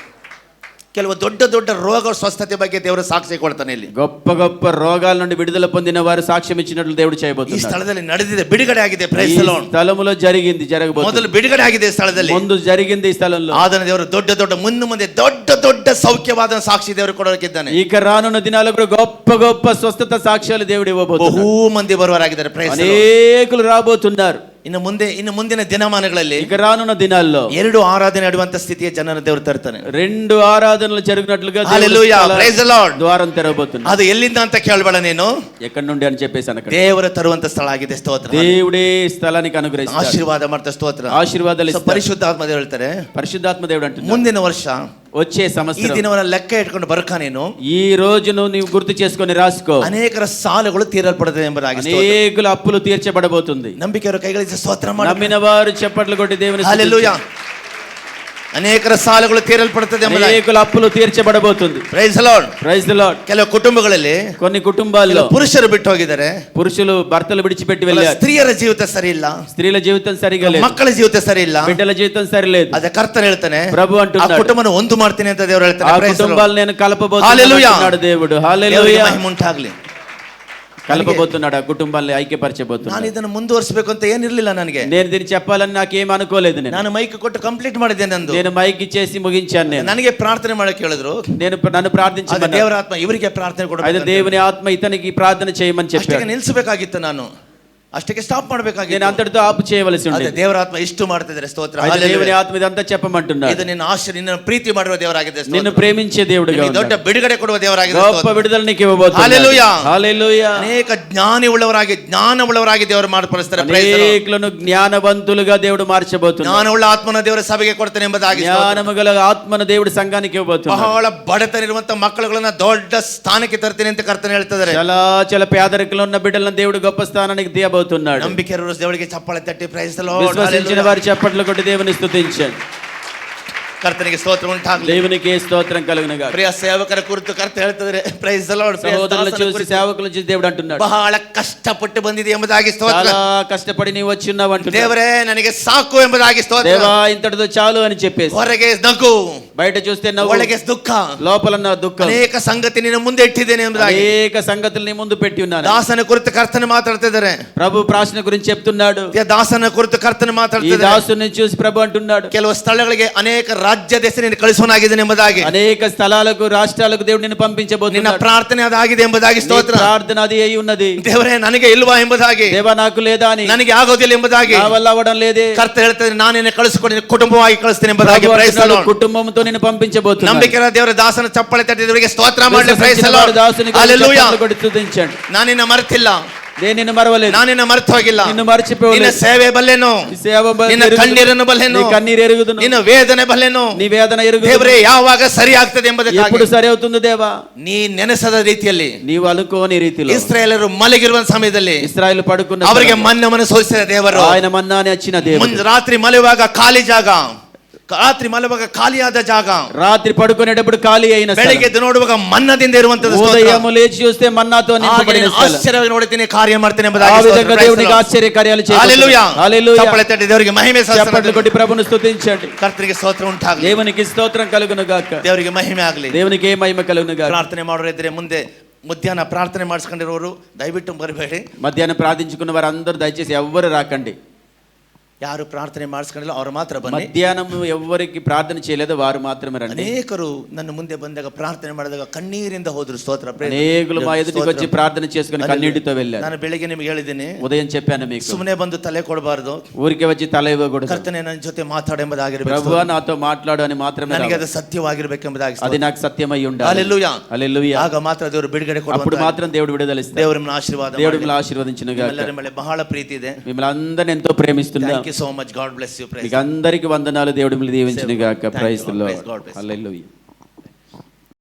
ಕೆಲವು ದೊಡ್ಡ ದೊಡ್ಡ ರೋಗ ಸ್ವಸ್ಥತೆ ಬಗ್ಗೆ ದೇವರು ಸಾಕ್ಷಿ ಕೊಡ್ತಾನೆ. ಇಲ್ಲಿ గొప్ప గొప్ప రోగాల నుండి విడుదల పొందిన వారు సాక్ష్యం ఇచ్చినట్లు దేవుడు ಈ చేయబోతున్నాడు. ಸ್ಥಳದಲ್ಲಿ ನಡೆದಿದೆ, ಬಿಡುಗಡೆ ಆಗಿದೆ. ಪ್ರೈಸ್ ದಿ ఈ ಲಾರ್ಡ್. స్థలములో జరిగింది, జరగబోతుంది. ಮೊದಲು ಬಿಡುಗಡೆ ಆಗಿದೆ ಈ ಸ್ಥಳದಲ್ಲಿ. ముందు జరిగింది ఈ స్థలంలో. ಆದನ ದೇವರು ದೊಡ್ಡ ದೊಡ್ಡ ಮುಂದೆ ದೊಡ್ಡ ದೊಡ್ಡ ಸೌಖ್ಯವಾದ ಸಾಕ್ಷಿ ದೇವರು ಕೊಡೋಕಿದ್ದಾನೆ. ఇక రానున్న దినాల్లో కూడా గొప్ప గొప్ప స్వస్థత సాక్ష్యాలు దేవుడు ఇవ్వబోతున్నాడు. ಬಹು ಮಂದಿ ಬರುವರಾಗಿದ್ದಾರೆ. Price the lord. అనేకులు రాబోతున్నారు. ಇನ್ನು ಮುಂದಿನ ದಿನಮಾನಗಳಲ್ಲಿ ఇక రానున్న దినాల్లో ಎರಡು ಆರಾಧನೆ ಆಡುವಂತ ಸ್ಥಿತಿಯ ಜನರನ್ನು ದೇವರು ತರ್ತಾನೆ. 2 ఆరాధనలు జరిగినట్లుగా దేవుడు Hallelujah. స్థల- Praise the Lord. ద్వారం తెరవబోతున్నాడు. ಅದು ಎಲ್ಲಿಂದ ಅಂತ ಕೇಳಬೇಡ ನೀನು. ఎక్కడి నుండి అని చెప్పేసి అనకండి. ದೇವರು ತರುವಂತ ಸ್ಥಳ ಆಗಿದೆ. ಸ್ತೋತ್ರ. దేవుడే స్థలానికి అనుగ్రహిస్తాడు. ಆಶೀರ್ವಾದ ಮಾಡ್ತಾ ಸ್ತೋತ್ರ. ఆశీర్వాదాలు So, ఇస్తాడు. ಪರಿಶುದ್ಧಾತ್ಮ ದೇವರು ಹೇಳ್ತಾರೆ పరిశుద్ధాత్మ దేవుడు అంటున్నాడు, ಮುಂದಿನ ವರ್ಷ వచ్చే ಈ సంవత్సరం ದಿನವನ್ನ ಲೆಕ್ಕ ಇಟ್ಕೊಂಡು ಬರ್ಕ ನೀನು. ఈ రోజును నీవు గుర్తు చేసుకొని రాసుకో. ಅನೇಕರ ಸಾಲಗಳು ತೀರಲ್ಪಡುತ್ತದೆ ಎಂಬುದಾಗಿ. ಸ್ತೋತ್ರ. అనేకుల అప్పులు తీర్చబడబోతుంది. ನಂಬಿಕೆಯವರು ಕೈಗಳಿಸಿ ಸ್ತೋತ್ರ ಮಾಡಿ. నమ్మిన వారు చప్పట్లు కొట్టి దేవుని ಹಲ್ಲೆಲೂಯಾ. ಅನೇಕರ ಸಾಲಗಳು ತೀರಲ್ಪಡುತ್ತದೆ ಎಂಬುದಾಗಿ. అనేకుల అప్పులు తీర్చబడబోతుంది. Praise the lord. Praise the lord. ಕೆಲವು ಕುಟುಂಬಗಳಲ್ಲಿ కొన్ని కుటుంబాల్లో ಪುರುಷರು ಬಿಟ್ಟು ಹೋಗಿದ್ದಾರೆ. పురుషులు భర్తలు విడిచిపెట్టి వెళ్ళారు. ಸ್ತ್ರೀಯರ ಜೀವಿತ ಸರಿ ಇಲ್ಲ. స్త్రీల జీవితం సరిగా లేదు. ಮಕ್ಕಳ ಜೀವಿತ ಸರಿ ಇಲ್ಲ. బిడ్డల జీవితం సరిలేదు. ಅದೇ ಕರ್ತನ ಹೇಳ್ತಾನೆ, ప్రభు ಆ అంటున్నాడు, ಕುಟುಂಬನ ಒಂದು ಮಾಡ್ತೀನಿ ಅಂತ ದೇವರು ఆ ಹೇಳ್ತಾನೆ. Praise the Lord. కుటుంబాలు నేను కలపబోతున్నాను Hallelujah. అంటున్నాడు దేవుడు. ದೇವರಿಗೆ హల్లెలూయా. ಮಹಿಮೆ ಉಂಟಾಗ್ಲಿ. కలపబోతున్నాడు, ఆ కుటుంబాన్ని ನಾನು ఐక్యపరచబోతున్నాడు. ಇದನ್ನು ಮುಂದುವರಿಸಬೇಕು ಅಂತ ಏನಿರ್ಲಿಲ್ಲ ನನಗೆ. నేను దీన్ని చెప్పాలని నాకేం అనుకోలేదు. ನಾನು ಮೈಕ್ ಕೊಟ್ಟು ಕಂಪ್ಲೀಟ್ ಮಾಡಿದ್ದೆ ನಂದು. నేను మైక్ ఇచ్చేసి ముగించాను. నేను ನನಗೆ ಪ್ರಾರ್ಥನೆ ಮಾಡಕ್ಕೆ ಹೇಳಿದ್ರು. నన్ను ప్రార్థించమన్నాడు. ದೇವರ ಆತ್ಮ ಇವರಿಗೆ ಪ್ರಾರ್ಥನೆ అయితే ಕೊಡಬೇಕು. దేవుని ఆత్మ ఇతనికి ప్రార్థన చేయమని ಅಷ್ಟಕ್ಕೆ చెప్పాడు. ನಿಲ್ಲಿಸಬೇಕಾಗಿತ್ತು, ನಾನು ಅಷ್ಟಕ್ಕೆ ಸ್ಟಾಪ್ నేను ಮಾಡಬೇಕಾಗಿತ್ತು. అంతటితో ఆపు చేయవలసి ಅದೇ ఉండేది. ದೇವರ ಆತ್ಮ ಇಷ್ಟು ಮಾಡ್ತಿದ್ದಾರೆ. ಸ್ತೋತ್ರ. అయితే దేవుని Hallelujah. ఆత్మ ఇదంతా చెప్పమంటున్నాడు. ಇದು ನಿನ್ನ ಆಶೆ, ನಿನ್ನ ಪ್ರೀತಿ ಮಾಡುವ ದೇವರಾಗಿದೆ. ಸ್ತೋತ್ರ. నిన్ను ప్రేమించే దేవుడుగా ನಿನಗೆ ದೊಡ್ಡ ఉన్నాడు. ಬಿಡುಗಡೆ ಕೊಡುವ ದೇವರಾಗಿದೆ. గొప్ప ಸ್ತೋತ್ರ. విడుదల నీకు ఇవ్వబోతున్నాడు. Hallelujah. హల్లెలూయా. ಅನೇಕ ಜ್ಞಾನವುಳ್ಳವರಾಗಿ ದೇವರು ಮಾರ್ಪಡಿಸ್ತಾರೆ. Praise the Lord. అనేకులను జ్ఞానవంతులుగా దేవుడు మార్చబోతున్నాడు. ಜ್ಞಾನವುಳ್ಳ ಆತ್ಮನ ದೇವರ ಸಭೆಗೆ ಕೊಡ್ತಾನೆ ಎಂಬುದಾಗಿ. ಸ್ತೋತ್ರ. జ్ఞానము గల ఆత్మను దేవుడు సంఘానికి ఇవ్వబోతున్నాడు. ಬಹಳ ಬಡತನ ಇರುವಂತ ಮಕ್ಕಳುಗಳನ್ನ ದೊಡ್ಡ ಸ್ಥಾನಕ್ಕೆ ತರ್ತೀನಿ ಅಂತ ಕರ್ತನೆ ಹೇಳ್ತಿದ್ದಾರೆ. చాలా పేదరికంలో ఉన్న బిడ్డలను దేవుడు గొప్ప స్థానానికి తీయబోతున్నాడు. ನಂಬಿಕೆ ಇರುವ ದೇವರಿಗೆ ಚಪ್ಪಾಳೆ ತಟ್ಟಿ ಪ್ರೈಸ್ ದಿ ಲಾರ್ಡ್. విశ్వసించిన వారి చప్పట్లు కొట్టి దేవుని స్తుతించండి. ಕರ್ತನಿಗೆ ಸ್ತೋತ್ರ ಉಂಟಾಗಲಿ. దేవునికి స్తోత్రం కలుగునుగాక. ಪ್ರಿಯ ಸೇವಕರ ಕುರಿತು ಕರ್ತ ಹೇಳ್ತಿದ್ದಾರೆ. Praise the lord. సహోదరులను చూసి సేవకులను చూసి దేవుడు అంటున్నాడు, ಬಹಳ ಕಷ್ಟಪಟ್ಟು ಬಂದಿದೆ ಎಂಬುದಾಗಿ. ಸ್ತೋತ್ರ. చాలా కష్టపడి నీవు వచ్చి ఉన్నావు అంటున్నాడు. ದೇವರೇ ನನಗೆ ಸಾಕು ಎಂಬುದಾಗಿ. ಸ್ತೋತ್ರ. దేవా ఇంతటితో చాలు అని చెప్పేసి, ಹೊರಗೆ ನಗು, బయట చూస్తే నవ్వు, ಒಳಗೆ ದುಃಖ, లోపల నా దుఃఖం, ಅನೇಕ ಸಂಗತಿ ನಿನ್ನ ಮುಂದೆ ಇಟ್ಟಿದ್ದೇನೆ ಎಂಬುದಾಗಿ అనేక సంగతులు నీ ముందు పెట్టి ఉన్నాను. ದಾಸನ ಕುರಿತು ಕರ್ತನ ಮಾತಾಡ್ತಿದ್ದಾರೆ. ప్రభు ప్రార్థన గురించి చెప్తున్నాడు. ದಾಸನ ಕುರಿತು ಕರ್ತನ ఈ ಮಾತಾಡ್ತಿದ್ದಾರೆ. దాసుని చూసి ప్రభు అంటున్నాడు, ಕೆಲವು ಸ್ಥಳಗಳಿಗೆ ಅನೇಕ ರಾಜ್ಯದ ಹೆಸರಿನ ಕಳಿಸೋನಾಗಿದ್ದೇನೆ ಎಂಬುದಾಗಿ. అనేక స్థలాలకు రాష్ట్రాలకు దేవుడు నిన్ను ನಿನ್ನ పంపించబోతున్నాడు. ಪ್ರಾರ್ಥನೆ ಅದಾಗಿದೆ ಎಂಬುದಾಗಿ. నీ ಸ್ತೋತ್ರ. ప్రార్థన అది అయి ఉన్నది. ದೇವರೇ ನನಗೆ ಇಲ್ವಾ ಎಂಬುದಾಗಿ, దేవా నాకు లేదా అని, ನನಗೆ ಆಗೋದಿಲ್ಲ ಎಂಬುದಾಗಿ నా వల్ల అవ్వడం లేదే. ಕರ್ತ ಹೇಳ್ತಾರೆ, ನಾನೇನೆ ಕಳಿಸ್ಕೊಂಡು ನಿನ್ನ ಕುಟುಂಬವಾಗಿ ಕಳಿಸ್ತೇನೆ ಎಂಬುದಾಗಿ. ప్రభు ಪ್ರೈಸ್ ದಿ అంటున్నాడు, ಲಾರ್ಡ್. కుటుంబంతో నిన్ను పంపించబోతున్నాడు. ನಂಬಿಕೆಯ ದೇವರ ದಾಸನ ಚಪ್ಪಳೆ ತಟ್ಟಿದವರಿಗೆ ಸ್ತೋತ್ರ ಮಾಡಲಿ. ಪ್ರೈಸ್ ದಿ విశ్వసించిన ಲಾರ್ಡ್. వాడు దాసునికి ಹಲ್ಲೆಲೂಯಾ. చప్పట్లు కొట్టి స్తుతించండి. ನಾನಿನ್ನ ಮರೆತಿಲ್ಲ. నేను నిన్ను మరవలేదు, ನಾನು ನಿನ್ನ ಮರೆತು ಹೋಗಿಲ್ಲ. నిన్ను మర్చిపోలేదు. ನಿನ್ನ ಸೇವೆ ಬಲ್ಲೆನು, నీ సేవ ನಿನ್ನ ಕಣ್ಣೀರನ್ನು ಬಲ್ಲೆನು, నీ కన్నీరు ఎరుగుదును, ನಿನ್ನ ವೇದನೆ ಬಲ್ಲೆನು. నీ వేదన ఎరుగుదును. ದೇವರೇ ಯಾವಾಗ ಸರಿ ಆಗ್ತದೆ ఎప్పుడు ಎಂಬುದಕ್ಕಾಗಿ సరి అవుతుంది దేవా? ನೀ ನೆನೆಸದ ರೀತಿಯಲ್ಲಿ నీవు అనుకోని రీతిలో ಇಸ್ರಾಯೇಲರು ಮಲಗಿರುವ ಸಮಯದಲ್ಲಿ ఇశ్రాయేలు పడుకున్న ಅವರಿಗೆ సమయంలో ಮನ್ನವನ್ನು ಸೋಲಿಸಿದ ದೇವರು ఆయన మన్నాని వచ్చిన దేవుడు. ರಾತ್ರಿ ಮಲಗುವಾಗ ಖಾಲಿ ಜಾಗ, ರಾತ್ರಿ ಮಲಗುವಾಗ ಖಾಲಿಯಾದ ಜಾಗ, రాత్రి పడుకునేటప్పుడు ఖాళీ అయిన స్థలం. ಬೆಳಿಗ್ಗೆ ಎದ್ದು ನೋಡುವಾಗ ಮನ್ನದಿಂದ ಇರುವಂತದ್ದು. ఉదయం లేచి చూస్తే మన్నాతో నింపబడిన స్థలం. ಆಶ್ಚರ್ಯವಾಗಿ ನೋಡುತ್ತೀನಿ, ಕಾರ್ಯ ಮಾಡ್ತೇನೆ ఆ ಎಂಬುದಾಗಿ విధంగా ಸ್ತೋತ್ರ. దేవునికి ఆశ్చర్య కార్యాలు హల్లెలూయా. హల్లెలూయా. ಚಪ್ಪಲಿ ತಟ್ಟಿ ದೇವರಿಗೆ ಮಹಿಮೆ చప్పట్లు కొట్టి ప్రభువును స్తుతించండి. ಕರ್ತನಿಗೆ ಸ್ತೋತ್ರ ಉಂಟಾಗಲಿ. దేవునికి స్తోత్రం కలుగును గాక. ದೇವರಿಗೆ ಮಹಿಮೆ ಆಗಲಿ. దేవునికి ఏ మహిమ కలుగును గాక. ಪ್ರಾರ್ಥನೆ ಮಾಡೋರಿದ್ರೆ ಮುಂದೆ ಮಧ್ಯಾಹ್ನ ಪ್ರಾರ್ಥನೆ ಮಾಡಿಸ್ಕೊಂಡಿರೋರು ದಯವಿಟ್ಟು ಬರಬೇಡಿ. మధ్యాహ్నం ప్రార్థించుకున్న వారు అందరూ దయచేసి ఎవ్వరు రాకండి. ಯಾರು ಪ್ರಾರ್ಥನೆ ಮಾಡಿಸ್ಕೊಂಡಿಲ್ಲ ಅವರು ಮಾತ್ರ ಬನ್ನಿ. మధ్యాహ్నం ఎవరికి ప్రార్థన చేయలేదో వారు మాత్రమే రండి. ಅನೇಕರು ನನ್ನ ಮುಂದೆ ಬಂದಾಗ ಪ್ರಾರ್ಥನೆ ಮಾಡಿದಾಗ ಕಣ್ಣೀರಿಂದ ಹೋದ್ರು. ಸ್ತೋತ್ರ. అనేకులు మా ఎదుటికి వచ్చి ప్రార్థన చేసుకుని కన్నీటితో వెళ్ళారు. ನಾನು ಬೆಳಿಗ್ಗೆ ನಿಮ್ಗೆ ಹೇಳಿದ್ದೀನಿ, ఉదయం చెప్పాను మీకు, ಸುಮ್ಮನೆ ಬಂದು ತಲೆ ಕೊಡಬಾರದು, ఊరికే వచ్చి తల ఇవ్వకూడదు. ಕರ್ತನೆ ನನ್ನ ಜೊತೆ ಮಾತಾಡು ಎಂಬುದಾಗಿರಬೇಕು. ప్రభువా నాతో మాట్లాడు అని మాత్రమే ನನಗೆ రావాలి. ಅದು ಸತ್ಯವಾಗಿರ್ಬೇಕೆಂಬುದಾಗಿ. అది నాకు సత్యమై ఉండాలి. హల్లెలూయా. హల్లెలూయా. ಆಗ ಮಾತ್ರ ದೇವರು ಬಿಡುಗಡೆ అప్పుడు ಕೊಡುವಂತ. మాత్రం దేవుడు విడుదలిస్తాడు. ದೇವರು ನಿಮ್ಮನ್ನು ಆಶೀರ್ವಾದ దేవుడు ಮಾಡಲಿ. మిమ్మల్ని ఆశీర్వదించును గాక. ನಿಮ್ಮೆಲ್ಲರ ಮೇಲೆ ಬಹಳ ಪ್ರೀತಿ ಇದೆ. మిమ్మల్ని అందరిని ఎంతో ప్రేమిస్తున్నా. Thank you so much. God bless you. Praise మీకు అందరికి వందనాలు. దేవుడు మిమ్మల్ని దీవించును గాక. Thank you. Praise the Praise lord. God. Bless you. Hallelujah.